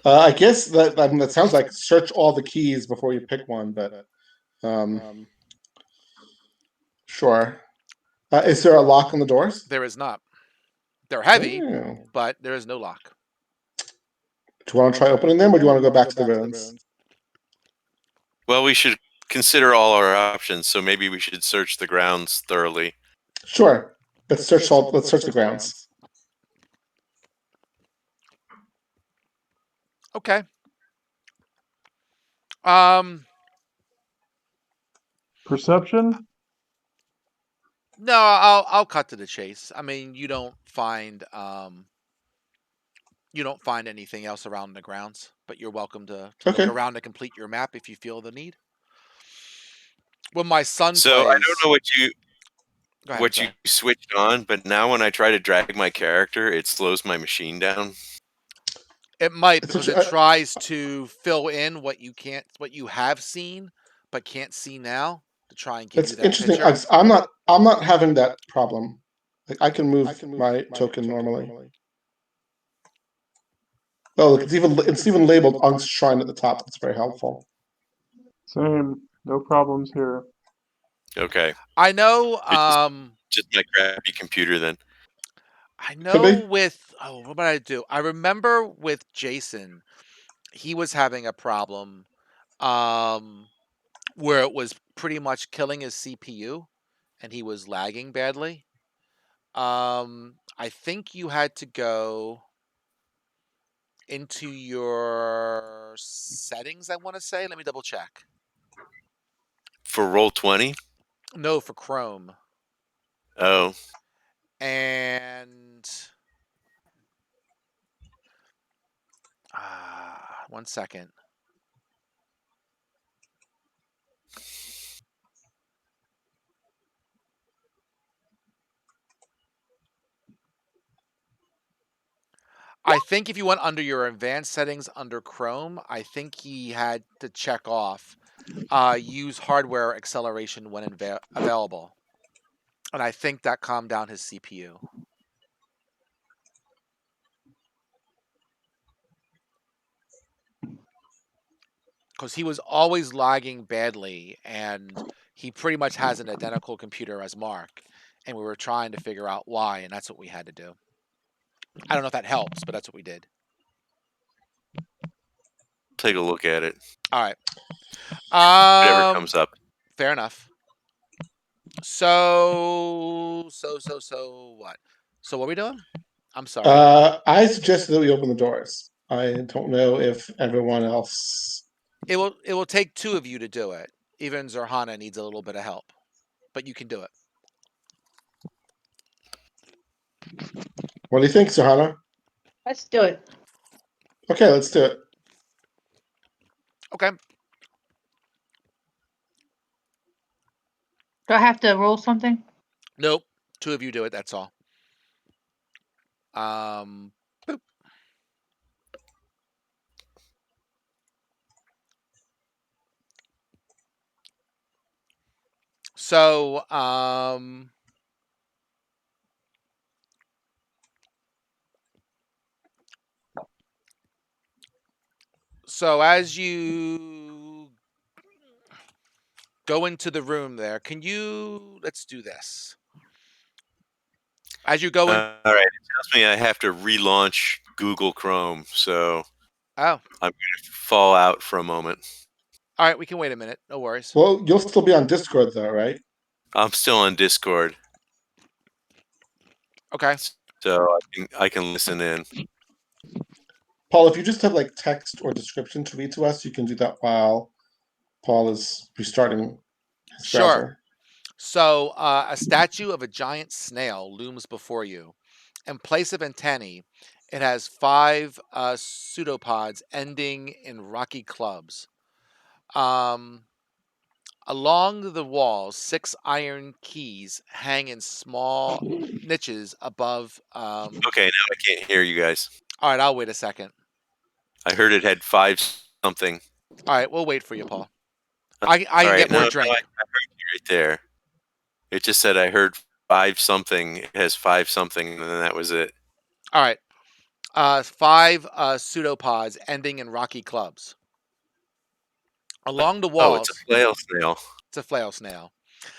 I guess that sounds like search all the keys before you pick one, but sure. Is there a lock on the doors? There is not. They're heavy, Oh. but there is no lock. Do you want to try opening them, or do you want to go back to the ruins? Well, we should consider all our options, so maybe we should search the grounds thoroughly. Sure. Let's search the grounds. Okay. Perception? No, I'll cut to the chase. I mean, you don't find anything else around the grounds, but you're welcome to Okay. look around to complete your map if you feel the need. When my son So plays, I don't know go ahead, what I'm you sorry. switched on, but now when I try to drag my character, it slows my machine down. It might It's because actu- it tries to fill in what you have seen, but can't see now to try and give It's you that interesting. picture. I'm not having that problem. Like I can move my token normally. Oh, look, it's even labeled Unk's Shrine at the top. That's very helpful. Same. No problems here. Okay, I know. just my crappy computer then. I Could know. be. What did I do? I remember with Jason, he was having a problem, um, where it was pretty much killing his CPU, and he was lagging badly. I think you had to go into your settings. I want to say. Let me double check. For Roll20? No, for Chrome. Oh, And 1 second. I think if you went under your advanced settings under Chrome, I think he had to check off use hardware acceleration when available. And I think that calmed down his CPU. Because he was always lagging badly, and he pretty much has an identical computer as Mark. And we were trying to figure out why, and that's what we had to do. I don't know if that helps, but that's what we did. Take a look at it. All right. Whatever comes up. Fair enough. So what? So what are we doing? I'm sorry. I suggested that we open the doors. I don't know if everyone else. It will take 2 of you to do it. Even Zerhana needs a little bit of help, but you can do it. What do you think, Zerhana? Let's do it. Okay, let's do it. Okay. Do I have to roll something? Nope. 2 of you do it. That's all. Boop. So, so as you go into the room there, let's do this. As you go in. All right. It tells me I have to relaunch Google Chrome, so Oh. I'm going to fall out for a moment. All right, we can wait a minute. No worries. Well, you'll still be on Discord, though, right? I'm still on Discord. Okay. So I can listen in. Paul, if you just have like text or description to read to us, you can do that while Paul is restarting his browser. So, a statue of a giant snail looms before you. In place of antennae, it has 5 pseudopods ending in rocky clubs. Along the walls, 6 iron keys hang in small niches above. Okay, now I can't hear you guys. All right, I'll wait a second. I heard it had 5 something. All right, we'll wait for you, Paul. I All can right, get more no, drink. I heard you right there. It just said I heard 5 something. It has 5 something, and then that was it. All right. 5 pseudopods ending in rocky clubs. Along the Oh, it's a walls. flail snail. It's a flail snail.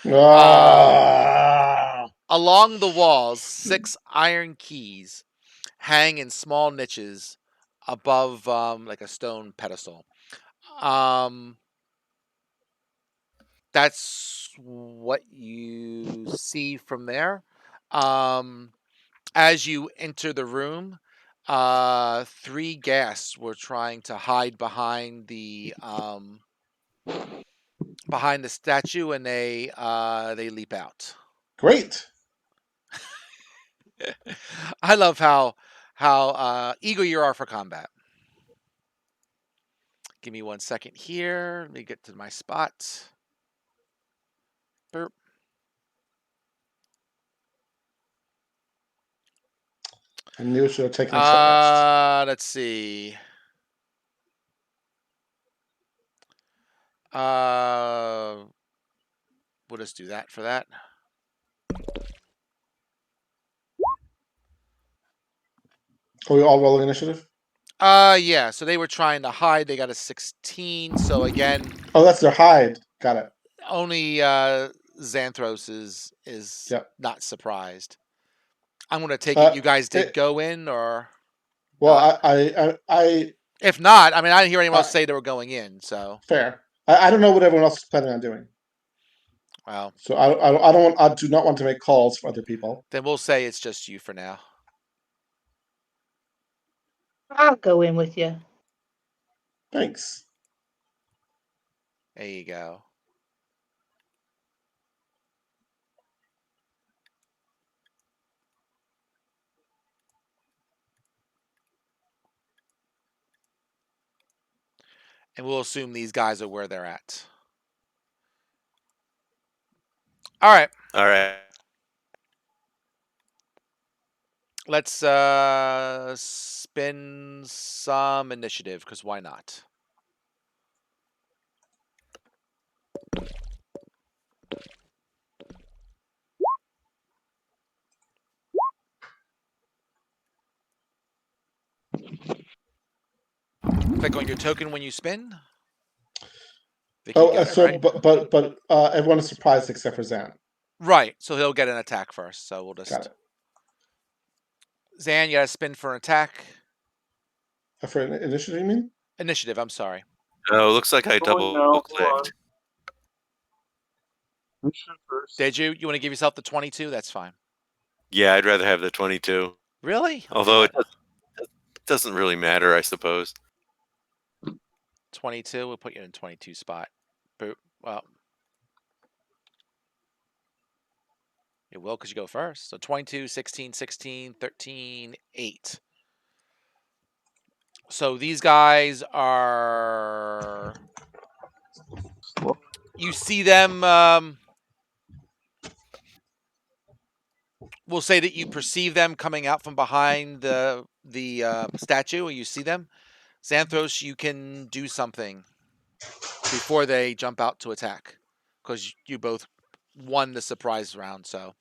Ah! Along the walls, 6 iron keys hang in small niches above like a stone pedestal. That's what you see from there. As you enter the room, 3 guests were trying to hide behind the statue, and they leap out. Great. I love how eager you are for combat. Give me 1 second here. Let me get to my spot. Burp. I knew I should have taken a short rest. Let's see. We'll just do that for that. Are we all rolling initiative? Yeah. So they were trying to hide. They got a 16. So again, Oh, that's their hide. Got it. only Xanthros is Yep. not surprised. I'm gonna take it. You guys did go in, or well, I if not, I mean, I didn't hear anyone else say they were going in. So fair. I don't know what everyone else is planning on doing. well, So I do not want to make calls for other people. then we'll say it's just you for now. I'll go in with you. Thanks. There you go. And we'll assume these guys are where they're at. All right. All right. Let's spin some initiative, because why not? Click on your token when you spin. Vicky, you got it, right? but everyone is surprised except for Zan. Right, so he'll get an attack first. So we'll Got just... it. Zan, you got to spin for an attack. For initiative, you mean? Initiative, I'm sorry. Oh, looks like I Going double now, hold clicked. on. Initiative first. Did you? You want to give yourself the 22? That's fine. Yeah, I'd rather have the 22. Really? Although Okay, it doesn't really matter, I suppose. 22, we'll put you in 22 spot. Boop. Well, it will because you go first. So 22, 16, 16, 13, 8. So these guys are... Slow. You see them... we'll say that you perceive them coming out from behind the statue, and you see them. Xanthos, you can do something before they jump out to attack, because you both won the surprise round. So,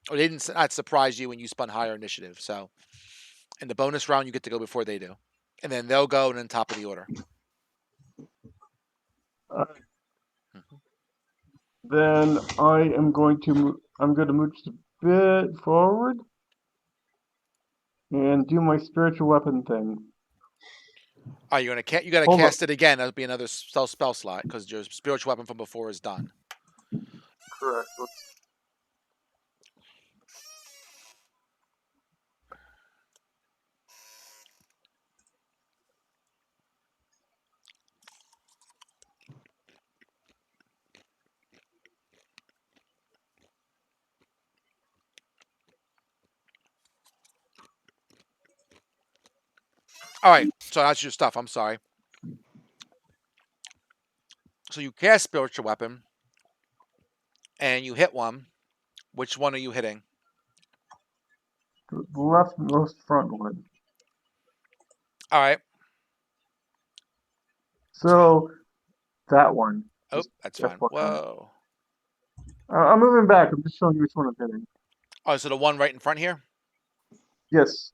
or they didn't not surprise you when you spun higher initiative. So, in the bonus round, you get to go before they do, and then they'll go and then top of the order. Then I am going to move just a bit forward and do my spiritual weapon thing. Oh, you got to Hold cast it again. That'll be another spell slot because your spiritual weapon from before is done. Correct. All right, so that's your stuff. I'm sorry. So you cast spiritual weapon, and you hit one. Which one are you hitting? The leftmost front one. All right. So that one. Oh, that's fine. Whoa. I'm moving back. I'm just showing you which one I'm hitting. Oh, so the one right in front here? Yes.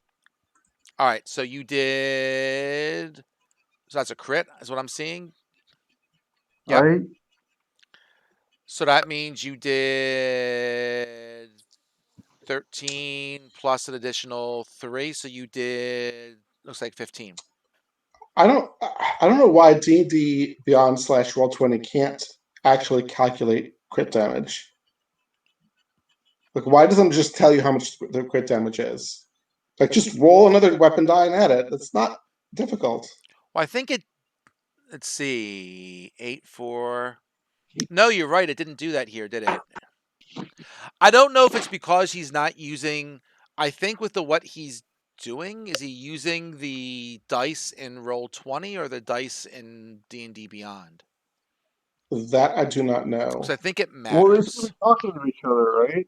All right, so you did... So that's a crit, is what I'm seeing? Yep. I So that means you did 13 plus an additional 3, so you did, looks like 15. I don't know why D&D Beyond / Roll20 can't actually calculate crit damage. Like, why doesn't it just tell you how much the crit damage is? Like, just roll another weapon die and add it. It's not difficult. Well, I think it... Let's see. 8, 4... No, you're right. It didn't do that here, did it? I don't know if it's because he's not using... I think with what he's doing, is he using the dice in Roll20 or the dice in D&D Beyond? That I do not know. Because I think it well, they should matters. be talking to each other, right?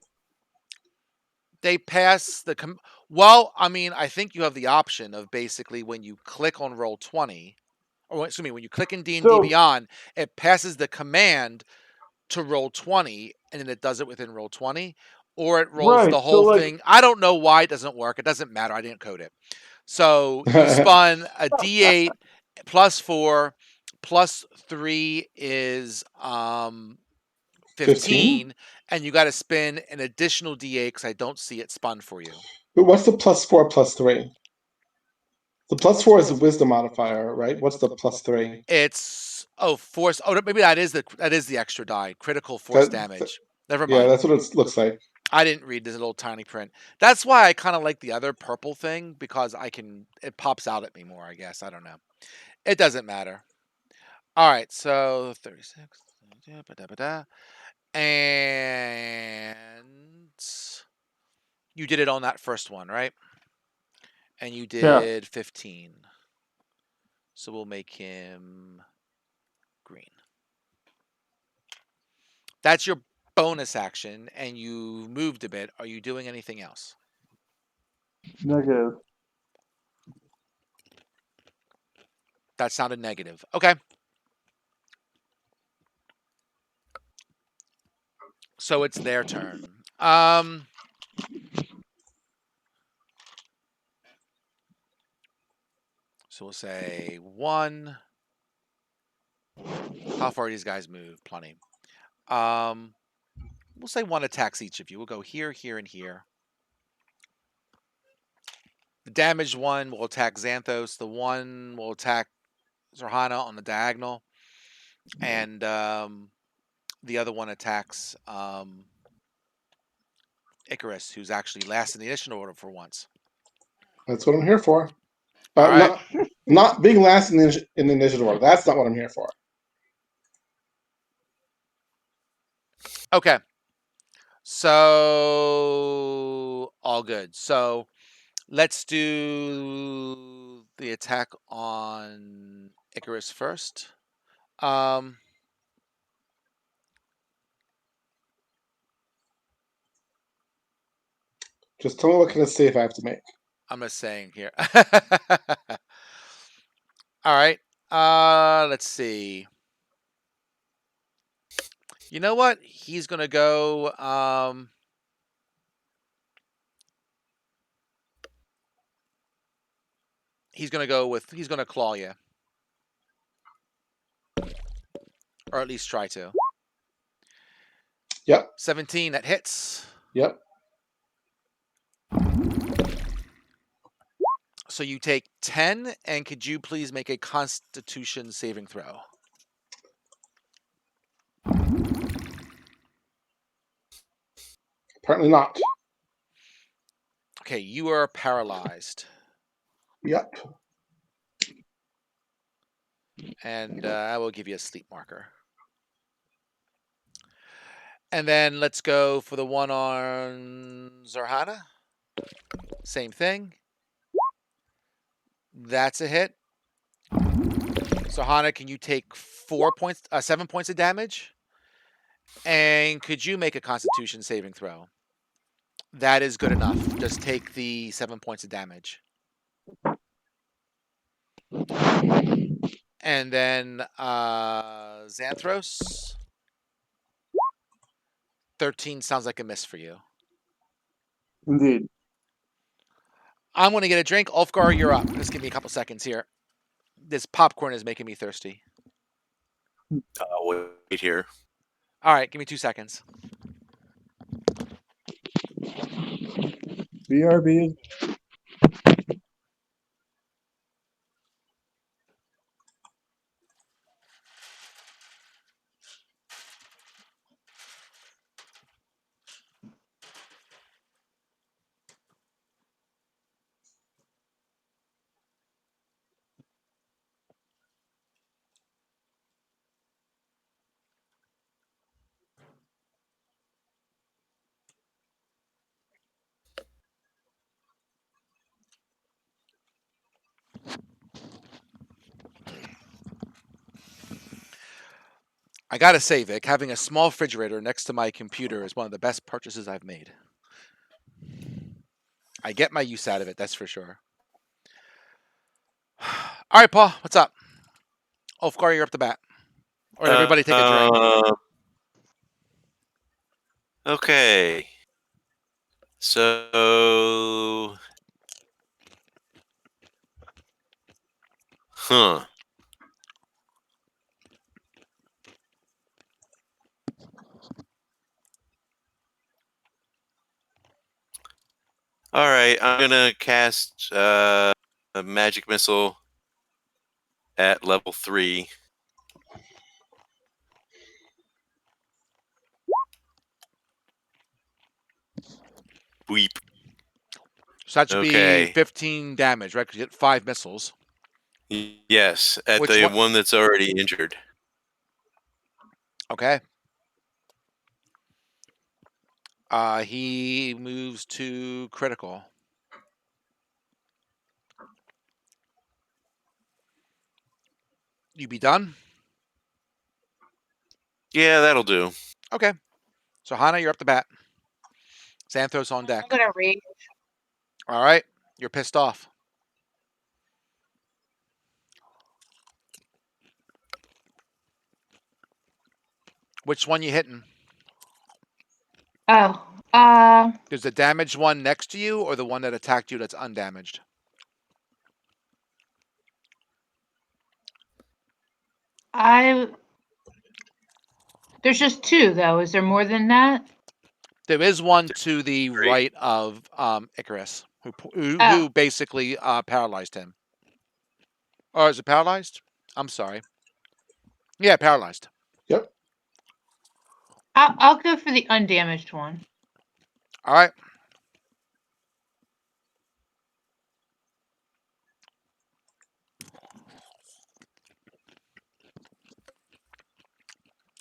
They pass the... Well, I mean, I think you have the option of basically when you click on Roll20, or excuse me, when you click in D&D So- Beyond, it passes the command to Roll20, and then it does it within Roll20, or it rolls Right, the so, whole like- thing. I don't know why it doesn't work. It doesn't matter. I didn't code it. So you spun a D8 plus 4 plus 3 is 15, and you got to spin an additional D8 because I don't see it spun for you. But what's the +4 +3? The +4 is the wisdom modifier, right? What's the +3? It's force. Oh, maybe that is the extra die. Critical force damage. Never mind. Yeah, that's what it looks like. I didn't read this little tiny print. That's why I kind of like the other purple thing, because it pops out at me more, I guess. I don't know. It doesn't matter. All right, so 36. And you did it on that first one, right? And you did 15. So we'll make him That's your bonus action, and you moved a bit. Are you doing anything else? Negative. That sounded negative. Okay. So it's their turn. So we'll say 1. How far do these guys move? Plenty. We'll say 1 attacks each of you. We'll go here, here, and here. The damaged one will attack Xanthos. The one will attack Zorhana on the diagonal. And the other one attacks Icarus, who's actually last in the initiative order for once. That's what I'm here for. All right. Not being last in the initiative order. That's not what I'm here for. Okay. So all good. So let's do the attack on Icarus first. Just tell me what kind of save I have to make. I'm just saying here. All right. Let's see. You know what? He's gonna go. He's gonna go with. He's gonna claw you, or at least try to. Yep. 17. That hits. Yep. So you take 10, and could you please make a Constitution saving throw? Apparently not. Okay, you are paralyzed. Yep. And I will give you a sleep marker. And then let's go for the one on Zorhana. Same thing. That's a hit. Zorhana, can you take 7 points of damage? And could you make a Constitution saving throw? That is good enough. Just take the 7 points of damage. And then Xanthros. 13 sounds like a miss for you. Indeed. I'm going to get a drink. Ulfgar, you're up. Just give me a couple seconds here. This popcorn is making me thirsty. I'll wait here. All right, give me 2 seconds. BRB is I got to say, Vic, having a small refrigerator next to my computer is one of the best purchases I've made. I get my use out of it, that's for sure. All right, Paul, what's up? Ulfgar, you're up the bat. Or everybody take a drink. Okay. So, huh. All right, I'm gonna cast a magic missile at level 3. Weep. So that should Okay. be 15 damage, right? Because you hit 5 missiles. Yes, at Which the one? one that's already injured. Okay. He moves to critical. You be done? Yeah, that'll do. Okay. So Hana, you're up to bat. Xanthos on I'm deck. gonna rage. All right. You're pissed off. Which one you hitting? Oh, There's the damaged one next to you, or the one that attacked you that's undamaged? there's just two though. Is there more than that? There is one to the Three. right of Icarus, who Oh, basically paralyzed him. Or is it paralyzed? I'm sorry. Yeah, paralyzed. Yep. I'll go for the undamaged one. All right.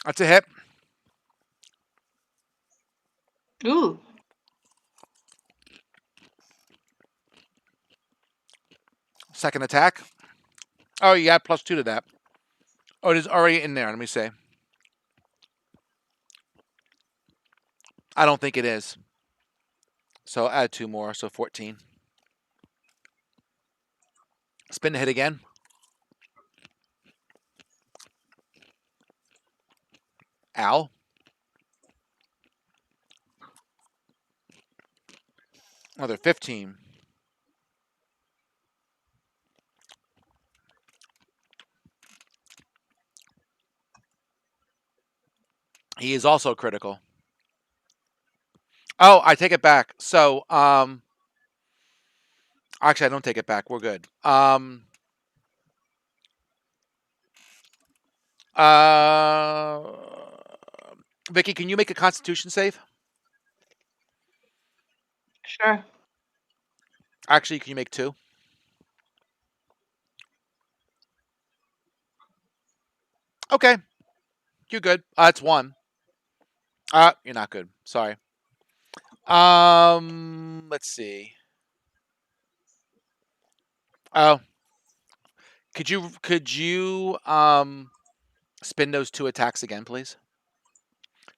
That's a hit. Ooh, Second attack. Oh, you got +2 to that. Oh, it is already in there. Let me see. I don't think it is. So add 2 more, so 14. Spin the hit again. Ow. Another 15. He is also critical. Oh, I take it back. So, actually, I don't take it back. We're good. Uh, Vicky, can you make a Constitution save? sure. Actually, can you make 2? Okay, you're good. That's 1. You're not good. Sorry. Let's see. Oh, could you spin those 2 attacks again, please?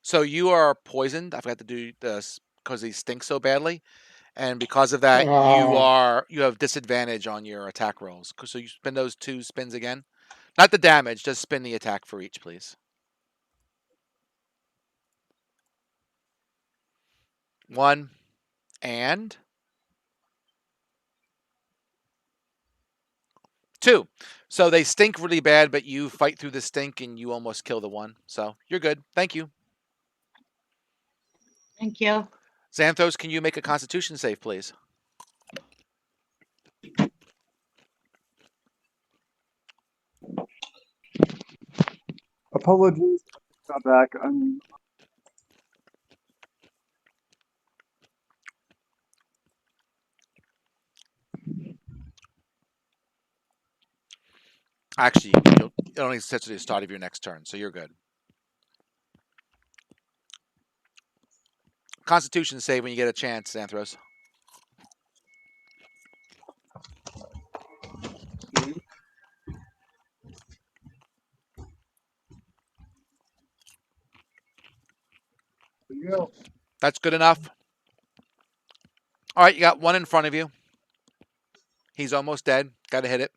So you are poisoned. I forgot to do this because he stinks so badly, and because of that, you have disadvantage on your attack rolls. So you spin those 2 spins again. Not the damage, just spin the attack for each, please. 1 and 2. So they stink really bad, but you fight through the stink and you almost kill the one. So you're good. Thank you. Thank you. Xanthos, can you make a Constitution save, please? Apologies, got back. Actually, it only sets to the start of your next turn, so you're good. Constitution save when you get a chance, Xanthros. Yeah. That's good enough. All right, you got 1 in front of you. He's almost dead. Got to hit it.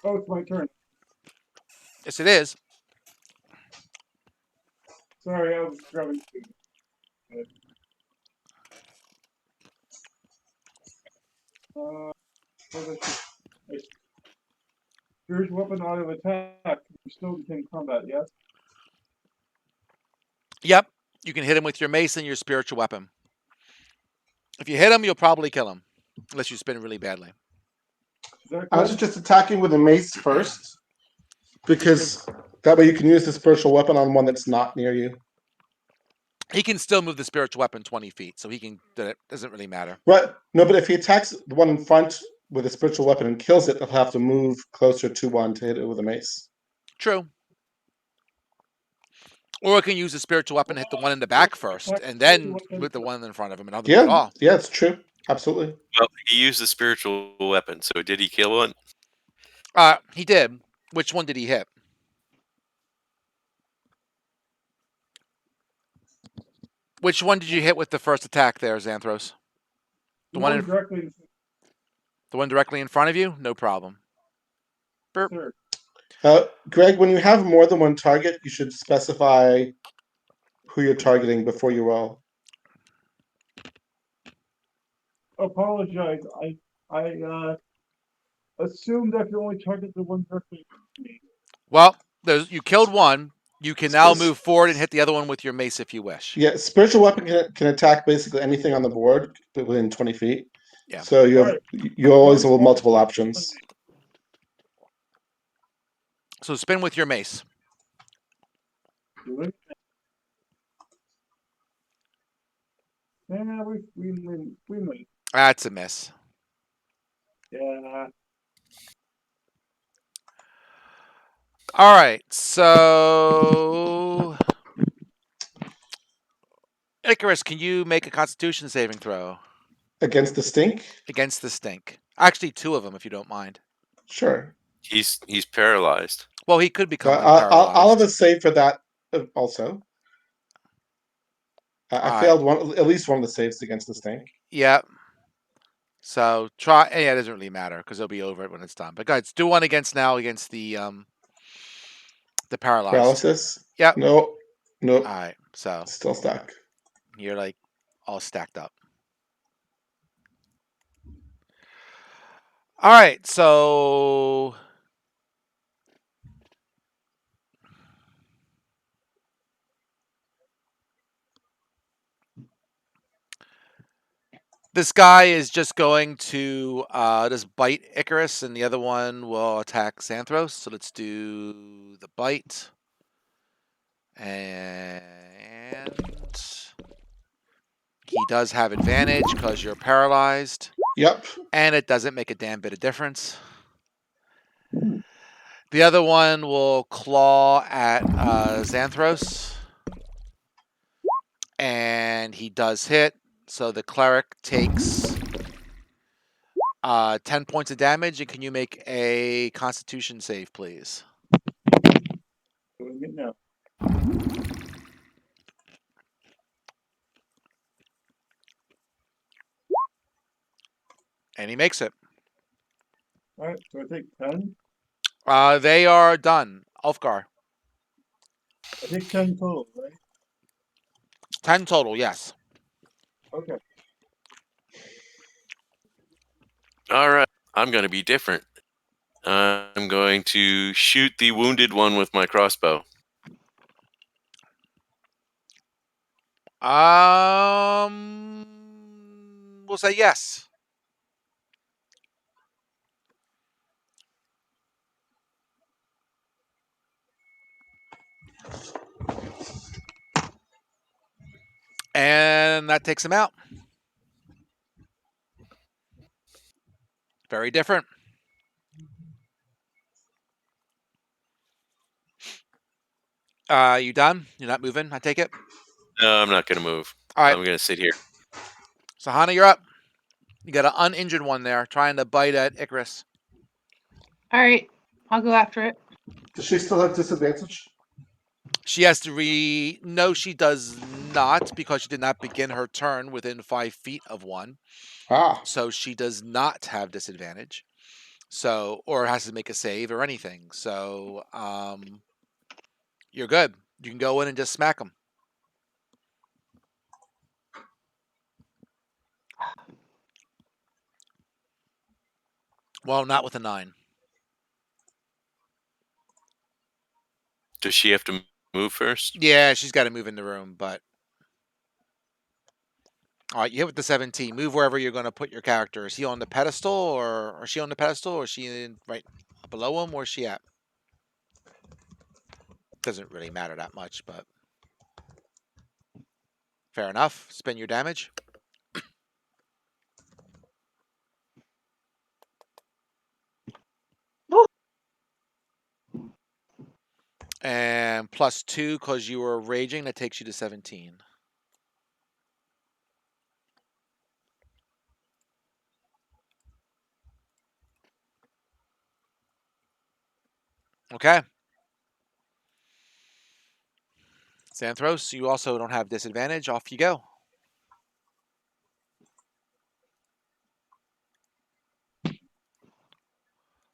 Oh, it's my turn. Yes, it is. Sorry, I was grabbing. Here's weapon auto attack. We're still in the same combat, yes? Yep. You can hit him with your mace and your spiritual weapon. If you hit him, you'll probably kill him. Unless you spin really badly. I was just attacking with a mace first, because that way you can use the spiritual weapon on one that's not near you. He can still move the spiritual weapon 20 feet, so he can. It doesn't really matter. Right? No, but if he attacks the one in front with a spiritual weapon and kills it, he'll have to move closer to one to hit it with a mace. True. Or I can use the spiritual weapon, hit the one in the back first, and then with the one in front of him, and I'll do it all. Yeah, it's true. Absolutely. Well, he used the spiritual weapon, so did he kill one? He did. Which one did he hit? Which one did you hit with the first attack there, Xanthros? The one directly. The one directly in front of you? No problem. Burp. Sure. Greg, when you have more than one target, you should specify who you're targeting before you roll. Apologize. I assumed I could only target the one directly to me. Well, you killed one. You can now move forward and hit the other one with your mace if you wish. Yeah, spiritual weapon can attack basically anything on the board within 20 feet. Yeah. So you Alright. always have multiple options. So spin with your mace. Yeah, we might. That's a miss. Yeah. All right. So Icarus, can you make a Constitution saving throw Against the stink? against the stink? Actually, 2 of them, if you don't mind. Sure. He's paralyzed. Well, he could become I'll have unparalyzed. a save for that also. I failed at least one of the saves against the stink. Yeah. So try. Yeah, it doesn't really matter because it'll be over it when it's done. But guys, do one against the paralyzed. Paralysis? Yep. Nope. All right. So still stuck. You're like all stacked up. All right. So this guy is just going to just bite Icarus, and the other one will attack Xanthros. So let's do the bite. And he does have advantage because you're paralyzed. Yep. And it doesn't make a damn bit of difference. The other one will claw at Xanthros. And he does hit. So the cleric takes 10 points of damage. And can you make a Constitution save, please? Doing it now. And he makes it. Alright, so I take 10. They are done. Ulfgar. I take 10 total, right? 10 total, yes. Okay. All right, I'm going to be different. I'm going to shoot the wounded one with my crossbow. We'll say yes. And that takes him out. Very different. You done? You're not moving, I take it? No, I'm not going to move. All right. I'm going to sit here. So, Hana, you're up. You got an uninjured one there trying to bite at Icarus. All right, I'll go after it. Does she still have disadvantage? She has to No, she does not, because she did not begin her turn within 5 feet of one. So she does not have disadvantage. So, or has to make a save or anything. So, you're good. You can go in and just smack them. Well, not with a 9. Does she have to move first? Yeah, she's got to move in the room, but... All right, you hit with the 17. Move wherever you're going to put your character. Is he on the pedestal, or is she on the pedestal, or is she right below him? Where's she at? Doesn't really matter that much, but... Fair enough. Spend your damage. And +2 because you were raging. That takes you to 17. Okay. Xanthros, you also don't have disadvantage. Off you go.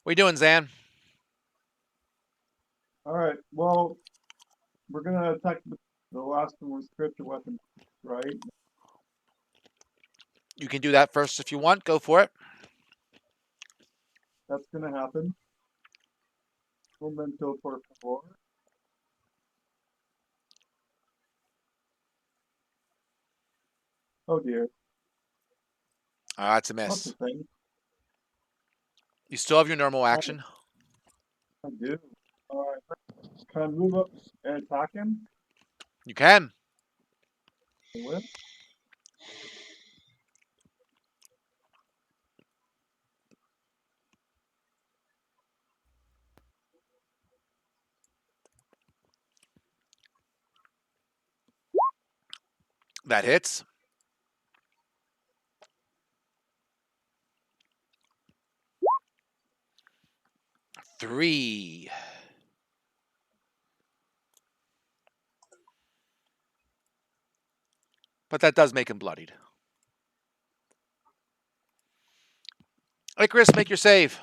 What are you doing, Xan? All right. Well, we're gonna attack the last one with spiritual weapon, right? You can do that first if you want. Go for it. That's gonna happen. Momento por favor. Oh dear. That's a That's miss. the thing. You still have your normal action. I do. All right. Can I move up and attack him? You can. I will. That hits. Three. But that does make him bloodied. Icarus, make your save.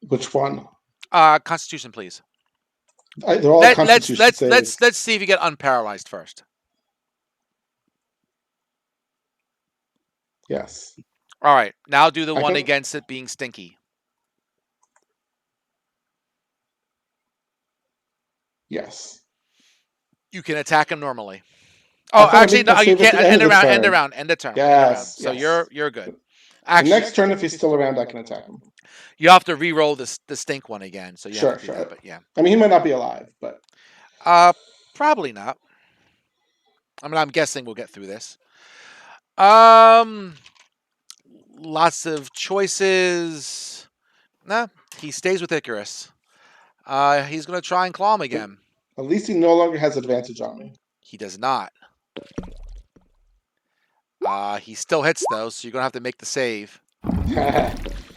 Which one? Constitution, please. They're all Constitution saves. Let's see if you get unparalyzed first. Yes. All right. Now do the I one can. against it being stinky. Yes. You can attack him normally. I Oh, thought I'd actually, make my no, you save at can't. the end of the End turn. around, end the turn, end around. Yes. So Yes. you're good. The Actually, next turn, if he's still around, I can attack him. you have to re-roll the stink one again, so you have Sure. to do Sure. that. But yeah, I mean, he might not be alive, but probably not. I mean, I'm guessing we'll get through this. Lots of choices. Nah, he stays with Icarus. He's gonna try and claw him again. at least he no longer has advantage on me. He does not. He still hits though, so you're gonna have to make the save.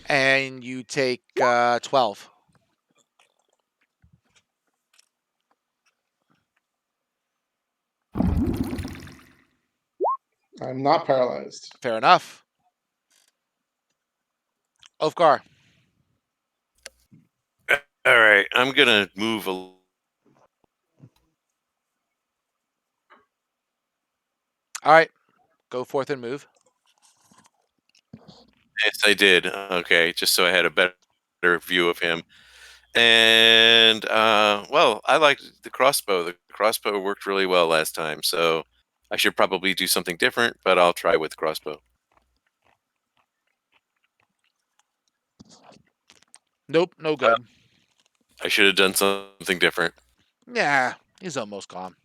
And you take 12. I'm not paralyzed. Fair enough. Ofgar. All right, I'm gonna move a. All right, go forth and move. Yes, I did. Okay, just so I had a better view of him. And well, I liked the crossbow. The crossbow worked really well last time, so I should probably do something different, but I'll try with crossbow. Nope, no good. I should have done something different. Yeah, he's almost gone.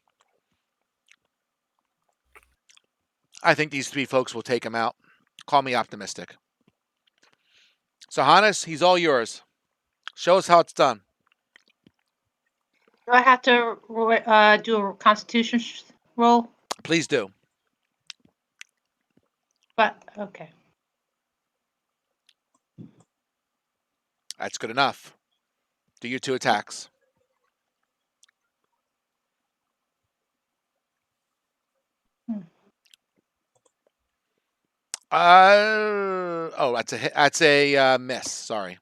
I think these three folks will take him out. Call me optimistic. So, Hannes, he's all yours. Show us how it's done. Do I have to do a Constitution roll? Please do. But okay. That's good enough. Do your 2 attacks. That's a hit. That's a miss. Sorry.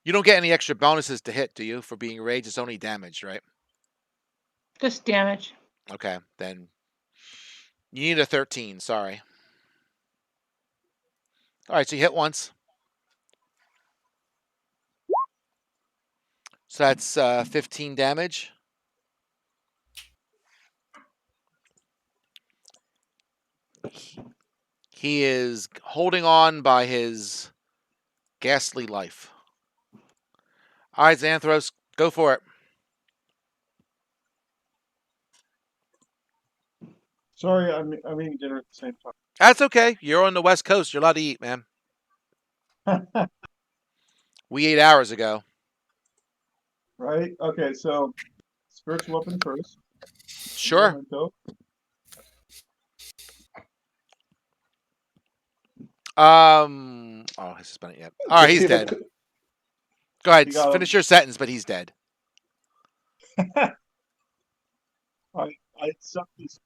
You don't get any extra bonuses to hit, do you? For being raged, it's only damage, right? Just damage. Okay, then you need a 13. Sorry. All right, so you hit once. So that's 15 damage. He is holding on by his ghastly life. All right, Xanthros, go for it. Sorry, I'm eating dinner at the same That's okay. You're on the West Coast. You're allowed to eat, man. time. We ate hours ago. Right? Okay, so spiritual weapon first. Sure. Memento. Oh, hasn't spent it yet. All right, Just he's see if dead. it could- Go ahead. You got him. Finish your sentence, but he's dead. I accept this.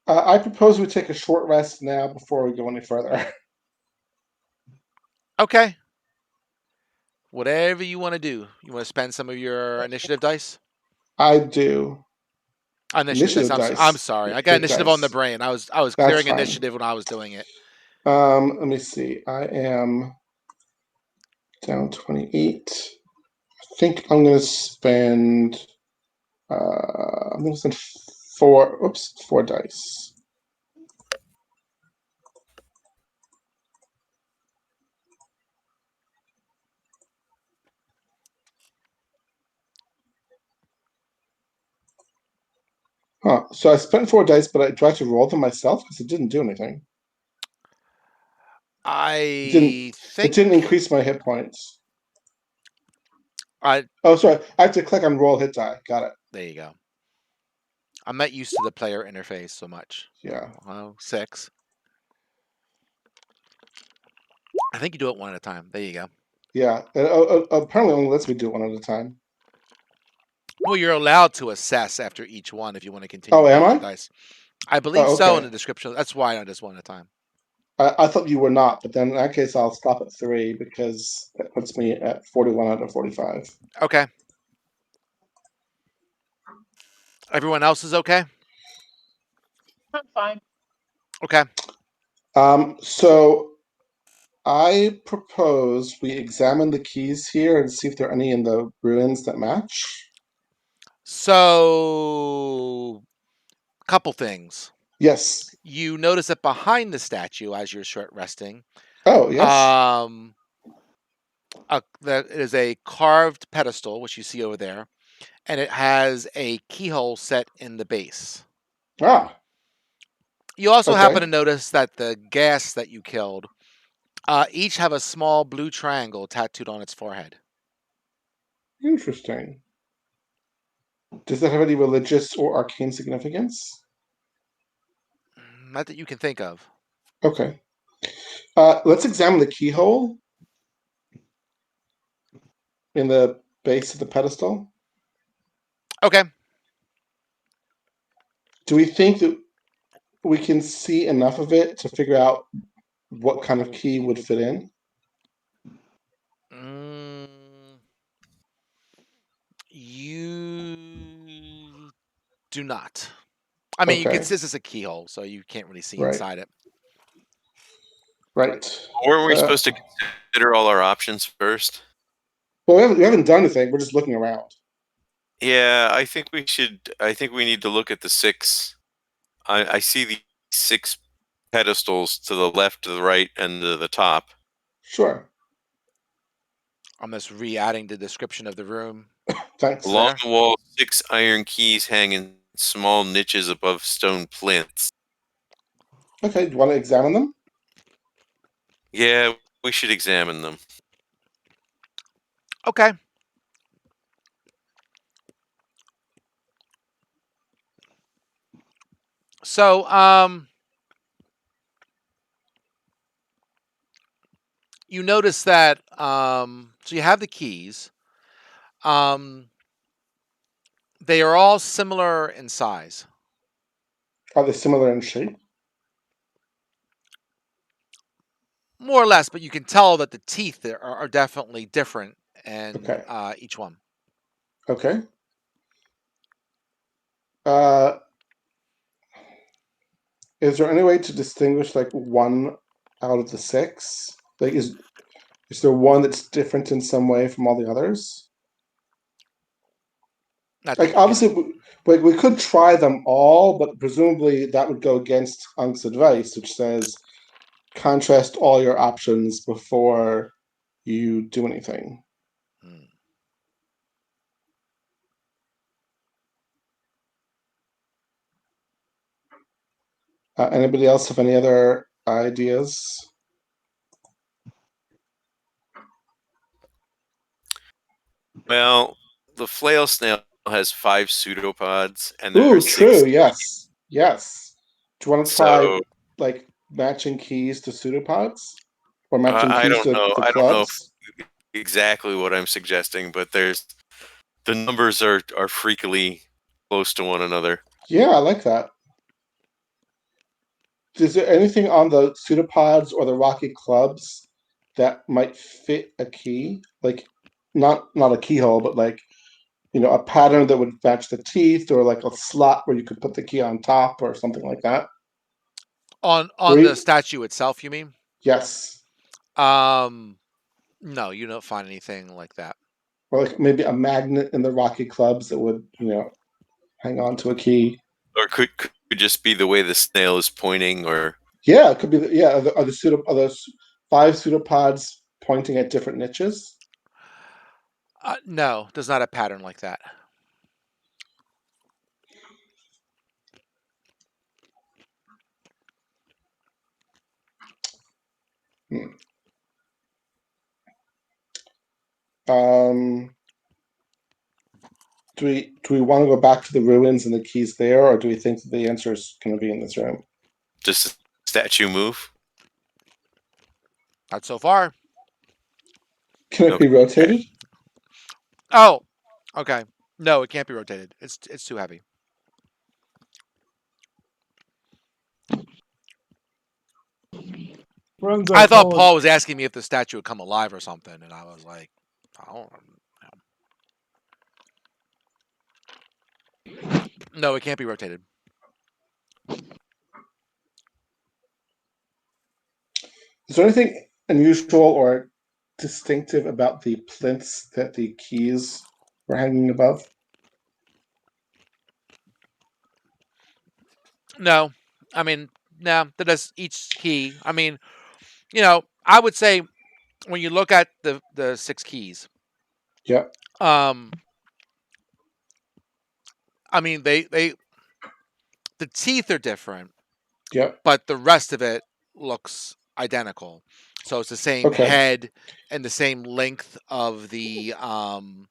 I propose we take a short rest now before we go any further. Okay. Whatever you want to do. You want to spend some of your initiative dice? I do. Initiative dice. Initiative I'm dice. sorry. I got Hit initiative on the dice. brain. I was That's clearing fine. initiative when I was doing it. Let me see. I am down 28. I think I'm going to spend. I'm going to spend four dice. Huh. So I spent 4 dice, but do I have to roll them myself? Because it didn't do anything. I It think didn't increase my hit points. I. Oh, sorry. I have to click on roll hit die. Got it. There you go. I'm not used to the player interface so much. Yeah. Well, 6. I think you do it one at a time. There you go. Yeah. Apparently only lets me do it one at a time. Well, you're allowed to assess after each one if you want to continue Oh, am rolling I? dice. I believe Oh, so in okay. the description. That's why I just one at a time. I thought you were not, but then in that case, I'll stop at 3 because that puts me at 41 out of 45. Okay. Everyone else is okay? I'm fine. Okay. So I propose we examine the keys here and see if there are any in the ruins that match. So, couple things. Yes. You notice that behind the statue, as you're short resting, Oh, yes. there is a carved pedestal, which you see over there, and it has a keyhole set in the base. Ah, You also happen okay. to notice that the gas that you killed each have a small blue triangle tattooed on its forehead. Interesting. Does that have any religious or arcane significance? Not that you can think of. Okay. Let's examine the keyhole in the base of the pedestal. Okay. Do we think that we can see enough of it to figure out what kind of key would fit in? You do not. I mean, you can. Okay. This is a keyhole, so you can't really see Right. inside it. Right. Weren't we supposed to consider all our options first? Well, we haven't done anything. We're just looking around. Yeah, I think we should. I think we need to look at the 6. I see the 6 pedestals to the left, to the right, and to the top. Sure. I'm just re-adding the description of the room. Thanks. Along There. the wall, 6 iron keys hang in small niches above stone plinths. Okay. Do you want to examine them? Yeah, we should examine them. Okay. So, you notice that so you have the keys. They are all similar in size. Are they similar in shape? More or less, but you can tell that the teeth are definitely different in Okay. each one. Okay. Uh, is there any way to distinguish like one out of the 6? Like, is there one that's different in some way from all the others? Not that Like, you can. obviously, we could try them all, but presumably that would go against Unk's advice, which says contrast all your options before you do anything. Hmm. Anybody else have any other ideas? Well, the flail snail has 5 pseudopods, and there are Ooh, 6. true. Yes. Yes. Do you want to try So like matching keys to pseudopods? or matching I keys don't to know. the I don't know clubs. exactly what I'm suggesting, but the numbers are freakily close to one another. Yeah, I like that. Is there anything on the pseudopods or the rocky clubs that might fit a key? Like, not a keyhole, but like, a pattern that would match the teeth, or like a slot where you could put the key on top, or something like that. On the statue itself, you mean? Yes, No, you don't find anything like that. or like maybe a magnet in the rocky clubs that would, hang on to a key. Or could just be the way the snail is pointing, or Yeah, it could be. Are those 5 pseudopods pointing at different niches? No, there's not a pattern like that. Hmm. Um, do we want to go back to the ruins and the keys there, or do we think that the answer is going to be in this room? just a statue move? Not so far. Can it be rotated? Oh, okay. No, it can't be rotated. It's too heavy. Friends, I thought Paul was asking me if the statue would come alive or something, and I was like, I don't know. No, it can't be rotated. Is there anything unusual or distinctive about the plinths that the keys were hanging above? No, I mean, no. That does each key. I mean, I would say when you look at the 6 keys, Yeah, I mean the teeth are different, yeah. but the rest of it looks identical. So it's the same Okay, head and the same length of the of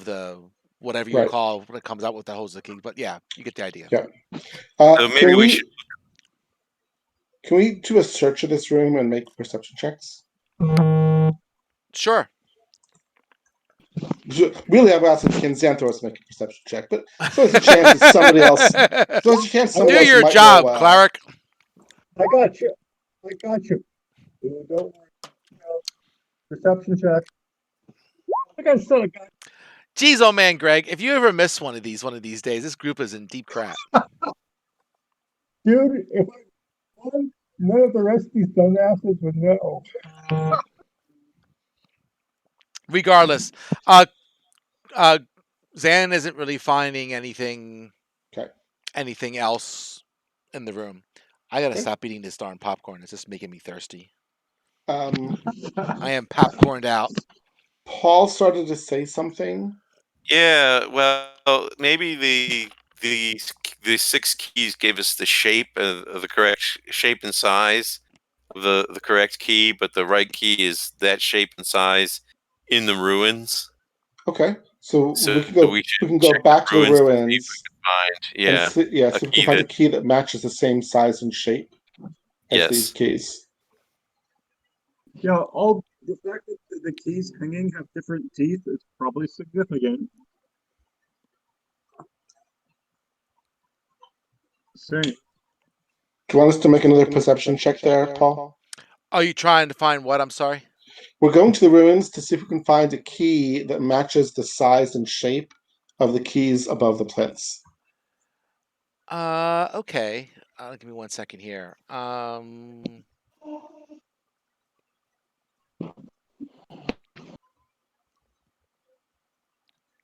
the whatever you right. call when it comes out with the hose of the key. But yeah, you get the idea. Yeah. So Can maybe we should. we do a search of this room and make perception checks? Sure. Really, I'm asking Kinzanthos to make a perception check, but so there's a chance that somebody else. So there's a chance somebody Do else your might job, roll well. cleric. I got you. Don't worry. Perception check. Like I said, I got Jeez, oh man, Greg, if you ever miss one of these days, this group is in deep crap. dude. If I won, none of the rest of these dumbasses would know. Regardless, Zan isn't really finding anything Okay. else in the room. I gotta Okay. stop eating this darn popcorn. It's just making me thirsty. Um, I am popcorned out. Paul started to say something. Yeah, well, maybe the 6 keys gave us the shape of the correct shape and size of the correct key, but the right key is that shape and size in the ruins. Okay, so So we we should can go check back to the the ruins to see if we ruins can find, and yeah, see, a so we can key find a that, key that matches the same size and shape as these yes. keys. Yeah, all the fact that the keys hanging have different teeth is probably significant. Same. Do you want us to make another perception check there, Paul? Are you trying to find what? I'm sorry. We're going to the ruins to see if we can find a key that matches the size and shape of the keys above the plinths. Okay. Give me 1 second here.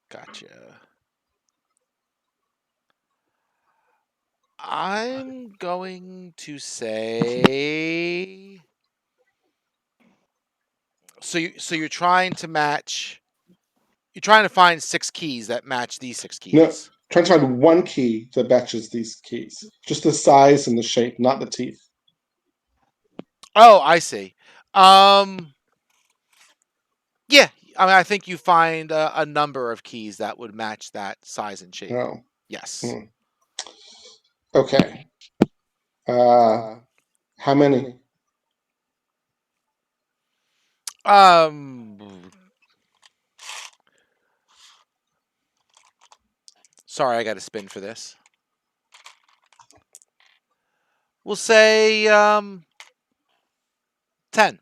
Gotcha. I'm going to say. So you're trying to match. You're trying to find 6 keys that match these 6 No, keys. trying to find one key that matches these keys. Just the size and the shape, not the teeth. Oh, I see. Yeah. I mean, I think you find a number of keys that would match that size and shape. Oh. Yes. Okay. How many? Um. Sorry, I got to spin for this. We'll say 10.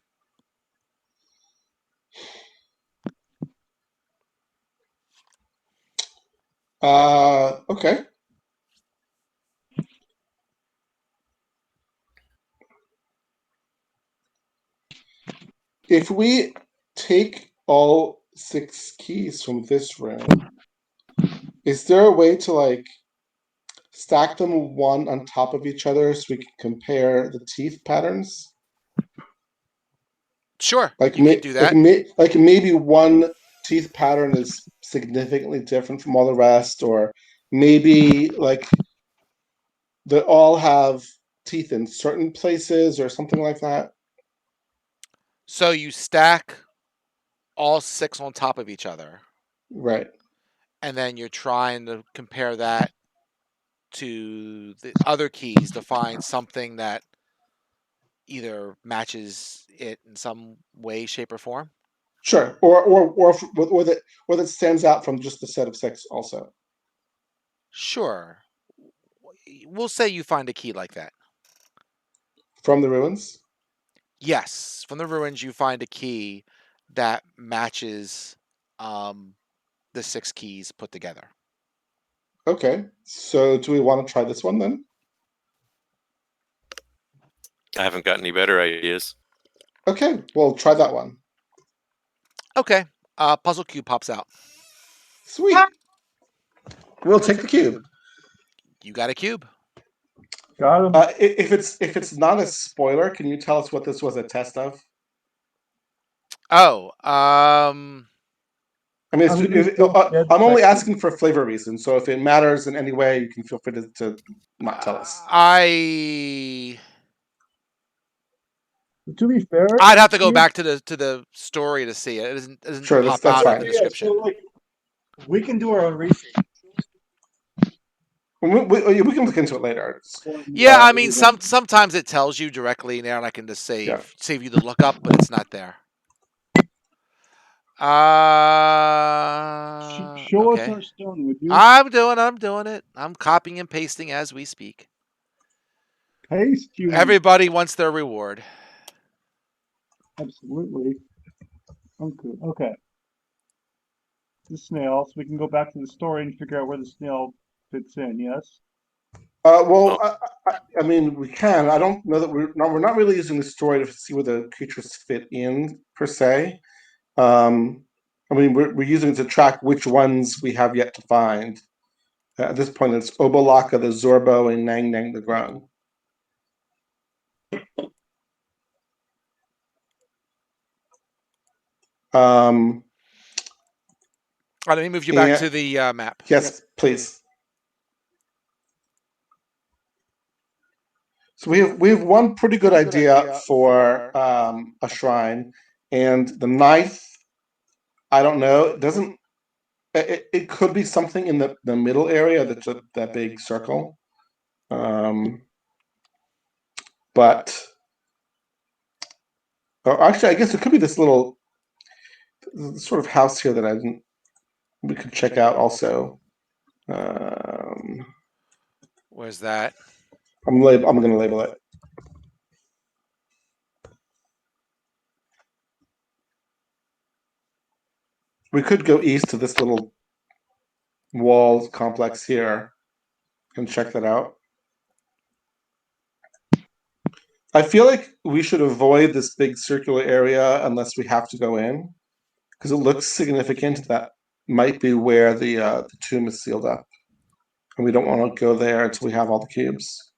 Okay. If we take all 6 keys from this room, is there a way to like stack them one on top of each other so we can compare the teeth patterns? Sure, Like you could do that. like maybe one teeth pattern is significantly different from all the rest, or maybe like they all have teeth in certain places or something like that. So you stack all 6 on top of each other, Right. and then you're trying to compare that to the other keys to find something that either matches it in some way, shape, or form. Sure. Or that stands out from just the set of 6 also. Sure. We'll say you find a key like that. From the ruins? Yes, from the ruins you find a key that matches the 6 keys put together. Okay. So do we want to try this one then? I haven't got any better ideas. Okay, we'll try that one. Okay. Puzzle cube pops out. Sweet. We'll take the cube. You got a cube. Got him. If it's not a spoiler, can you tell us what this was a test of? Oh, I mean, I'm gonna still dead I'm only second. asking for flavor reasons. So if it matters in any way, you can feel free to not tell us. I'd To be fair, have to go here- back to the story to see it. It doesn't Sure, pop that's out in fine. the yeah, description. so like we can do our own research. We can look into it later. Yeah, I mean, sometimes it tells you directly there, and I can just Yeah. save you the lookup, but it's not there. Show us Okay. our stone, would you? I'm doing it. I'm copying and pasting as we speak. Paste you. Everybody wants their reward. Absolutely. Okay. The snail, so we can go back to the story and figure out where the snail fits in. Yes. Well, Oh. I mean, we can. I don't know that we're not really using the story to see where the creatures fit in per se. I mean, we're using it to track which ones we have yet to find. At this point, it's Obolaka, the Zorbo, and Nang Nang the Grung. Let me move you back to the map. Yes, please. So we have one pretty good idea for a shrine, and the knife. I don't know. It doesn't. It could be something in the middle area. That's that big circle. But or actually, I guess it could be this little sort of house here that I didn't. We could check out also. Where's that? I'm going to label it. We could go east to this little wall complex here and check that out. I feel like we should avoid this big circular area unless we have to go in, because it looks significant. That might be where the tomb is sealed up, and we don't want to go there until we have all the cubes.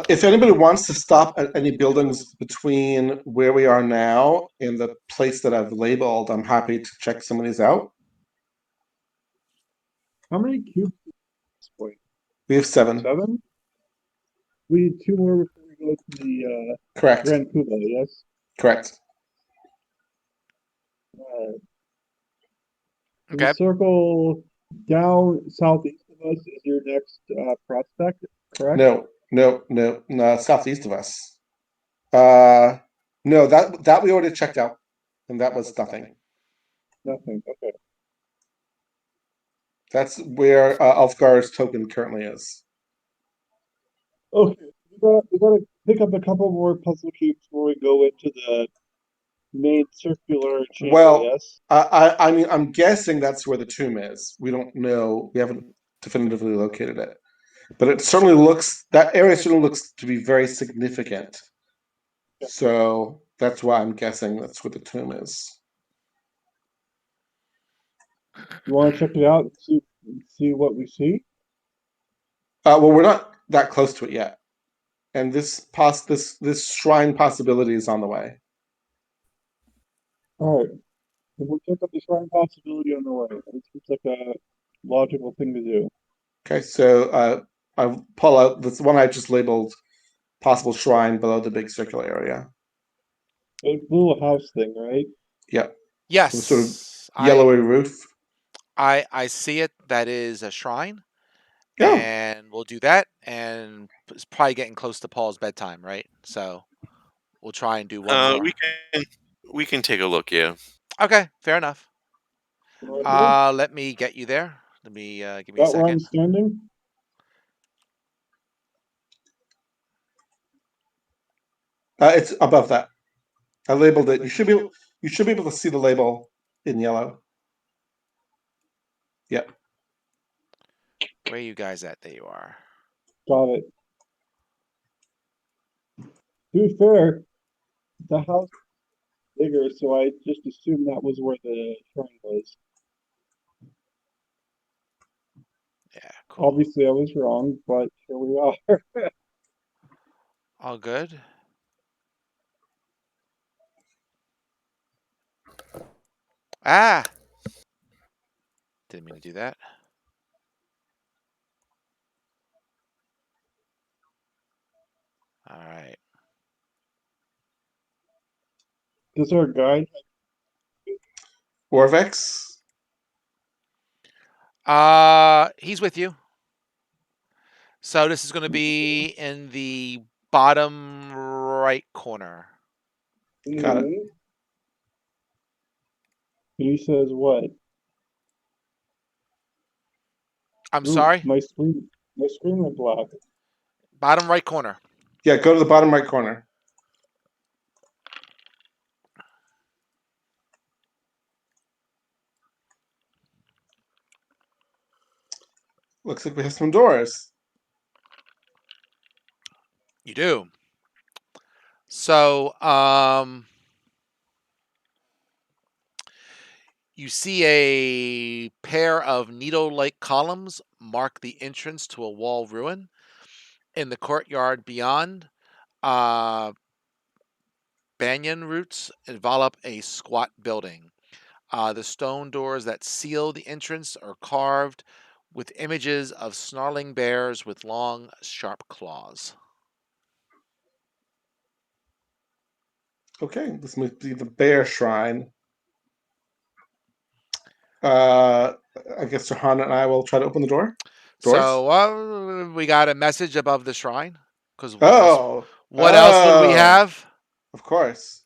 If anybody wants to stop at any buildings between where we are now and the place that I've labeled, I'm happy to check some of these out. How many cubes at this point? We have 7. 7? We need 2 more before we go to the Correct. Grand Kuba, yes? Correct. The Okay. circle down southeast of us is your next prospect, correct? No, southeast of us. No, that we already checked out, and that was nothing. Nothing. Okay. That's where Ulfgar's token currently is. Okay. We gotta pick up a couple more puzzle cubes before we go into the main circular chamber. Well, Yes. I mean, I'm guessing that's where the tomb is. We don't know. We haven't definitively located it, but it certainly looks that area certainly looks to be very significant. So that's why I'm guessing that's where the tomb is. You want to check it out and see what we see? Well, we're not that close to it yet, and this shrine possibility is on the way. All right. So we'll check out the shrine possibility on the way. It seems like a logical thing to do. Okay, so I pull out this one I just labeled possible shrine below the big circular area. The little house thing, right? Yep, Yes. the sort of yellowy roof. I see it. That is a shrine. Yeah. And we'll do that. And it's probably getting close to Paul's bedtime, right? So we'll try and do one more. We can take a look. Yeah. Okay, fair enough. You know, Let me get you there. Let me give me a that where I'm second. standing? It's above that. I labeled it. You should be able to see the label in yellow. Yep. Where are you guys at? There you are. Got it. To be fair, the house is bigger, so I just assumed that was where the shrine was. Yeah, cool. Obviously, I was wrong, but here we are. All good. Ah! Didn't mean to do that. All right. Does our guide? Orvex. He's with you. So this is going to be in the bottom right corner. Got it. And he says what? I'm Ooh, sorry. my screen went black. Bottom right corner. Yeah, go to the bottom right corner. Looks like we have some doors. You do. So, you see a pair of needle-like columns mark the entrance to a wall ruin. In the courtyard beyond, banyan roots envelop a squat building. The stone doors that seal the entrance are carved with images of snarling bears with long, sharp claws. Okay, this must be the bear shrine. I guess Johanna and I will try to open the doors. So we got a message above the shrine. Because Oh, what else would we have? Of course.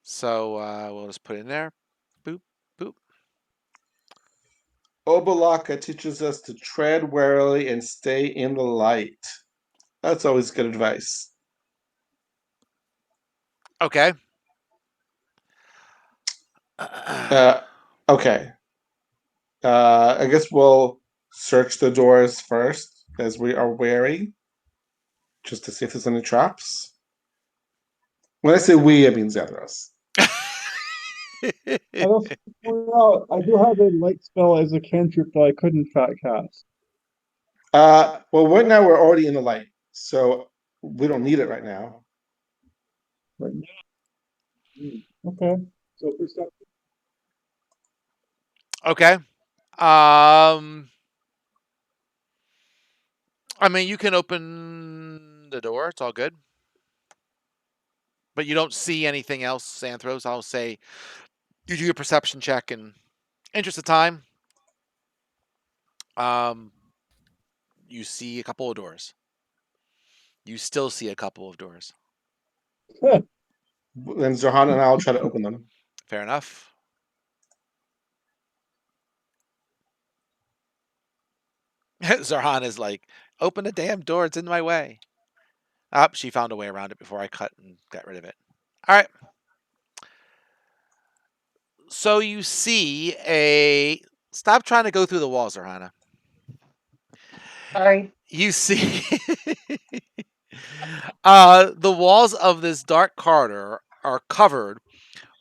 So we'll just put it in there. Boop, boop. Obalaka teaches us to tread warily and stay in the light. That's always good advice. Okay. Okay. I guess we'll search the doors first, as we are wary, just to see if there's any traps. When I say we, I mean Xandros. I also point out I do have a light spell as a cantrip that I couldn't cast. Well, right now we're already in the light, so we don't need it right now. Right now. Okay. So perception. Okay. I mean, you can open the door. It's all good. But you don't see anything else, Xanthros. I'll say You do your perception check in interest of time. You see a couple of doors. You still see a couple of doors. Then Zohana and I will try to open them. Fair enough. Zarhan is like, open the damn door, it's in my way. She found a way around it before I cut and got rid of it. All right. So you see a. Stop trying to go through the walls, Zarhana. Sorry. You see the walls of this dark corridor are covered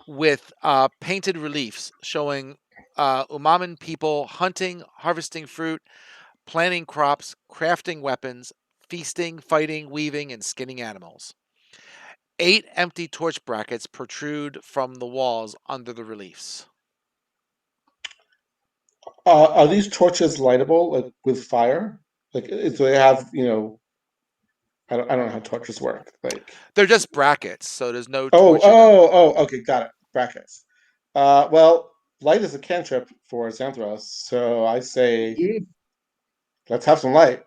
with painted reliefs showing Umaman people hunting, harvesting fruit, planting crops, crafting weapons, feasting, fighting, weaving, and skinning animals. 8 empty torch brackets protrude from the walls under the reliefs. Are these torches lightable, like with fire? Like, do they have, I don't know how torches work. Like, They're just brackets, so there's no torch in them. okay, got it. Brackets. Well, light is a cantrip for Xanthros, so I say Indeed. let's have some light.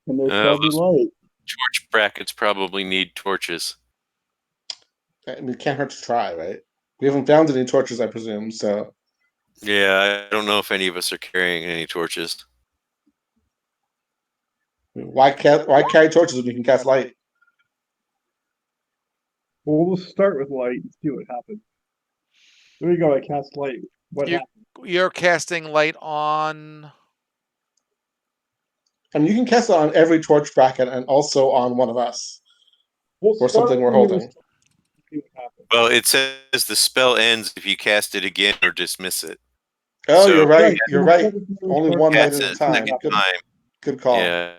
And there shall be Those light. torch brackets probably need torches. I mean, it can't hurt to try, right? We haven't found any torches, I presume, so. Yeah, I don't know if any of us are carrying any torches. Why carry torches when you can cast light? Well, we'll start with light and see what happens. There you go. I cast light. What You're, happened? you're casting light on. And you can cast it on every torch bracket and also on one of us. We'll Or start something we're with holding. see what happens. Well, it says the spell ends if you cast it again or dismiss it. Oh, So- you're right. Right, You're we'll right. start with Only torch one light Cast at a it time. second Good, time. good call. Yeah.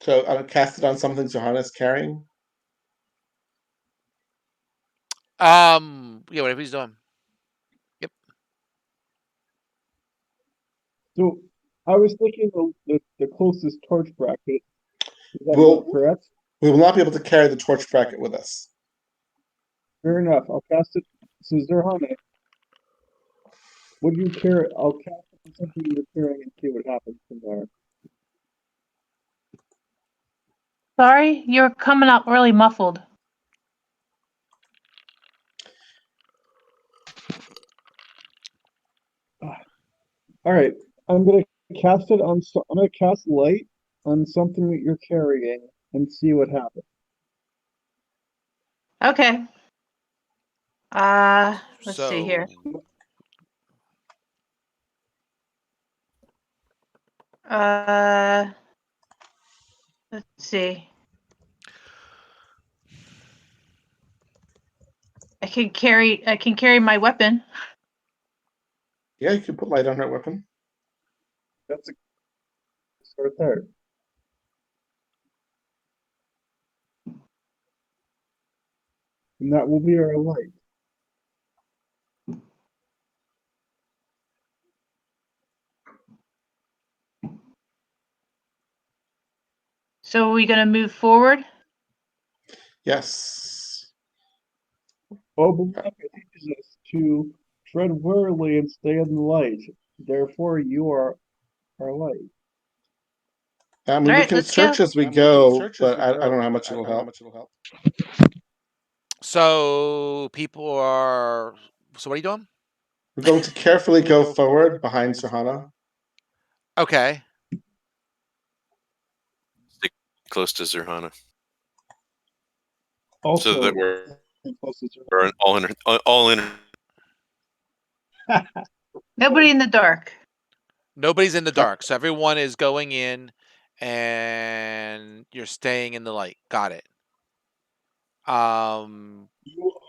So cast it on something Johanna's carrying. Yeah, whatever he's doing. So I was thinking the closest torch bracket. Is that Well- not correct? We will not be able to carry the torch bracket with us. Fair enough. I'll cast it. So Zerhane, would you carry? I'll cast it on something you're carrying and see what happens from there. Sorry, you're coming out really muffled. All right, I'm gonna cast it on. I'm gonna cast light on something that you're carrying and see what happens. Okay. Let's see here. Let's see. I can carry my weapon. Yeah, you can put light on her weapon. That's a start there. And that will be our light. So are we gonna move forward? Yes. Oh, Balaka teaches us to tread warily and stay in the light. Therefore, you are our light. I mean, we Alright, can let's search go. as we go, but I don't know how much it'll help. So people are. So what are you doing? We're going to carefully go forward behind Johanna. Okay. Stick close to Zerhana. Also, So that we're close to Zerhana. we're all in. Nobody in the dark. Nobody's in the dark, so everyone is going in, and you're staying in the light. Got it. You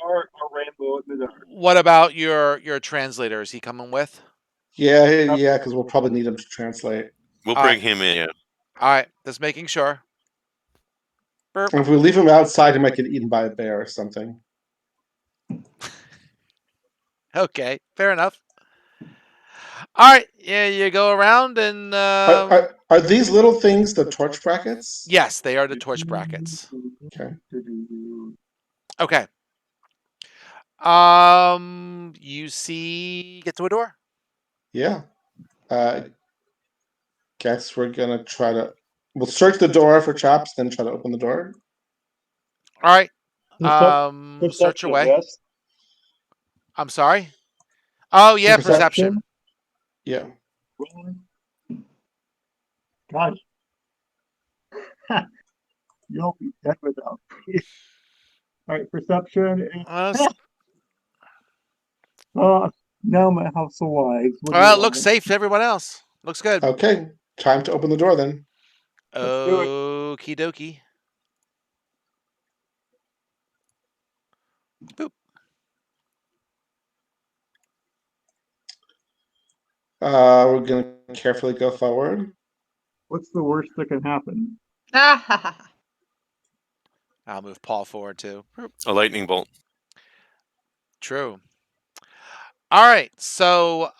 are a rainbow in the dark. What about your translator? Is he coming with? Yeah, because we'll probably need him to translate. We'll All bring right. him in. Yeah. All right, just making sure. Burp. And if we leave him outside, he might get eaten by a bear or something. Okay, fair enough. All right, yeah, you go around and Are these little things the torch brackets? yes, they are the torch brackets. Okay. Okay. You see, get to a door. Yeah. Guess we're gonna try to. We'll search the door for traps, then try to open the door. All right. Search Perception, away. yes. I'm sorry. Oh yeah, perception. Yeah. God, you'll be dead without me. All right, perception. Now my house alive. What do you Well, it looks want? safe to everyone else. Looks good. Okay. Time to open the door then. Let's do it. Okie dokie. Boop. We're gonna carefully go forward. What's the worst that can happen? Ah, I'll move Paul forward too. A lightning bolt. True. All right. So,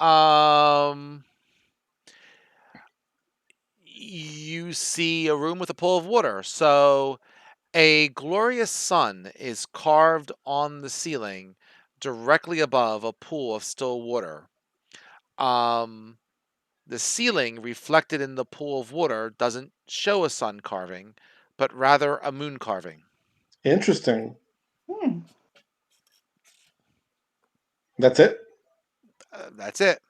you see a room with a pool of water. So, a glorious sun is carved on the ceiling directly above a pool of still water. Um, the ceiling reflected in the pool of water doesn't show a sun carving, but rather a moon carving. Interesting. hmm. That's it. That's it.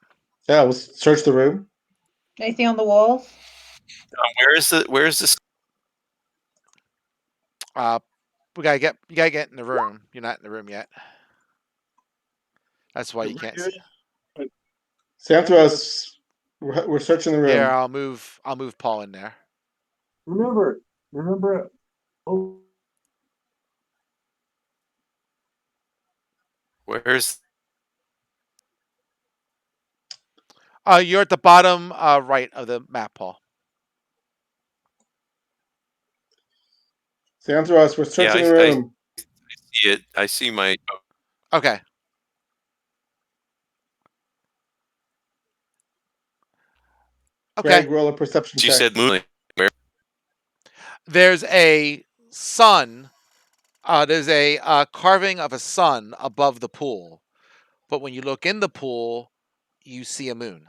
Yeah. We'll search the room. Anything on the walls? Where is this? You gotta get in the room. You're not in the room yet. That's why you can't see. Santhros, we're searching the Here, room. I'll move Paul in there. Remember. Oh, Where's You're at the bottom right of the map, Paul. Santhros, we're searching the I room. see it. I see my. Okay. Okay. Greg, roll a perception You check. said moonlight. Where? There's a sun. There's a carving of a sun above the pool, but when you look in the pool, you see a moon.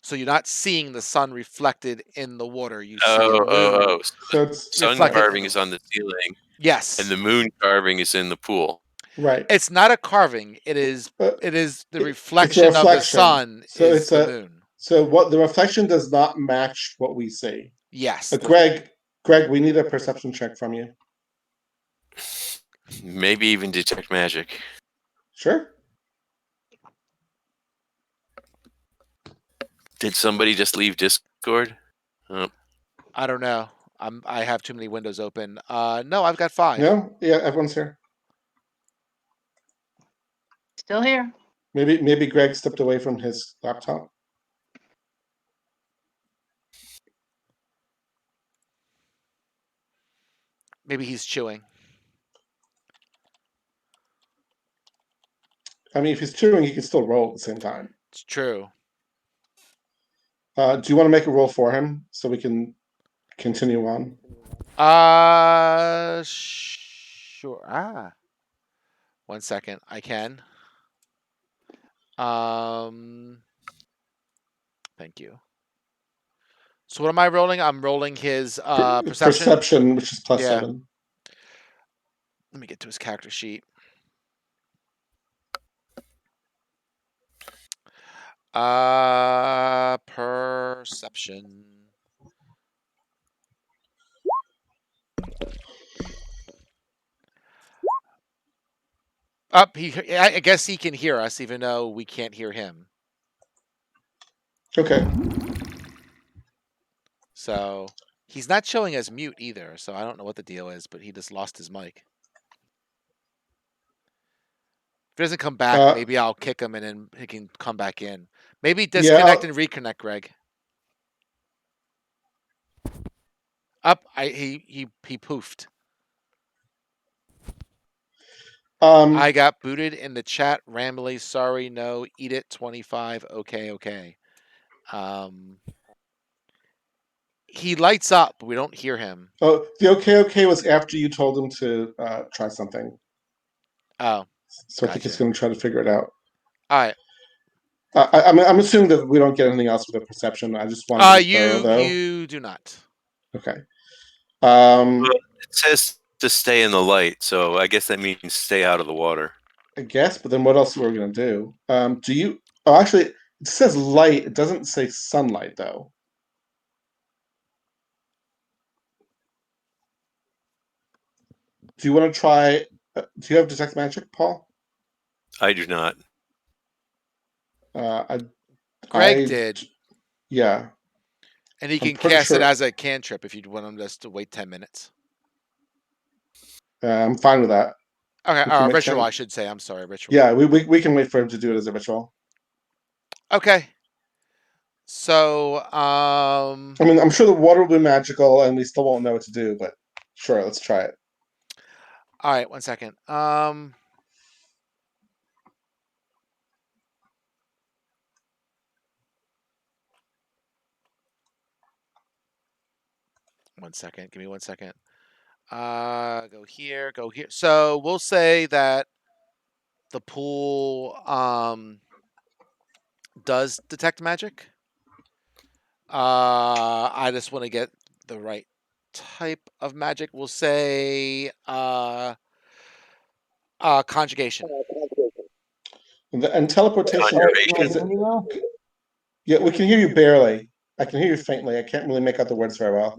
So you're not seeing the sun reflected in the water. You see a moon So it's sun reflected. carving is on the ceiling, Yes. and the moon carving is in the pool. right. It's not a carving. It is the It's a reflection of the reflection. sun So is it's the a moon. so what the reflection does not match what we see. Yes. Greg, we need a perception check from you. Maybe even detect magic. Sure. Did somebody just leave Discord? Oh. I don't know. I have too many windows open. No, I've got 5. No? Yeah, everyone's here. Still here. Maybe Greg stepped away from his laptop. Maybe he's chewing. I mean, if he's chewing, he can still roll at the same time. It's true. Do you want to make a roll for him so we can continue on? Sure. 1 second. I can. Thank you. So what am I rolling? I'm rolling his perception. Perception, which is plus Yeah. 7. Let me get to his character sheet. Perception. Up. I guess he can hear us, even though we can't hear him. Okay. So he's not showing as mute either. So I don't know what the deal is, but he just lost his mic. If he doesn't come back, maybe I'll kick him and then he can come back in. Maybe disconnect and reconnect, Greg. Up. He poofed. I got booted in the chat. Rambly, sorry, no. Eat it. 25. Okay. He lights up, but we don't hear him. Oh, the okay was after you told him to try something. Oh, so I think he's going to try to figure it out. all right. I'm assuming that we don't get anything else with the perception. I just wanted to be thorough, though. You do not. Okay. It says to stay in the light, so I guess that means stay out of the water. I guess, but then what else are we going to do? Do you? Oh, actually, it says light. It doesn't say sunlight, though. Do you want to try? Do you have detect magic, Paul? I do not. Greg did. Yeah. And he can cast it as a cantrip if you want him just to wait 10 minutes. I'm fine with that. Okay, ritual, I should say. I'm sorry, ritual. Yeah, we can wait for him to do it as a ritual. Okay. So, I mean, I'm sure the water will be magical, and we still won't know what to do. But sure, let's try it. All right, 1 second. 1 second. Give me 1 second. Go here. So we'll say that the pool does detect magic. I just want to get the right type of magic. We'll say conjugation. And teleportation. Yeah, we can hear you barely. I can hear you faintly. I can't really make out the words very well.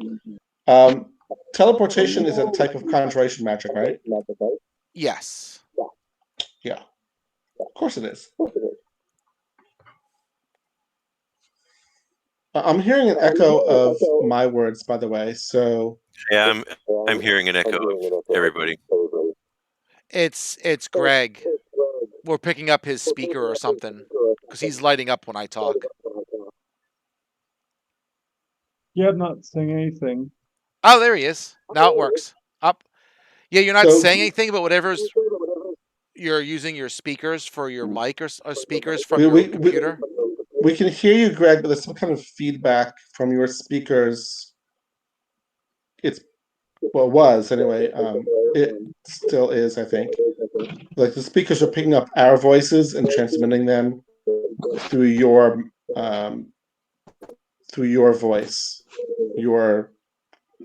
Teleportation is a type of conjuration magic, right? Yes. Yeah. Of course it is. I'm hearing an echo of my words, by the way. So yeah, I'm hearing an echo of everybody. It's Greg. We're picking up his speaker or something because he's lighting up when I talk. Yeah, I'm not saying anything. Oh, there he is. Now it works. Up. Yeah, you're not saying anything, but whatever's you're using your speakers for your mic or speakers from your computer. We can hear you, Greg, but there's some kind of feedback from your speakers. It was anyway. It still is, I think. Like the speakers are picking up our voices and transmitting them through your voice, your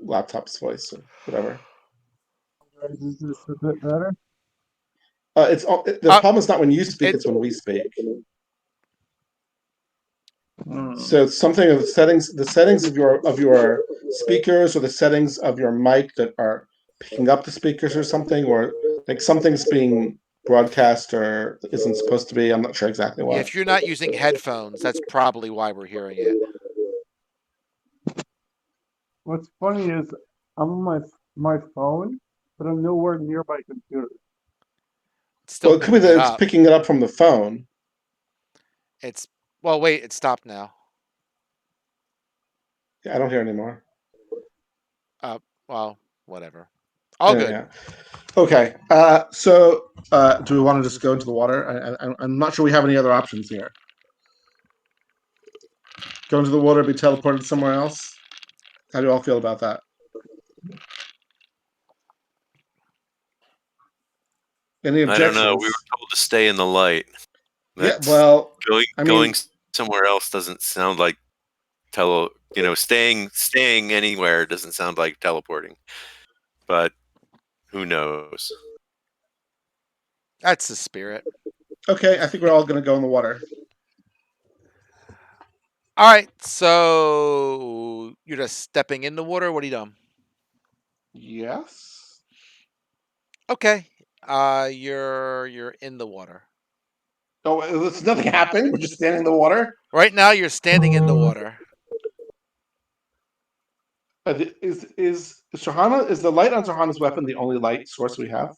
laptop's voice, or whatever. Is this a bit better? The problem is not when you speak; it's when we speak. So it's something of the settings of your speakers, or the settings of your mic that are picking up the speakers, or something, or like something's being broadcast or isn't supposed to be. I'm not sure exactly what. Yeah, if you're not using headphones, that's probably why we're hearing it. What's funny is I'm on my phone, but I'm nowhere near my computer. Still it could be that it's picking it up from the phone. Wait, it stopped now. Yeah, I don't hear anymore. Well, whatever. All good. Yeah. Okay. So, do we want to just go into the water? I'm not sure we have any other options here. Go into the water, be teleported somewhere else. How do you all feel about that? Any objections? I don't know. We were told to stay in the light. Yeah. Well, going somewhere else doesn't sound like staying anywhere doesn't sound like teleporting. But who knows? That's the spirit. Okay, I think we're all going to go in the water. All right, so you're just stepping in the water. What are you doing? Yes. Okay. You're in the water. Oh, nothing happened. We're just standing in the water. Right now, you're standing in the water. Is the light on Shahana's weapon the only light source we have?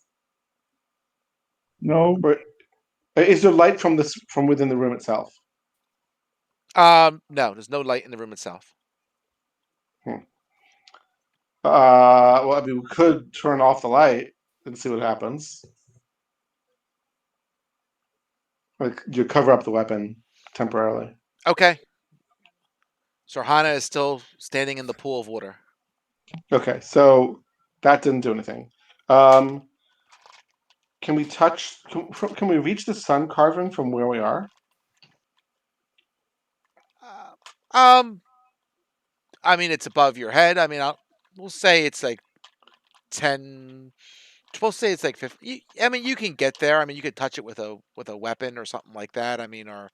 No. Or is there light from within the room itself? No, there's no light in the room itself. Well, I mean, we could turn off the light and see what happens. Like you cover up the weapon temporarily. Okay. So Hana is still standing in the pool of water. Okay, so that didn't do anything. Can we touch? Can we reach the sun carving from where we are? Um, I mean, it's above your head. I mean, we'll say it's like 10. We'll say it's like 50. I mean, you can get there. I mean, you could touch it with a weapon or something like that. I mean, or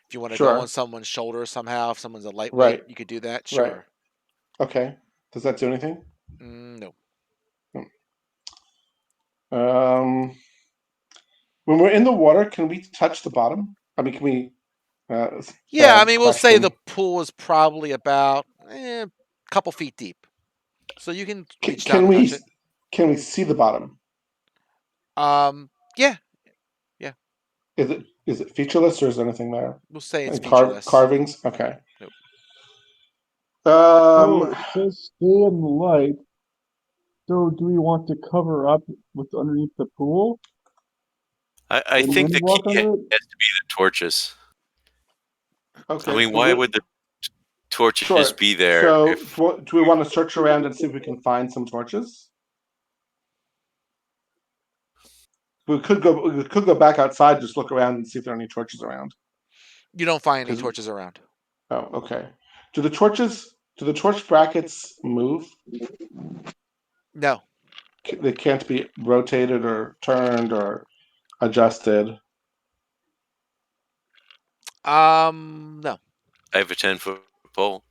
if you want to go on Sure. someone's shoulder somehow, if someone's a lightweight, Right. you could do that. Right. Sure. Okay. Does that do anything? No. When we're in the water, can we touch the bottom? I mean, can we? Yeah, I mean, we'll say question. the pool is probably about a couple feet deep, so you can reach down Can and we? touch it. Can we see the bottom? Yeah, Is it featureless or is there anything there? we'll say it's And featureless. carvings. Okay. Nope. So it says stay in the light. So do we want to cover up with underneath the pool? I And think then the walk key has under to it? be the torches. Okay. I mean, why would the torches Sure. be there? So If do we want to search around and see if we can find some torches? We could go back outside, just look around and see if there are any torches around. You don't find any torches around. Oh, okay. Do the torch brackets move? No. They can't be rotated or turned or adjusted. No. I have a 10-foot pole.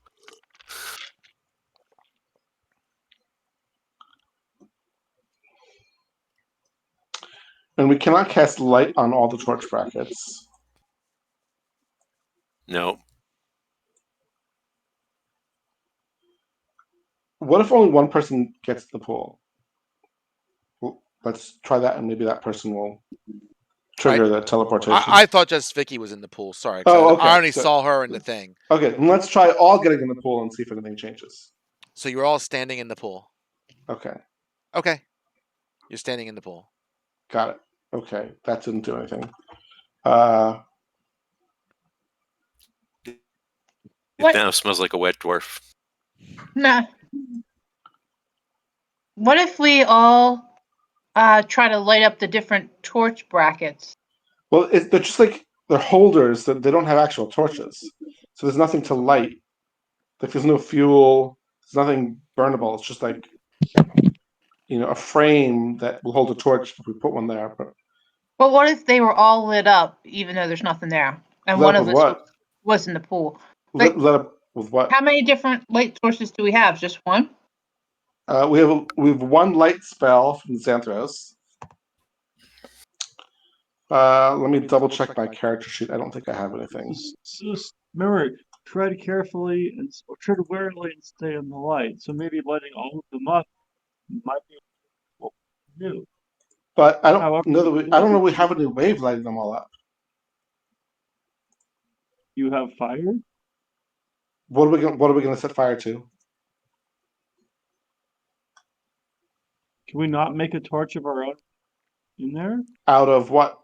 And we cannot cast light on all the torch brackets. No. What if only one person gets the pool? Well, let's try that, and maybe that person will trigger the teleportation. I thought just Vicky was in the pool. Sorry. Oh, okay. I only saw her in the thing. Okay, then let's try all getting in the pool and see if anything changes. So you're all standing in the pool. Okay. Okay. You're standing in the pool. Got it. Okay, that didn't do anything. It What? now smells like a wet dwarf. Nah. What if we all try to light up the different torch brackets? Well, they're just like they're holders that they don't have actual torches, so there's nothing to light. Like there's no fuel, there's nothing burnable. It's just like a frame that will hold a torch if we put one there. But what if they were all lit up, even though there's nothing there, and lit one up of with us what? was in the pool? Like, Lit up with what? how many different light sources do we have? Just one? We have one light spell from Xanthros. Let me double check my character sheet. I don't think I have anything. Just remember, tread carefully and tread warily and stay in the light. So maybe lighting all of them up might be what we do. But I don't However, know that I don't know we have any wave lighting them all up. You have fire? What are we gonna set fire to? Can we not make a torch of our own in there? Out of what?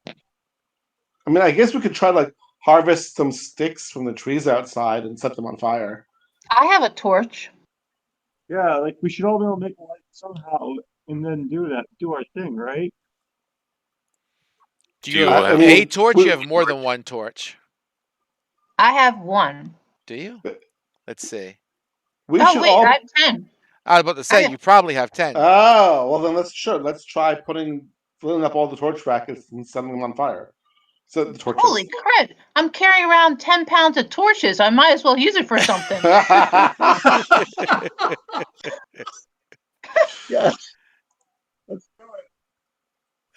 I mean, I guess we could try to like harvest some sticks from the trees outside and set them on fire. I have a torch. Yeah, like we should all be able to make a light somehow and then do our thing, right? Do you I have mean, a torch? You have more than one torch. I have one. Do you? Let's see. We Oh should wait, all. I have 10. I was about to say you probably have 10. Oh, well then let's try filling up all the torch brackets and setting them on fire. So the torches. Holy crap! I'm carrying around 10 pounds of torches. I might as well use it for something. Yes. Let's do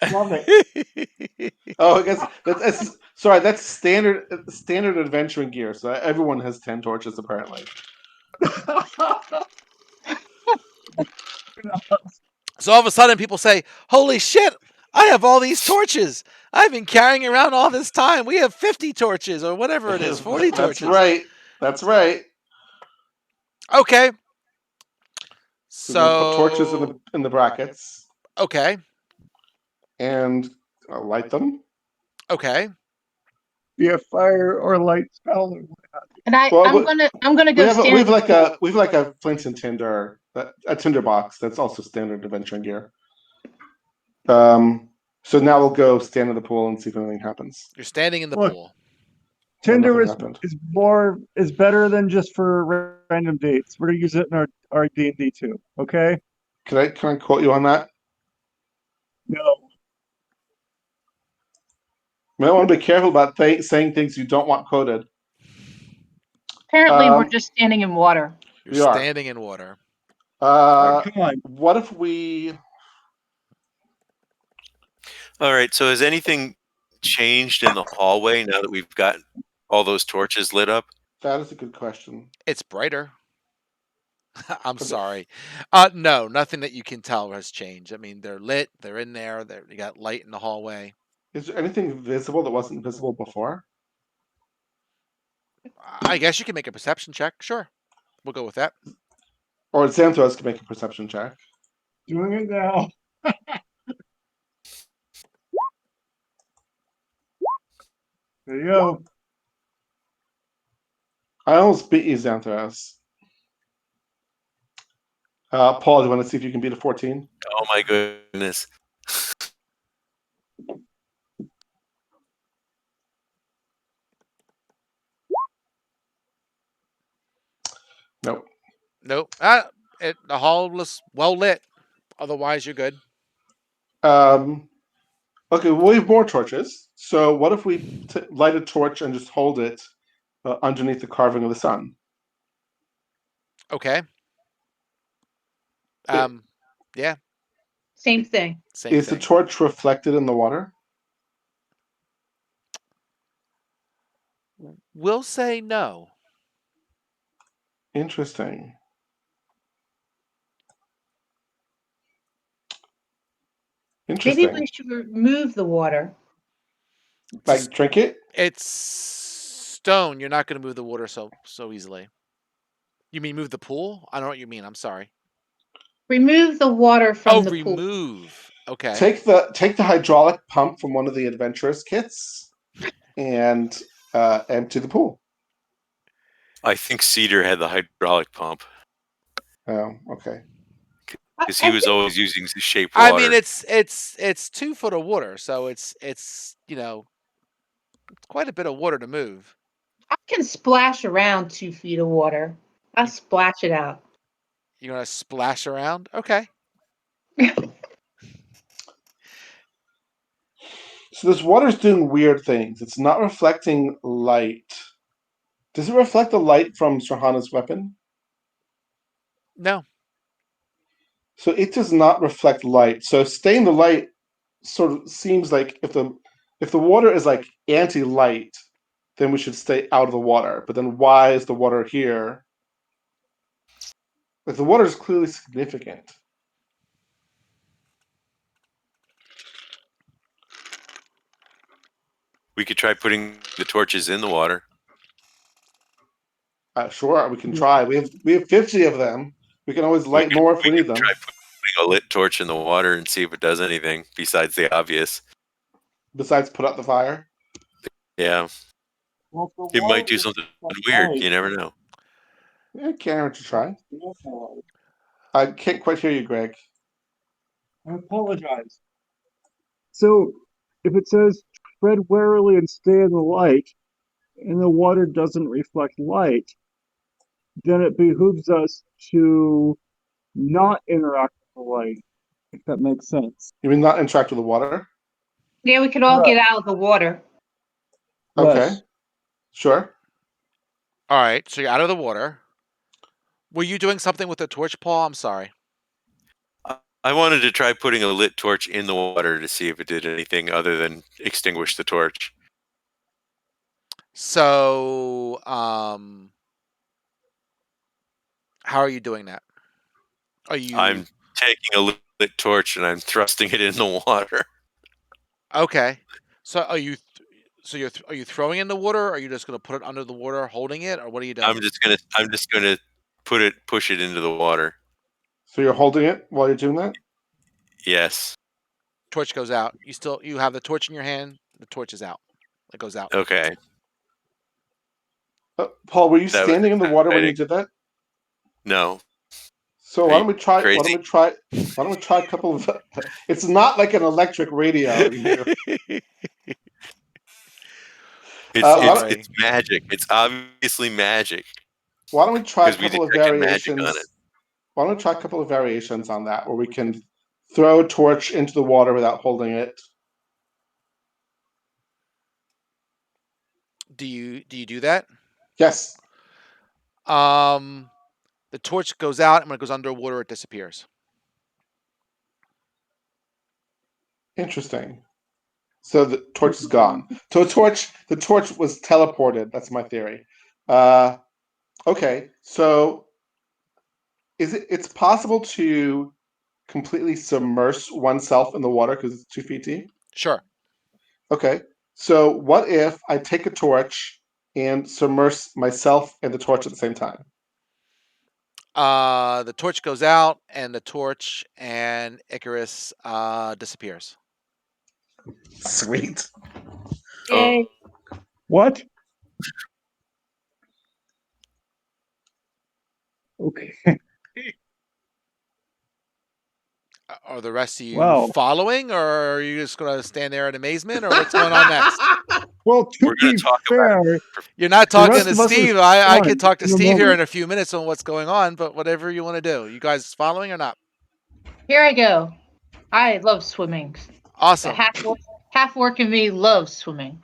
it. Love it. Oh, I guess that's standard adventuring gear. So everyone has 10 torches apparently. So all of a sudden people say, holy shit, I have all these torches. I've been carrying around all this time. We have 50 torches or whatever it is, 40 torches. That's right. Okay. So we're gonna put torches in the brackets. Okay. and light them. Okay. Be a fire or light spell. And Well, I'm gonna we go stand. have like a flint and tinder, a tinder box that's also standard adventuring gear. So now we'll go stand in the pool and see if anything happens. You're standing in the Look. pool. Tinder nothing is happened. is better than just for random dates. We're gonna use it in our D&D too. Okay? Can I quote you on that? No. You might want to be careful about saying things you don't want quoted. Apparently, we're just standing in water. You're We are. standing in water. Come on. What if we? All right. So has anything changed in the hallway now that we've got all those torches lit up? That is a good question. It's brighter. I'm sorry. No, nothing that you can tell has changed. I mean, they're lit. They're in there. You got light in the hallway. Is there anything visible that wasn't visible before? I guess you can make a perception check. Sure, we'll go with that. Or Xanthos can make a perception check. Doing it now. There you go. I almost beat you, Xanthos. Paul, do you want to see if you can beat a 14? Oh my goodness. Nope. Nope. The hall was well lit. Otherwise, you're good. Okay, we have more torches. So what if we light a torch and just hold it underneath the carving of the sun? Okay. Yeah. Same thing. Same Is thing. the torch reflected in the water? We'll say no. Interesting. Maybe we should remove the water. Like drink it? It's stone. You're not going to move the water so easily. You mean move the pool? I don't know what you mean. I'm sorry. Remove the water from the pool. Remove. Okay. Take the hydraulic pump from one of the adventurous kits and empty the pool. I think Cedar had the hydraulic pump Oh, okay. because he was always using shaped water. I mean, it's 2 foot of water, so it's quite a bit of water to move. I can splash around 2 feet of water. I'll splash it out. You're gonna splash around? Okay. So this water's doing weird things. It's not reflecting light. Does it reflect the light from Srahana's weapon? No. So it does not reflect light. So staying the light sort of seems like if the water is like anti-light, then we should stay out of the water. But then why is the water here? Like the water is clearly significant. We could try putting the torches in the water. Sure, we can try. We have 50 of them. We can always light more if we need them. Try putting a lit torch in the water and see if it does anything besides the obvious. Besides put out the fire. Yeah. Well, It might do something weird. You never know. Yeah, can't hurt to try. I can't quite hear you, Greg. I apologize. So, if it says tread warily and stay in the light, and the water doesn't reflect light, then it behooves us to not interact with the light, if that makes sense. You mean not interact with the water? Yeah, we could all get out of the water. Okay. Yes. Sure. All right. So you're out of the water. Were you doing something with the torch, Paul? I'm sorry. I wanted to try putting a lit torch in the water to see if it did anything other than extinguish the torch. So, how are you doing that? I'm taking a lit torch and I'm thrusting it in the water. Okay. So are you throwing it in the water, or are you just gonna put it under the water, holding it, or what are you doing? I'm just gonna push it into the water. So you're holding it while you're doing that? Yes. torch goes out. You have the torch in your hand. The torch is out. It goes out. Okay. Paul, were you That was standing in the water when you exciting. did that? No. So Are why you don't we try? Why don't crazy? we try? Why don't we try a couple of? It's not like an electric radio. It's Why it's don't Sorry. it's magic. It's obviously magic Why don't we try a because we couple of detected magic on it. variations? Why don't we try a couple of variations on that, where we can throw a torch into the water without holding it? Do you do that? Yes. The torch goes out, and when it goes underwater, it disappears. Interesting. So the torch is gone. So the torch was teleported. That's my theory. Okay. So it's possible to completely submerge oneself in the water because it's 2 feet deep? Sure. Okay. So what if I take a torch and submerge myself and the torch at the same time? The torch goes out, and the torch and Icarus disappears. Sweet. Yay. What? Okay. Are the rest of you Wow. following, or are you just going to stand there in amazement, or what's going on next? Well, to We're gonna be talk fair, about it. You're not the talking rest to of us are Steve. I could stunned talk to in the Steve here in moment. a few minutes on what's going on, but whatever you want to do. You guys following or not? Here I go. I love swimming. The Awesome. half orc in me loves swimming.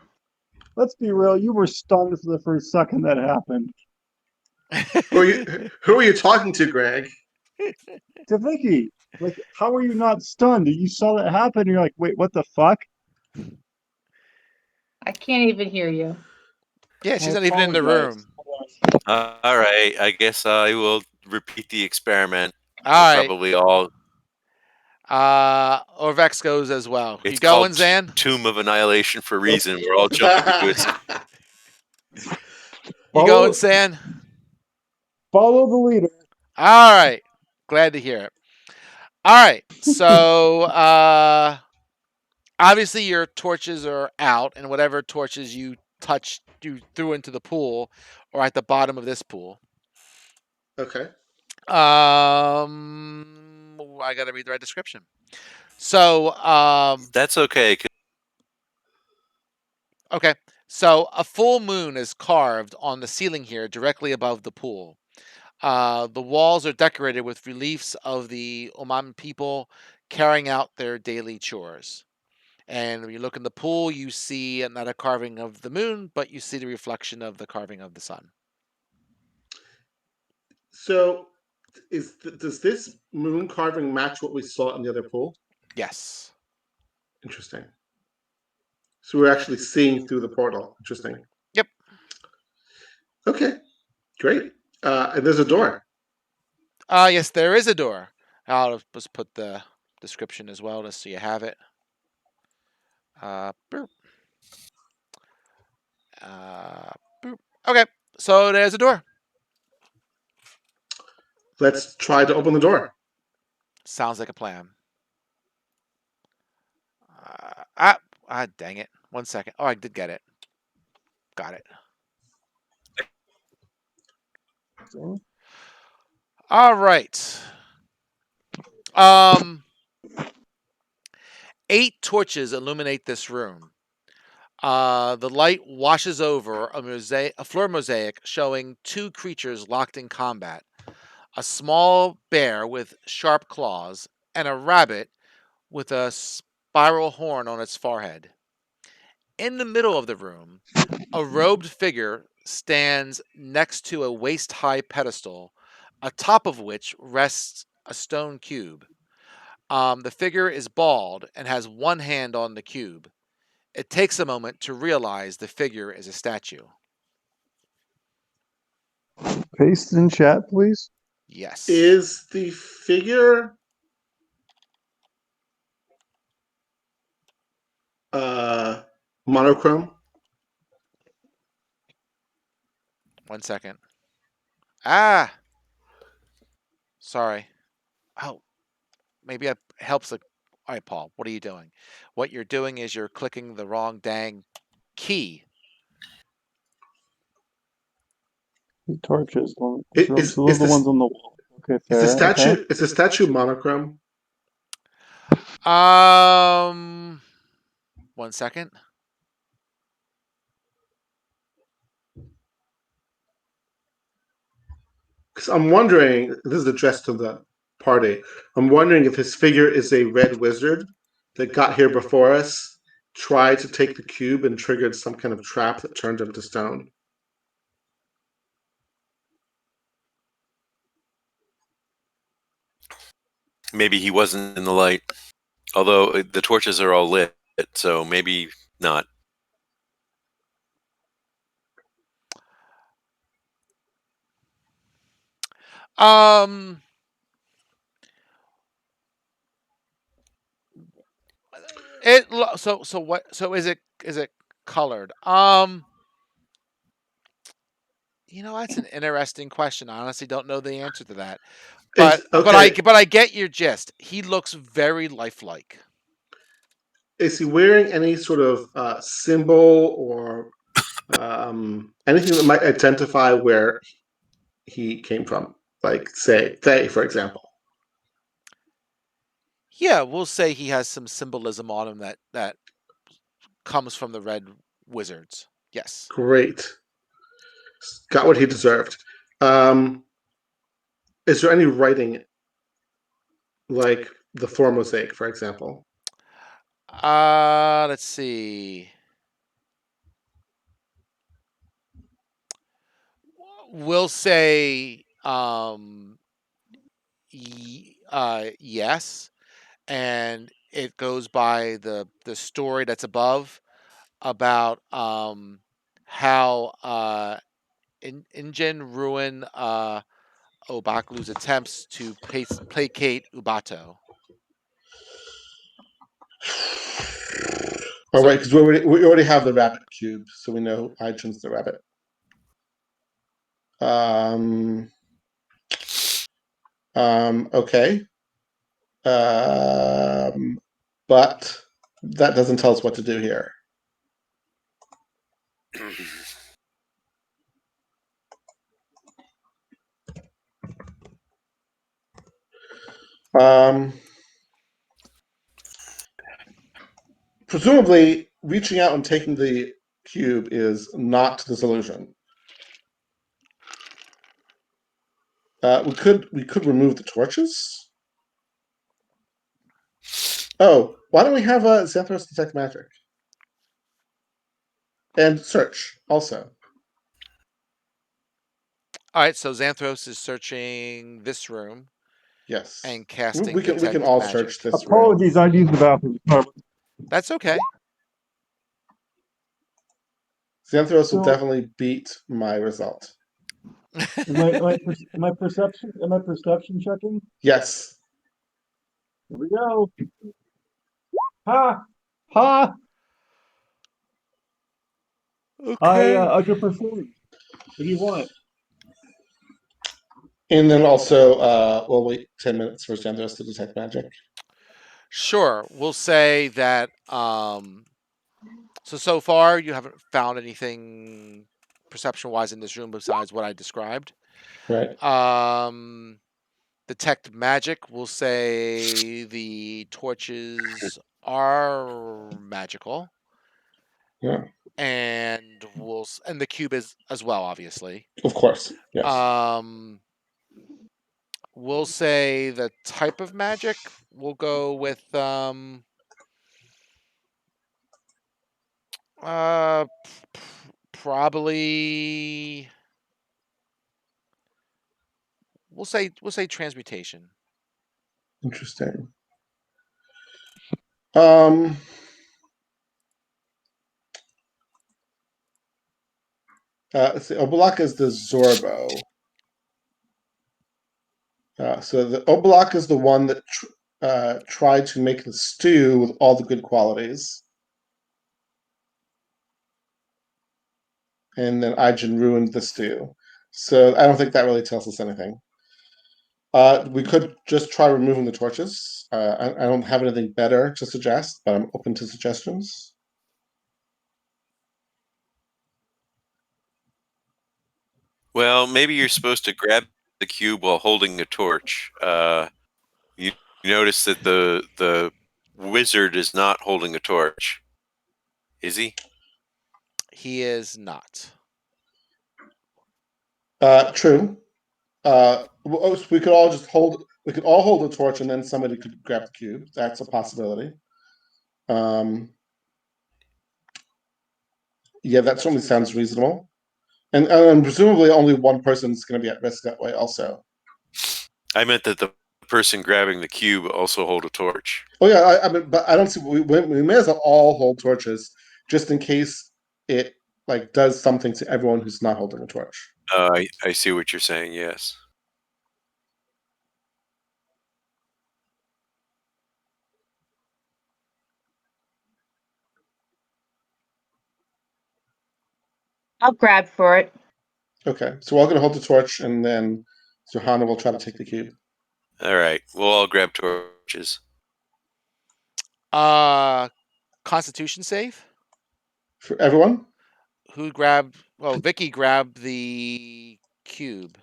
Let's be real, you were stunned for the first second that happened. Who are you talking to, Greg? To Vicky, like, how are you not stunned? You saw that happen, and you're like, wait, what the fuck? I can't even hear you. Yeah, I she's not even in the apologize. room. All right. I guess I will repeat the experiment. All We're right. probably all. Orvex goes as well. You It's going, called Zan? Tomb of Annihilation for a reason. We're all jumping into it. You going, Zan? Follow the leader. All right. Glad to hear it. All right. So obviously your torches are out, and whatever torches you threw into the pool or at the bottom of this pool. Okay. I gotta read the right description. So That's okay. okay. So a full moon is carved on the ceiling here, directly above the pool. The walls are decorated with reliefs of the Oman people carrying out their daily chores. And when you look in the pool, you see not a carving of the moon, but you see the reflection of the carving of the sun. So, does this moon carving match what we saw in the other pool? Yes. Interesting. So we're actually seeing through the portal. Interesting. Yep. Okay, great. And there's a door. Yes, there is a door. I'll just put the description as well, just so you have it. Boop. Boop. Okay, so there's a door. Let's try to open the door. Sounds like a plan. Dang it. 1 second. Oh, I did get it. Got it. All right. 8 torches illuminate this room. The light washes over a floor mosaic showing 2 creatures locked in combat: a small bear with sharp claws and a rabbit with a spiral horn on its forehead. In the middle of the room, a robed figure stands next to a waist-high pedestal, atop of which rests a stone cube. The figure is bald and has one hand on the cube. It takes a moment to realize the figure is a statue. Paste in chat, please. Yes. Is the figure monochrome? 1 second. Sorry. Oh, maybe it helps All right, Paul, what are you doing? What you're doing is you're clicking the wrong dang key. The torches. So Is those are is the ones this on the wall. Okay, is the fair. Okay. statue monochrome? One second. Because I'm wondering, this is addressed to the party. I'm wondering if his figure is a red wizard that got here before us, tried to take the cube, and triggered some kind of trap that turned him to stone. Maybe he wasn't in the light. Although the torches are all lit, so maybe not. Um, so what? So is it colored? That's an interesting question. I honestly don't know the answer to that. But Is okay. but I get your gist. He looks very lifelike. Is he wearing any sort of symbol or anything that might identify where he came from? Like, say, Thay, for example. Yeah, we'll say he has some symbolism on him that comes from the Red Wizards. Yes. Great. Got what he deserved. Is there any writing, like the Thor mosaic, for example? Let's see. We'll say yes, and it goes by the story that's above about how Ingen ruin Obaklu's attempts to placate Ubato. All right, So because we already have the rabbit cube, so we know Ichun's the rabbit. Um, okay. Um, but that doesn't tell us what to do here. Um, presumably, reaching out and taking the cube is not the solution. We could remove the torches. Oh, why don't we have Xanthros detect magic and search also? all right, so Xanthros is searching this room Yes, and casting we can detect all search magic. this room. Apologies, I used the bathroom. That's okay. Xanthros will So, definitely beat my result. am I perception checking? Yes. Here we go. Ha! Ha! Okay. I could perform. What do you want? And then also, we'll wait 10 minutes for Xanthros to detect magic. Sure. We'll say that so far you haven't found anything perception wise in this room besides what I described. Right. Detect magic, we'll say the torches are magical. Yeah. And and the cube is as well, obviously. Of course. Yes. Um we'll say the type of magic, we'll go with Uh, probably we'll say transmutation. Interesting. Um. Let's see. Obalak is the Zorbo. So the Obalak is the one that tried to make the stew with all the good qualities, and then Aijin ruined the stew. So I don't think that really tells us anything. We could just try removing the torches. I don't have anything better to suggest, but I'm open to suggestions. Well, maybe you're supposed to grab the cube while holding a torch. You notice that the wizard is not holding a torch, is he? He is not. True. We could all just hold. We could all hold a torch, and then somebody could grab the cube. That's a possibility. Yeah, that certainly sounds reasonable. And presumably only one person's going to be at risk that way also. I meant that the person grabbing the cube also hold a torch. Oh yeah, I mean, but I don't see. We may as well all hold torches just in case it like does something to everyone who's not holding a torch. I see what you're saying. Yes. I'll grab for it. Okay, so we're all going to hold the torch, and then Johanna will try to take the cube. All right. We'll all grab torches. Constitution save. For everyone? Who grabbed? Well, Vicky grabbed the cube.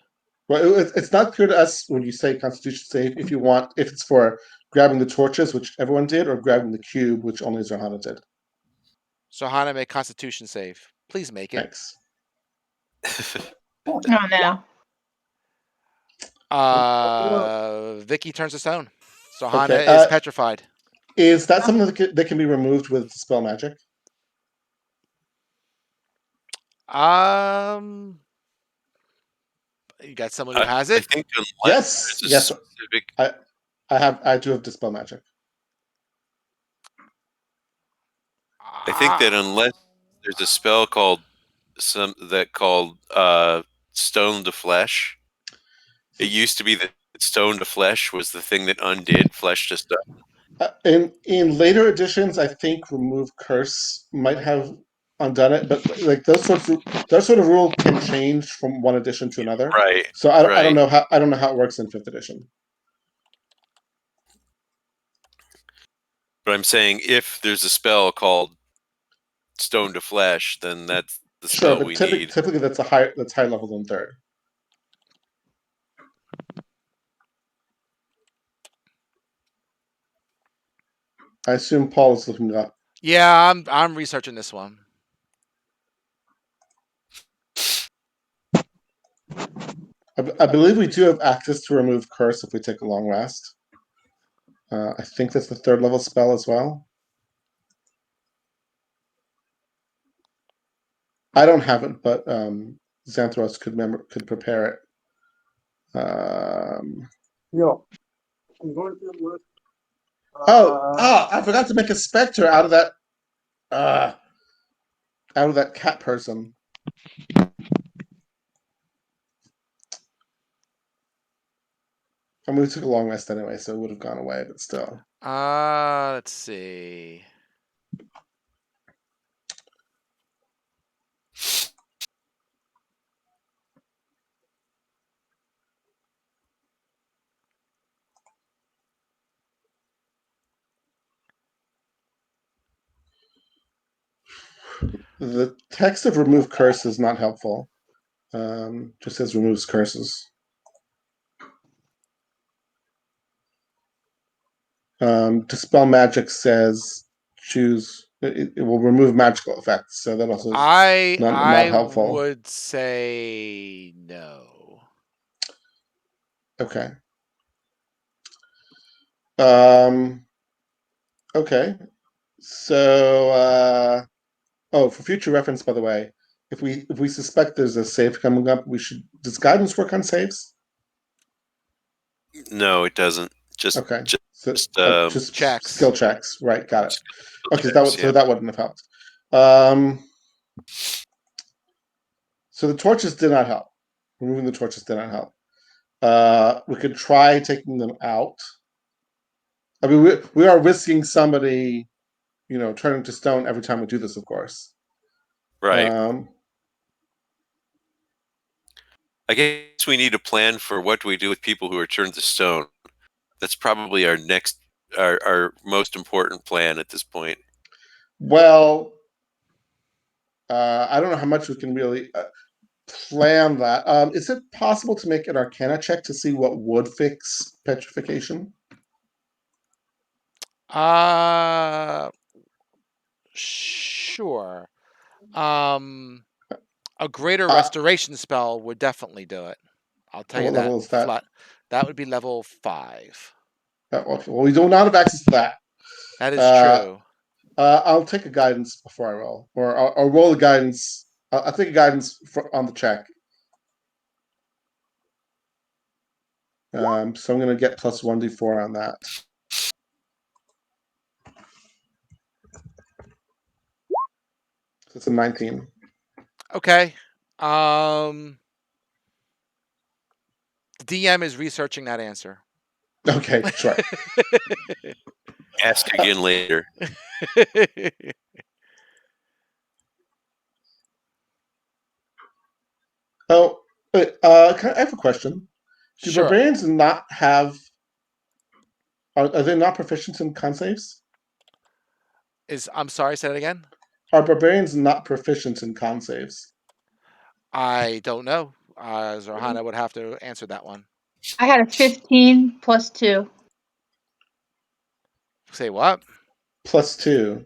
Well, it's not clear to us when you say Constitution save if you want if it's for grabbing the torches, which everyone did, or grabbing the cube, which only Johanna did. So Hannah, make Constitution save. Please make it. Thanks. Oh no. Vicky turns to stone. So Hannah Okay, is petrified. Is that something that can be removed with spell magic? You got someone who has it? I think Yes, yes. Specific... I do have dispel magic. I think that unless there's a spell called Stone to Flesh, it used to be that Stone to Flesh was the thing that undid flesh to stone. In later editions, I think remove curse might have undone it, but like that sort of rule can change from one edition to another. Right. So I don't know how it works in 5th edition. But I'm saying if there's a spell called Stone to Flesh, then that's the spell we need. Typically that's higher level than 3rd. I assume Paul is looking up. Yeah, I'm researching this one. I believe we do have access to remove curse if we take a long rest. I think that's the 3rd level spell as well. I don't have it, but Xanthros could prepare it. Yeah. I'm going through the list. I forgot to make a specter out of that cat person. I mean, we took a long rest anyway, so it would have gone away, but still. Let's see. The text of remove curse is not helpful. Just says removes curses. Dispel magic says choose. It will remove magical effects, so that also is not helpful. I would say no. Okay. Okay. So, for future reference, by the way, if we suspect there's a save coming up, does guidance work on saves? No, it doesn't. Okay. Just checks. Skill checks. Right, got it. Okay, checks, so that wouldn't have helped. So the torches did not help. Removing the torches did not help. We could try taking them out. I mean, we are risking somebody, turning to stone every time we do this, of course. Right. I guess we need a plan for what do we do with people who are turned to stone. That's probably our most important plan at this point. Well, I don't know how much we can really plan that. Is it possible to make an Arcana check to see what would fix petrification? Sure. A greater Uh, restoration spell would definitely do it. I'll tell you what that level is that? flat. That would be level 5. Okay. Well, we do not have access to that. That is Uh, true. I'll take a guidance before I roll, or I'll roll a guidance. I'll take a guidance on the check. So I'm going to get plus 1d4 on that. So it's a 19. Okay. The DM is researching that answer. Okay, sure. Ask again later. Oh, I have a question. Do Sure. barbarians not have? Are they not proficient in con saves? I'm sorry, say that again. Are barbarians not proficient in con saves? I don't know. Zorhana would have to answer that one. I had a 15 plus 2. Say what? Plus 2.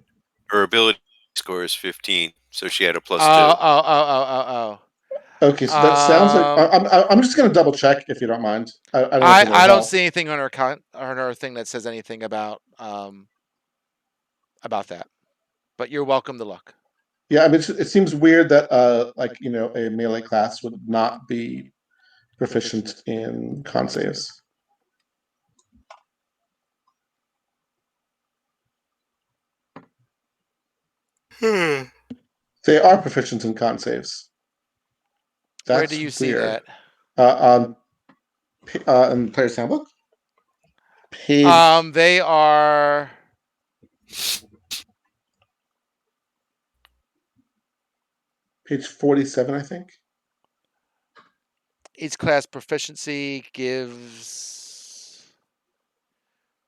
Her ability score is 15, so she had a plus 2. Oh. Okay, so that sounds like I'm just going to double check if you don't mind. I don't know if it'll I don't help. see anything on her thing that says anything about that. But you're welcome to look. Yeah, I mean, it seems weird that like a melee class would not be proficient in con saves. They are proficient in con saves. That's Where do you see weird. that? In the player's handbook. Page. They are. Page 47, I think. Each class proficiency gives.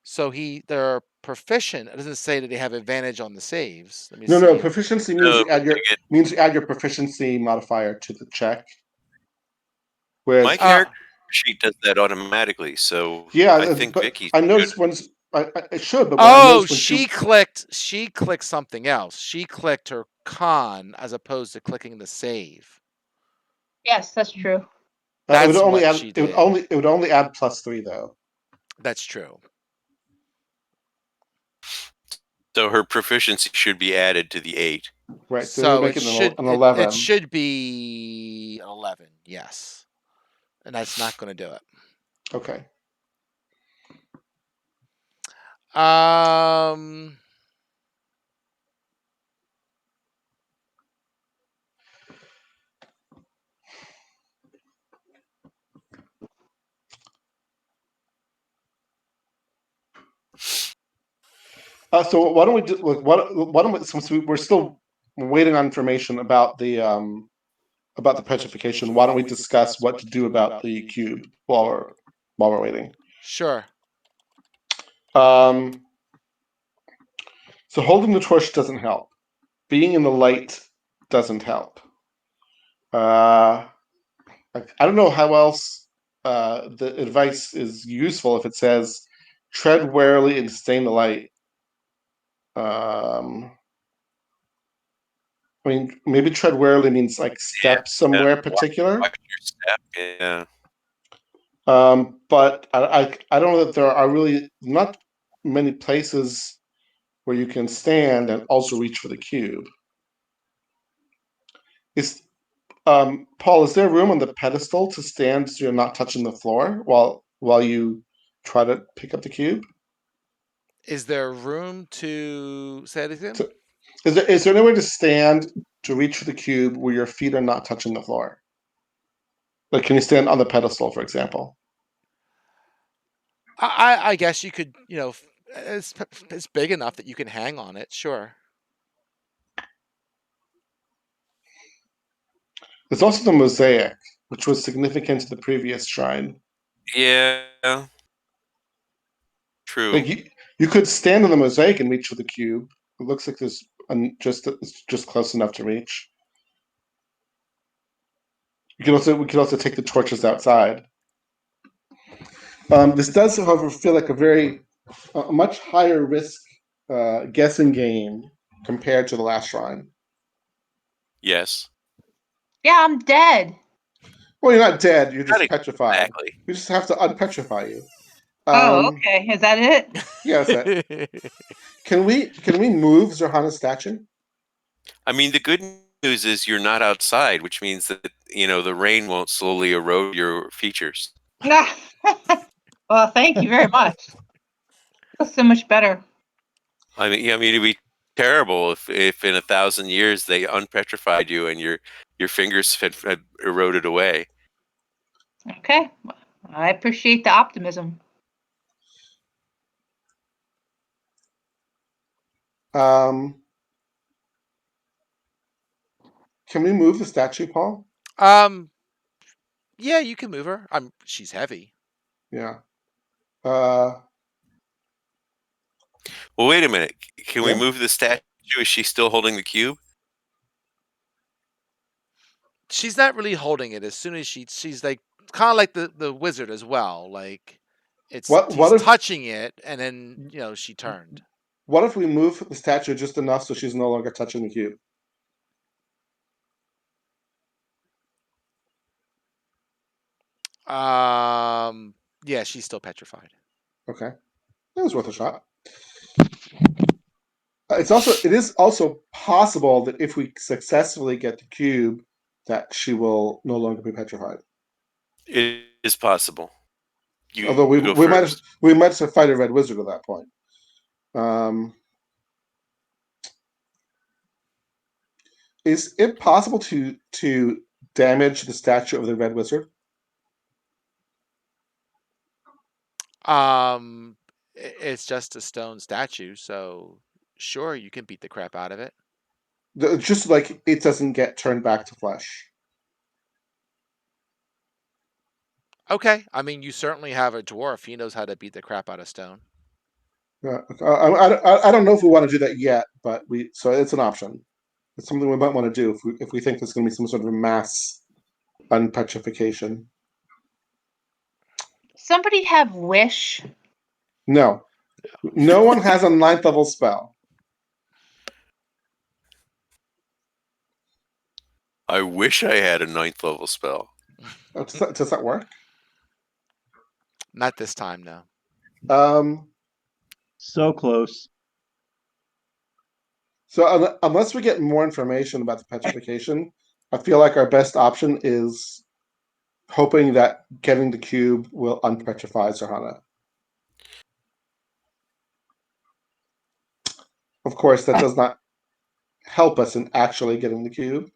So they're proficient. It doesn't say that they have advantage on the saves. Let me see. No. Proficiency means you add your proficiency modifier to the check. Whereas my character sheet does that automatically, so yeah, I think Vicky. I noticed once I should, but she clicked something else. She clicked her con as opposed to clicking the save. Yes, that's true. it would only what add she did. it would only add +3 though. That's true. So her proficiency should be added to the 8. Right. So it should an 11. It should be 11. Yes, and that's not going to do it. Okay. So why don't we do? Why don't we? Since we're still waiting on information about the petrification, why don't we discuss what to do about the cube while we're waiting? Sure. So holding the torch doesn't help. Being in the light doesn't help. I don't know how else the advice is useful if it says tread warily and stay in the light. I mean, maybe tread warily means like step somewhere particular. Watch your step, yeah. But I don't know that there are really not many places where you can stand and also reach for the cube. Paul, is there room on the pedestal to stand so you're not touching the floor while you try to pick up the cube? Is there room to say it again? Is there anywhere to stand to reach for the cube where your feet are not touching the floor? Like, can you stand on the pedestal, for example? I guess you could. It's big enough that you can hang on it. Sure. There's also the mosaic. which was significant to the previous shrine. Yeah. True. Like you could stand on the mosaic and reach for the cube. It looks like there's it's just close enough to reach. We could also take the torches outside. This does, however, feel like a much higher risk guessing game compared to the last shrine. Yes. Yeah, I'm dead. Well, you're not dead. You're just Not petrified. exactly. We just have to unpetrify you. Oh, okay. Is that it? Yeah, that's it. Can we move Zerhana's statue? I mean, the good news is you're not outside, which means that the rain won't slowly erode your features. Well, thank you very much. Feels so much better. I mean, it'd be terrible if in 1,000 years they unpetrified you and your fingers had eroded away. Okay. I appreciate the optimism. Can we move the statue, Paul? Yeah, you can move her. She's heavy. Yeah. Well, wait a minute. Can we Yeah. move the statue? Is she still holding the cube? She's not really holding it. As soon as she's like kind of like the wizard as well. Like he's touching it, and then she turned. What if we move the statue just enough so she's no longer touching the cube? Yeah, she's still petrified. Okay, that was worth a shot. It is also possible that if we successfully get the cube, that she will no longer be petrified. It is possible. Although we might have fight a red wizard at that point. Is it possible to damage the statue of the red wizard? It's just a stone statue, so sure, you can beat the crap out of it. Just like it doesn't get turned back to flesh. Okay, I mean, you certainly have a dwarf. He knows how to beat the crap out of stone. Yeah, I don't know if we want to do that yet, but so it's an option. It's something we might want to do if we think there's going to be some sort of mass unpetrification. Somebody have wish? No one has a 9th level spell. I wish I had a 9th level spell. Oh, does that work? Not this time, no. So close. So unless we get more information about the petrification, I feel like our best option is hoping that getting the cube will unpetrify Zerhana. Of course, that does not help us in actually getting the cube.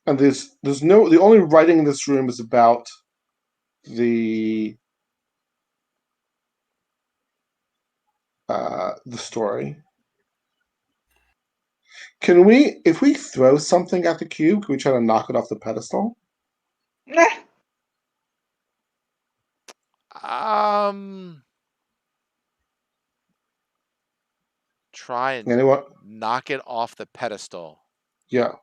And the only writing in this room is about the story. Can we, if we throw something at the cube, can we try to knock it off the pedestal? Try and knock it off the pedestal. Yeah.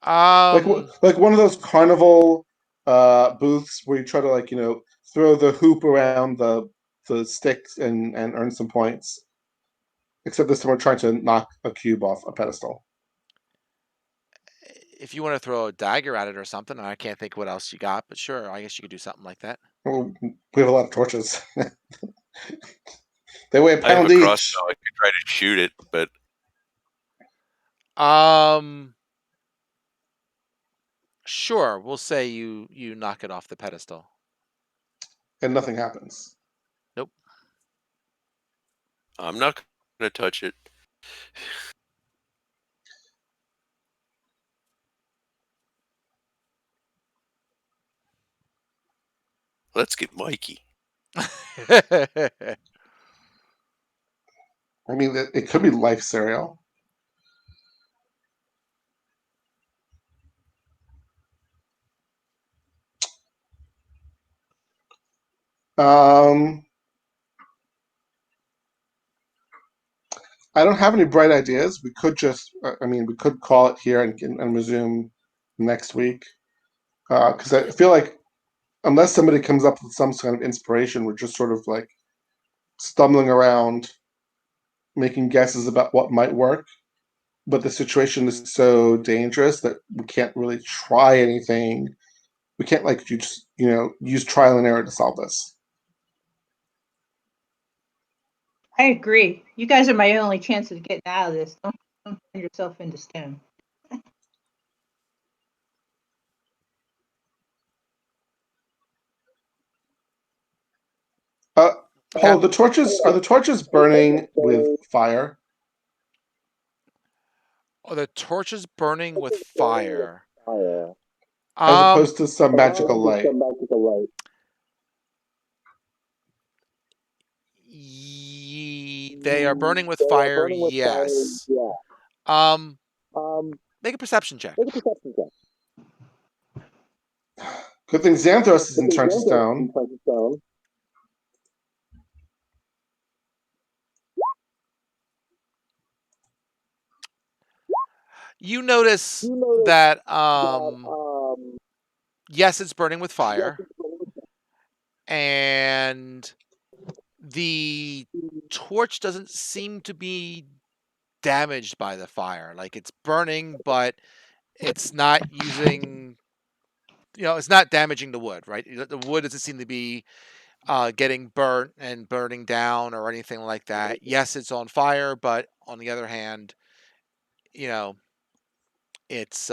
Like one of those carnival booths where you try to throw the hoop around the sticks and earn some points. Except this time we're trying to knock a cube off a pedestal. If you want to throw a dagger at it or something, I can't think what else you got, but sure, I guess you could do something like that. Well, we have a lot of torches. They weigh a I have pound a each. crossbow. I could try to shoot it, but sure, we'll say you knock it off the pedestal. And nothing happens. Nope. I'm not going to touch it. Let's get Mikey. I mean, it could be life cereal. I don't have any bright ideas. We could just, we could call it here and resume next week. Because I feel like unless somebody comes up with some kind of inspiration, we're just sort of like stumbling around, making guesses about what might work. But the situation is so dangerous that we can't really try anything. We can't like use trial and error to solve this. I agree. You guys are my only chance of getting out of this. Don't turn yourself into stone. Paul, the torches are the torches burning with fire? Oh, the torch is burning with fire. As opposed to some magical light. They are burning with fire, yes. Make a perception check. Good thing Xanthos isn't turned to stone. You notice that yes, it's burning with fire, and the torch doesn't seem to be damaged by the fire. Like it's burning, but it's not using, it's not damaging the wood, right? The wood doesn't seem to be getting burnt and burning down or anything like that. Yes, it's on fire, but on the other hand, it's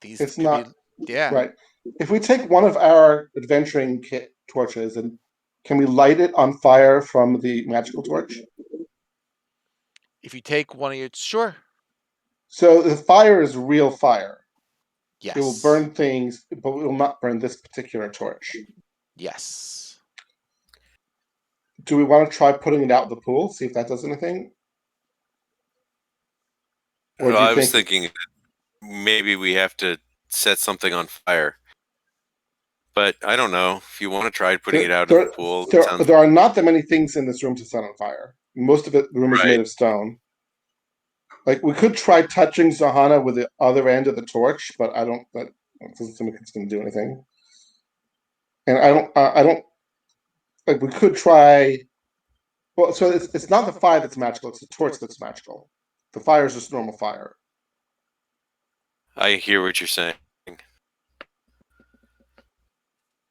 these It's could be, not yeah. right. If we take one of our adventuring kit torches and can we light it on fire from the magical torch? If you take one of your, sure. So the fire is real fire. Yes. It will burn things, but it will not burn this particular torch. Yes. Do we want to try putting it out in the pool, see if that does anything? Or Well, do you I was think thinking maybe we have to set something on fire. But I don't know. If you want to try putting it out in the pool, it sounds there are not that many things in this room to set on fire. Most of the room is right. made of stone. Like we could try touching Zahana with the other end of the torch, but that doesn't seem like it's going to do anything. And I don't like. We could try. Well, so it's not the fire that's magical; it's the torch that's magical. The fire is just normal fire. I hear what you're saying.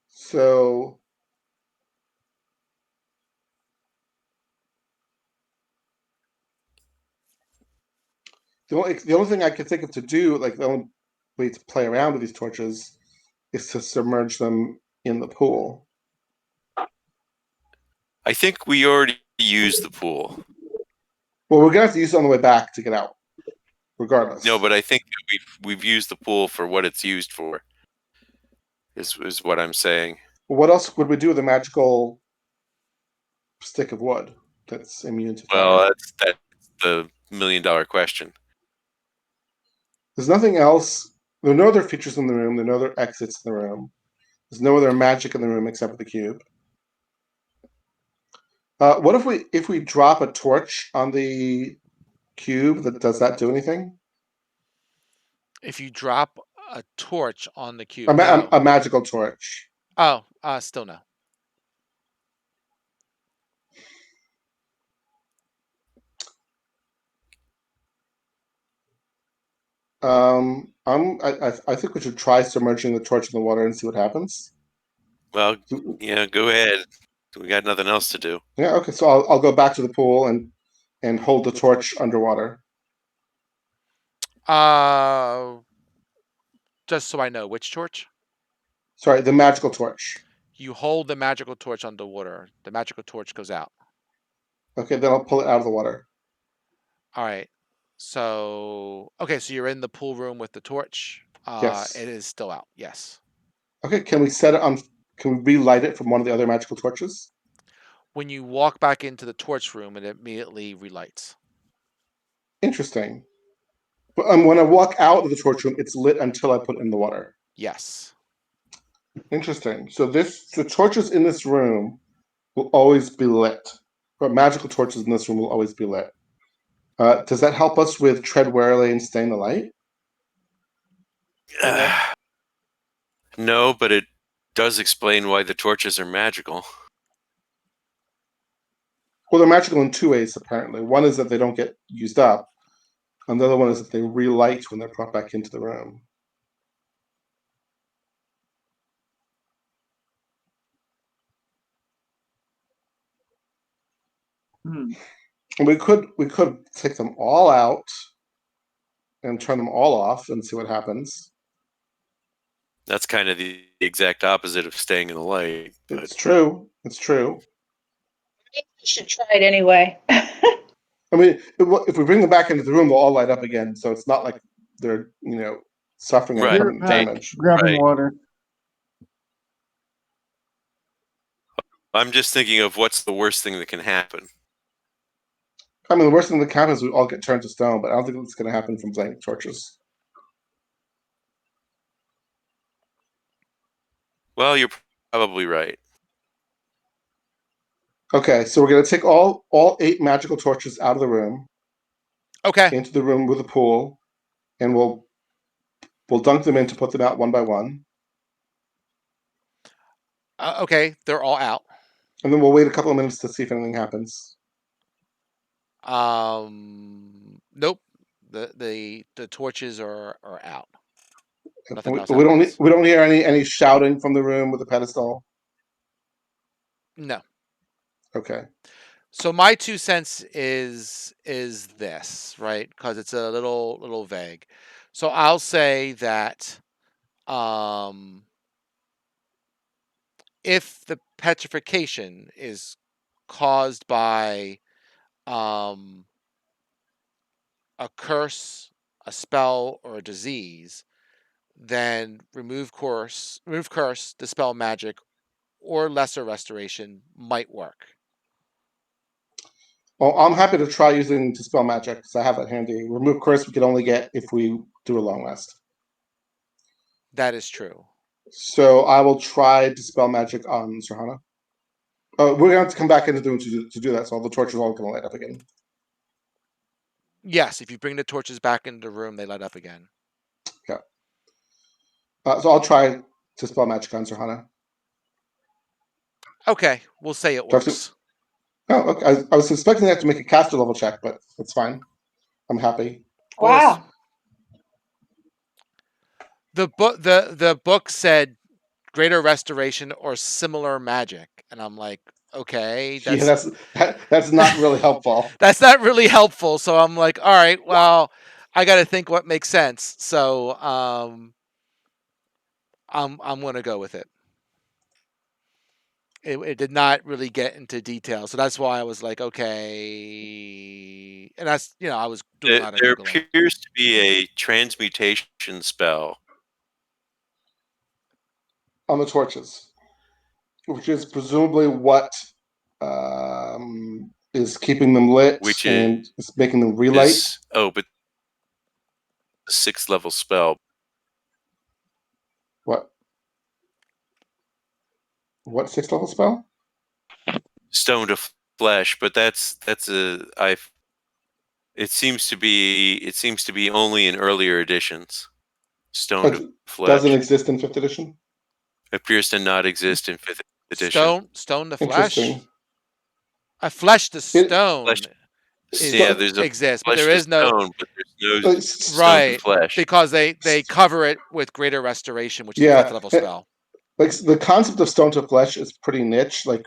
So the only thing I could think of to do, like the only way to play around with these torches, is to submerge them in the pool. I think we already used the pool. Well, we're gonna have to use it on the way back to get out, regardless. No, but I think we've used the pool for what it's used for. Is what I'm saying. What else would we do with a magical stick of wood that's immune to fire? Well, that's the $1,000,000 question. There's nothing else. There are no other features in the room. There are no other exits in the room. There's no other magic in the room except for the cube. What if we drop a torch on the cube? Does that do anything? If you drop a torch on the cube, A magical torch. Oh, still no. I think we should try submerging the torch in the water and see what happens. Well, yeah, go ahead. We got nothing else to do. Yeah, okay. So I'll go back to the pool and hold the torch underwater. Just so I know, which torch? Sorry, the magical torch. You hold the magical torch underwater. The magical torch goes out. Okay, then I'll pull it out of the water. All right. So, okay, so you're in the pool room with the torch. Yes. It is still out. Yes. Okay, can we set it on? Can we relight it from one of the other magical torches? When you walk back into the torch room, it immediately relights. Interesting. But when I walk out of the torch room, it's lit until I put it in the water. Yes. Interesting. So the torches in this room will always be lit. But magical torches in this room will always be lit. Does that help us with tread warily and staying the light? No, but it does explain why the torches are magical. Well, they're magical in two ways, apparently. One is that they don't get used up, and the other one is that they relight when they're brought back into the room. Hmm. And we could take them all out and turn them all off and see what happens. That's kind of the exact opposite of staying in the light. But It's true. It's true. You should try it anyway. I mean, if we bring them back into the room, they'll all light up again. So it's not like they're suffering any Right. Here, permanent damage. grabbing Right. water. I'm just thinking of what's the worst thing that can happen. I mean, the worst thing that can happen is we all get turned to stone, but I don't think it's going to happen from playing torches. Well, you're probably right. Okay, so we're going to take all 8 magical torches out of the room Okay. into the room with a pool, and we'll dunk them in to put them out one by one, Okay, they're all out. and then we'll wait a couple of minutes to see if anything happens. Nope. The torches are out. Nothing else We happens. don't hear any shouting from the room with the pedestal. No. Okay. So my 2 cents is this, right? Because it's a little vague. So I'll say that if the petrification is caused by a curse, a spell, or a disease, then remove curse, dispel magic, or lesser restoration might work. Well, I'm happy to try using Dispel Magic because I have it handy. Remove Curse we can only get if we do a long rest. That is true. So I will try Dispel Magic on Serhana. We're going to have to come back into the room to do that, so all the torches are all going to light up again. Yes, if you bring the torches back into the room, they light up again. Yeah. So I'll try Dispel Magic on Serhana. Okay, we'll say it Do I have to- works. Oh, okay. I was expecting that to make a caster level check, but it's fine. I'm happy. Wow. The book said greater restoration or similar magic, and I'm like, okay, Yeah, that's not really helpful. that's not really helpful. So I'm like, all right, well, I got to think what makes sense. So I'm gonna go with it. It did not really get into detail, so that's why I was like, okay, and that's I was doing a lot of There Googling. appears to be a transmutation spell. On the torches, which is presumably what is keeping them lit Which and is making them relight. But the 6th level spell. What 6th level spell? Stone to flesh, but that's it seems to be only in earlier editions. Stone to flesh Doesn't exist in 5th edition. Appears to not exist in 5th edition. Stone to flesh. Interesting. A flesh to stone There's a exists, but flesh there to is no stone, but there's no stone to right flesh. because they cover it with greater restoration, which is a Yeah, 5th level spell. like the concept of stone to flesh is pretty niche. Like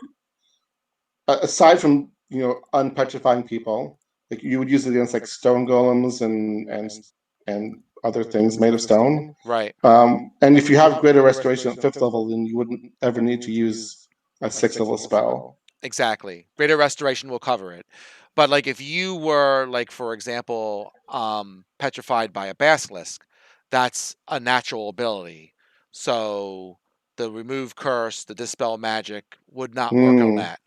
aside from unpetrifying people, like you would use it against like stone golems and other things made of stone. Right. And if you have greater restoration at 5th level, then you wouldn't ever need to use a 6th level spell. Exactly. Greater restoration will cover it. But like if you were like, for example, petrified by a basilisk, that's a natural ability. So the remove curse, the dispel magic would not work on that.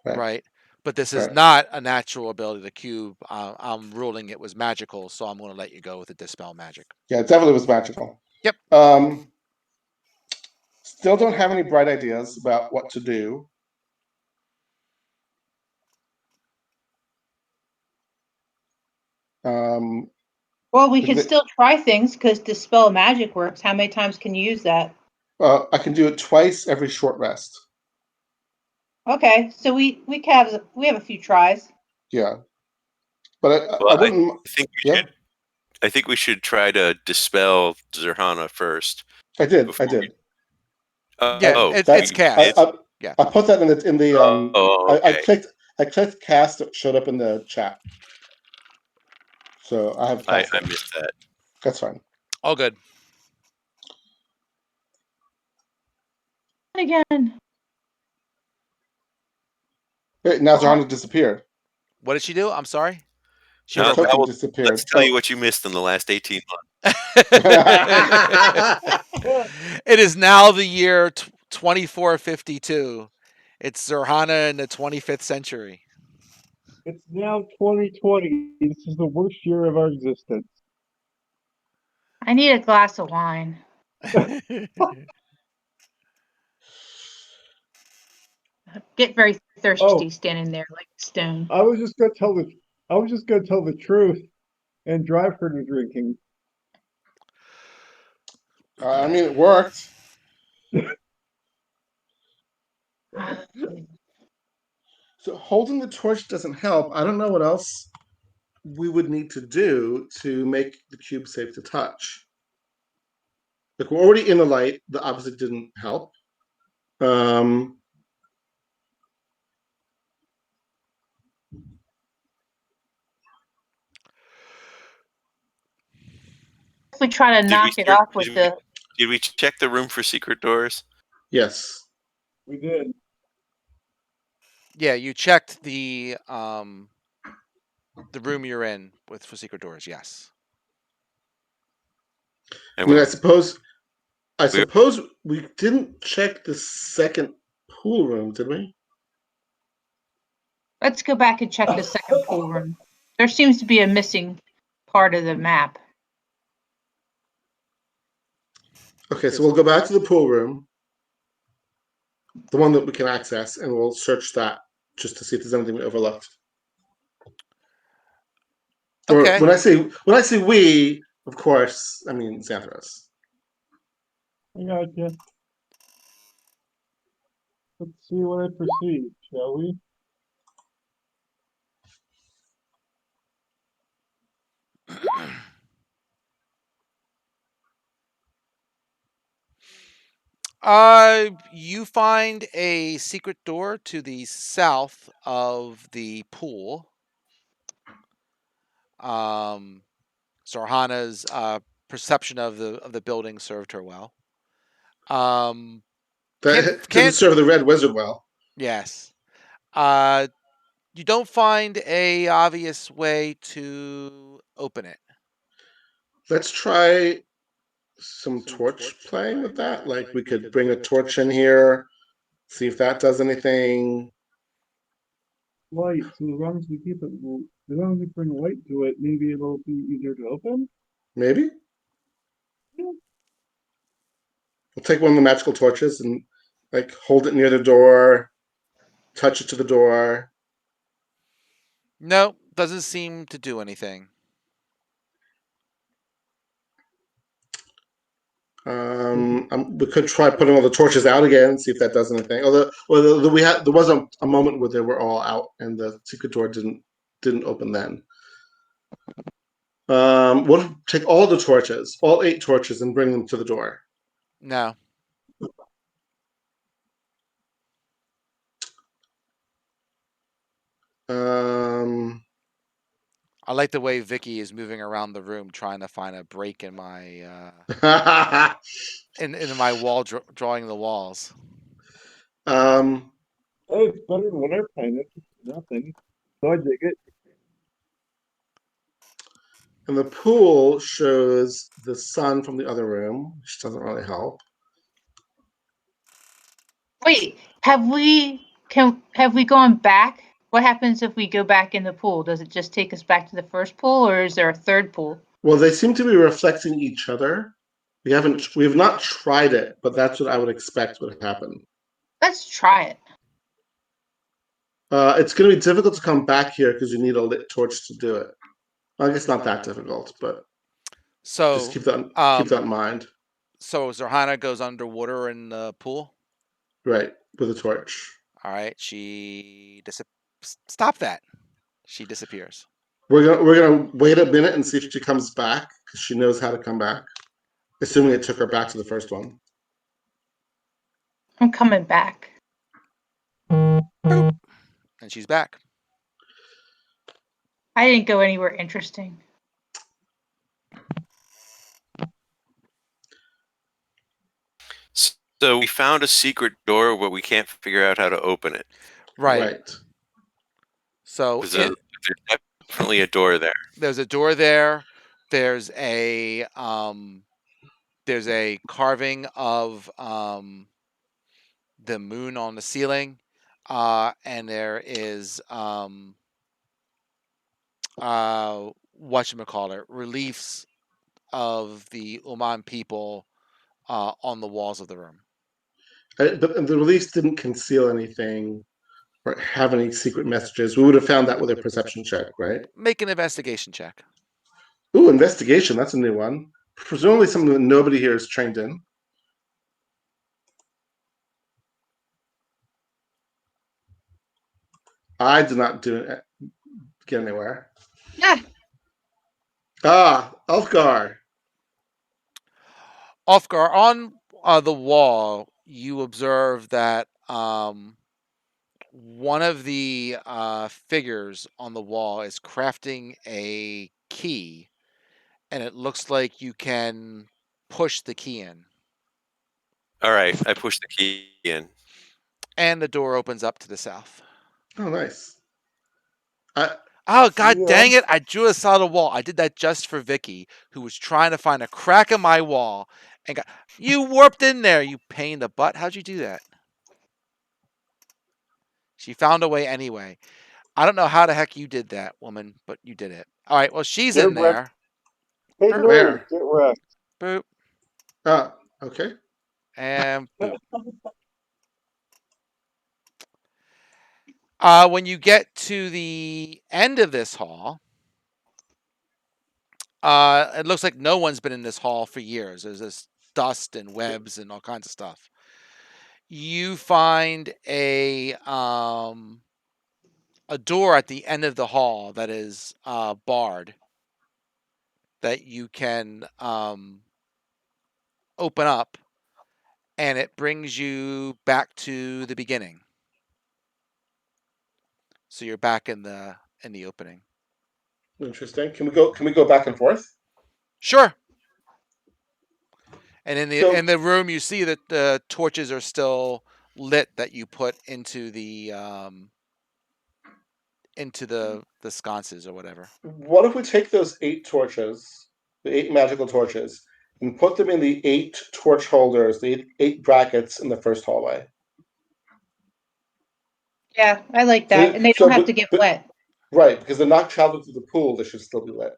Right. But this is not a natural ability. The cube, I'm ruling it was magical, so I'm going to let you go with the dispel magic. Yeah, it definitely was magical. Yep. still don't have any bright ideas about what to do. Well, we can still try things because Dispel Magic works. How many times can you use that? I can do it twice every short rest. Okay, so we have a few tries. Yeah, but I Well, wouldn't. I think we should try to dispel Zerhana first. I did. Yeah, Oh, it's cast. Yeah. I put that in the Oh, I okay. clicked cast. It showed up in the chat, so I have I cast it. missed that. That's fine. All good. Again. Wait, now Zerhana disappeared. What did she do? I'm sorry. She Her broke token out. disappeared. Let's tell you what you missed in the last 18 months. It is now the year 2452. It's Zerhana in the 25th century. It's now 2020. This is the worst year of our existence. I need a glass of wine. Get very thirsty standing there like stone. I was just gonna tell the truth and drive her to drinking. I mean, it worked. So holding the torch doesn't help. I don't know what else we would need to do to make the cube safe to touch. Like, we're already in the light. The opposite didn't help. If we try to knock it off with the. Did we check the room for secret doors? Yes. We did. Yeah, you checked the room you're in for secret doors. Yes. I mean, I suppose we didn't check the second pool room, did we? Let's go back and check the second pool room. There seems to be a missing part of the map. Okay, so we'll go back to the pool room, the one that we can access, and we'll search that just to see if there's anything we overlooked. Okay. Or when I say we, of course, I mean Xanthros. I gotcha. Let's see what I perceive, shall we? You find a secret door to the south of the pool. Zerhana's perception of the building served her well. Didn't serve the Red Wizard well. Yes. You don't find a obvious way to open it. Let's try some torch playing with that. Like, we could bring a torch in here, see if that does anything. Light. So as long as we keep it, as long as we bring light to it, maybe it'll be easier to open. Maybe. We'll take one of the magical torches and like hold it near the door, touch it to the door. No, doesn't seem to do anything. We could try putting all the torches out again, see if that does anything. Although, there was a moment where they were all out and the secret door didn't open then. We'll take all the torches, all 8 torches, and bring them to the door. No. I like the way Vicky is moving around the room trying to find a break in my in my wall drawing the walls. Hey, it's better than what I painted. Nothing. So I dig it. And the pool shows the sun from the other room, which doesn't really help. Wait, have we gone back? What happens if we go back in the pool? Does it just take us back to the first pool, or is there a third pool? Well, they seem to be reflecting each other. We have not tried it, but that's what I would expect would happen. Let's try it. It's going to be difficult to come back here because you need a lit torch to do it. Well, I guess not that difficult, but So just keep that in mind. So Zorhana goes underwater in the pool. Right, with a torch. All right, she stop that. She disappears. We're gonna wait a minute and see if she comes back because she knows how to come back. Assuming it took her back to the first one. I'm coming back. Boop. And she's back. I didn't go anywhere interesting. So we found a secret door, but we can't figure out how to open it. Right. So There's definitely a door there. There's a door there. There's a carving of the moon on the ceiling, and there is whatchamacallit, reliefs of the Uman people on the walls of the room. But the release didn't conceal anything or have any secret messages. We would have found that with a perception check, right? Make an investigation check. Ooh, investigation. That's a new one. Presumably something that nobody here is trained in. I did not get anywhere. Yeah. Elfgar. Ulfgar, on the wall, you observe that one of the figures on the wall is crafting a key, and it looks like you can push the key in. All right, I push the key in. And the door opens up to the south. Oh, nice. Oh, god dang it. I drew a solid wall. I did that just for Vicky, who was trying to find a crack in my wall. And you warped in there, you pain in the butt. How'd you do that? She found a way anyway. I don't know how the heck you did that, woman, but you did it. All right, well, she's in there. Hey, nerd, get wrecked. Boop. Okay. And boop. When you get to the end of this hall, it looks like no one's been in this hall for years. There's this dust and webs and all kinds of stuff. You find a door at the end of the hall that is barred that you can open up, and it brings you back to the beginning. So you're back in the opening. Interesting. Can we go back and forth? Sure. And in the room, you see that the torches are still lit that you put into the sconces or whatever. What if we take those 8 torches, the 8 magical torches, and put them in the 8 torch holders, the 8 brackets in the first hallway? Yeah, I like that. And they don't have to get wet. Right, because they're not traveling through the pool, they should still be lit.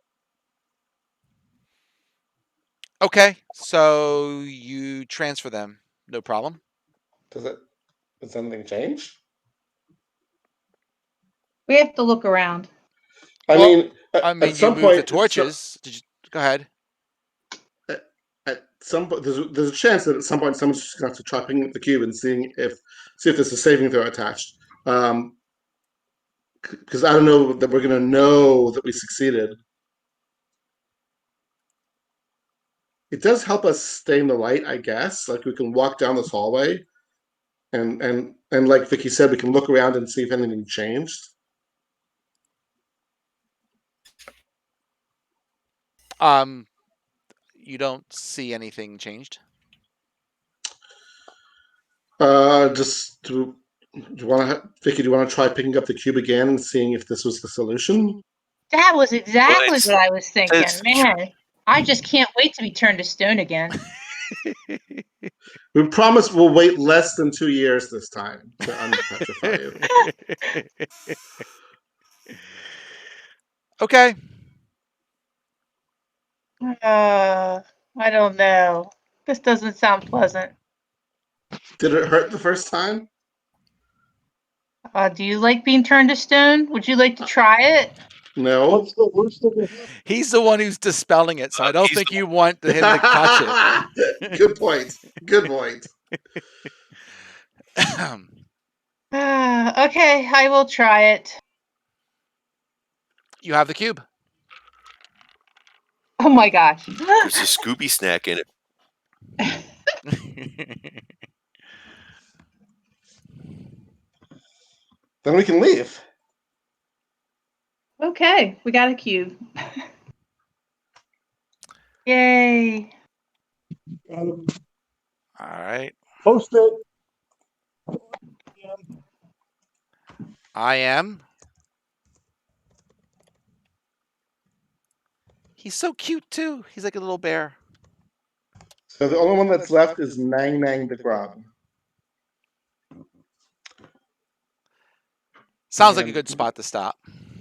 Okay, so you transfer them. No problem. Does anything change? We have to look around. I mean, at some point, the torches. Did you go ahead? At some point, there's a chance that at some point someone's just going to have to try picking up the cube and see if there's a saving throw attached. Because I don't know that we're going to know that we succeeded. It does help us stay in the light, I guess. Like we can walk down this hallway, and like Vicky said, we can look around and see if anything changed. You don't see anything changed. Do you want to, Vicky? Do you want to try picking up the cube again and seeing if this was the solution? That was exactly what I was thinking. Man, I just can't wait to be turned to stone again. We promise we'll wait less than 2 years this time to unpetrify you. Okay. I don't know. This doesn't sound pleasant. Did it hurt the first time? Do you like being turned to stone? Would you like to try it? No. What's the worst that can happen? He's the one who's dispelling it, so I don't He's think you want him to touch it. Good point. Good point. Okay, I will try it. You have the cube. Oh my gosh. There's a Scooby snack in it. Then we can leave. Okay, we got a cube. Yay. All right. Post it. I am. He's so cute too. He's like a little bear. So the only one that's left is Nang Nang the Grog. Sounds like a good spot to stop.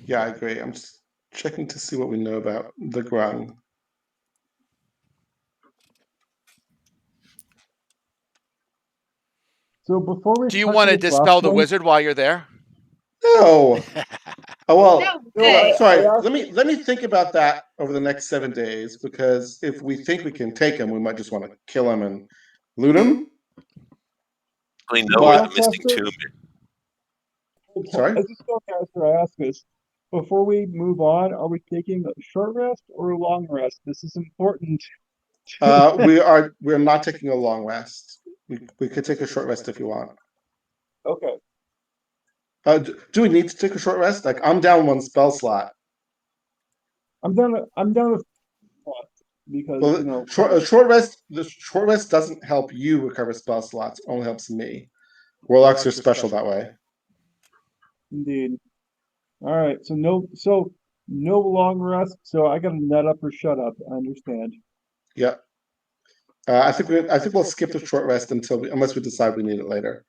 Yeah, I agree. I'm just checking to see what we know about the Grog. So before we Do you cut want to this last dispel the one- wizard while you're there? No. Oh well. No Well, way. sorry. Let me think about that over the next 7 days, because if we think we can take him, we might just want to kill him and loot him. I know where the But- missing tomb is. Sorry? As a spellcaster, I ask this. Before we move on, are we taking a short rest or a long rest? This is important. We're not taking a long rest. We could take a short rest if you want. Okay. Do we need to take a short rest? Like, I'm down 1 spell slot. I'm down with what? Because Well, short rest. The short rest doesn't help you recover spell slots. Only helps me. Warlocks are special that way. Indeed. All right. So no long rest. So I got to nut up or shut up. I understand. Yep. I think we'll skip the short rest unless we decide we need it later.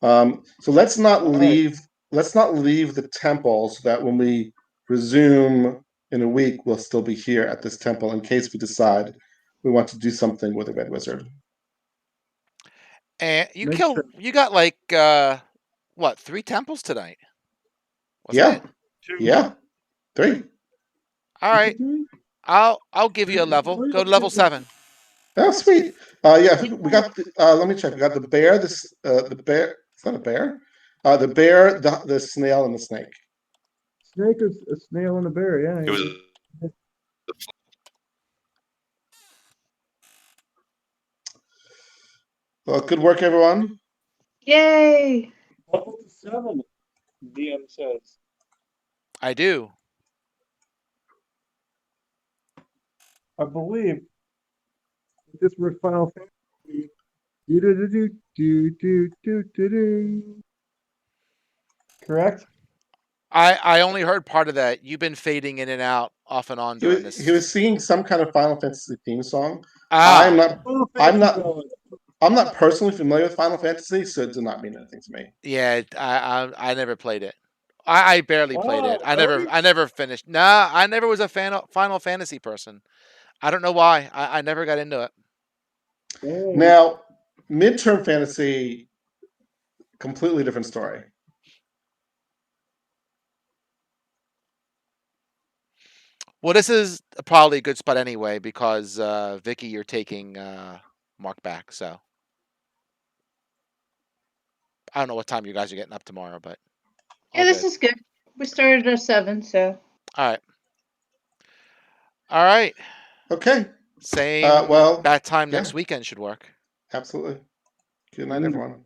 So let's not leave the temple, so that when we resume in a week, we'll still be here at this temple in case we decide we want to do something with the Red Wizard. And you Makes killed. sense. You got like what? 3 temples tonight? Yeah. It? Yeah. 3. All right. I'll give you a level. Go to level 7. Oh, sweet. Yeah, I think we got. Let me check. We got the bear. The bear. It's not a bear. The bear, the snail, and the snake. Snake is a snail and a bear. Yeah. It was Well, good work, everyone. Yay. Level 7. DM says. I do. I believe this was Final Fantasy. Do-do-do-do-do-do-do-do. Correct? I only heard part of that. You've been fading in and out off and on during this. He was singing some kind of Final Fantasy theme song. Ah, I'm not personally familiar with Final Fantasy, so it did not mean anything to me. yeah. I never played it. I barely played it. I really? never finished. Nah, I never was a Final Fantasy person. I don't know why. I never got into it. Oh. Now, midterm fantasy, completely different story. Well, this is probably a good spot anyway because Vicky, you're taking Mark back. So I don't know what time you guys are getting up tomorrow, but Yeah, this is good. We started at 7, so. all right. All right. Okay. Same Well, bat time yeah. next weekend should work. Absolutely. Good night, everyone.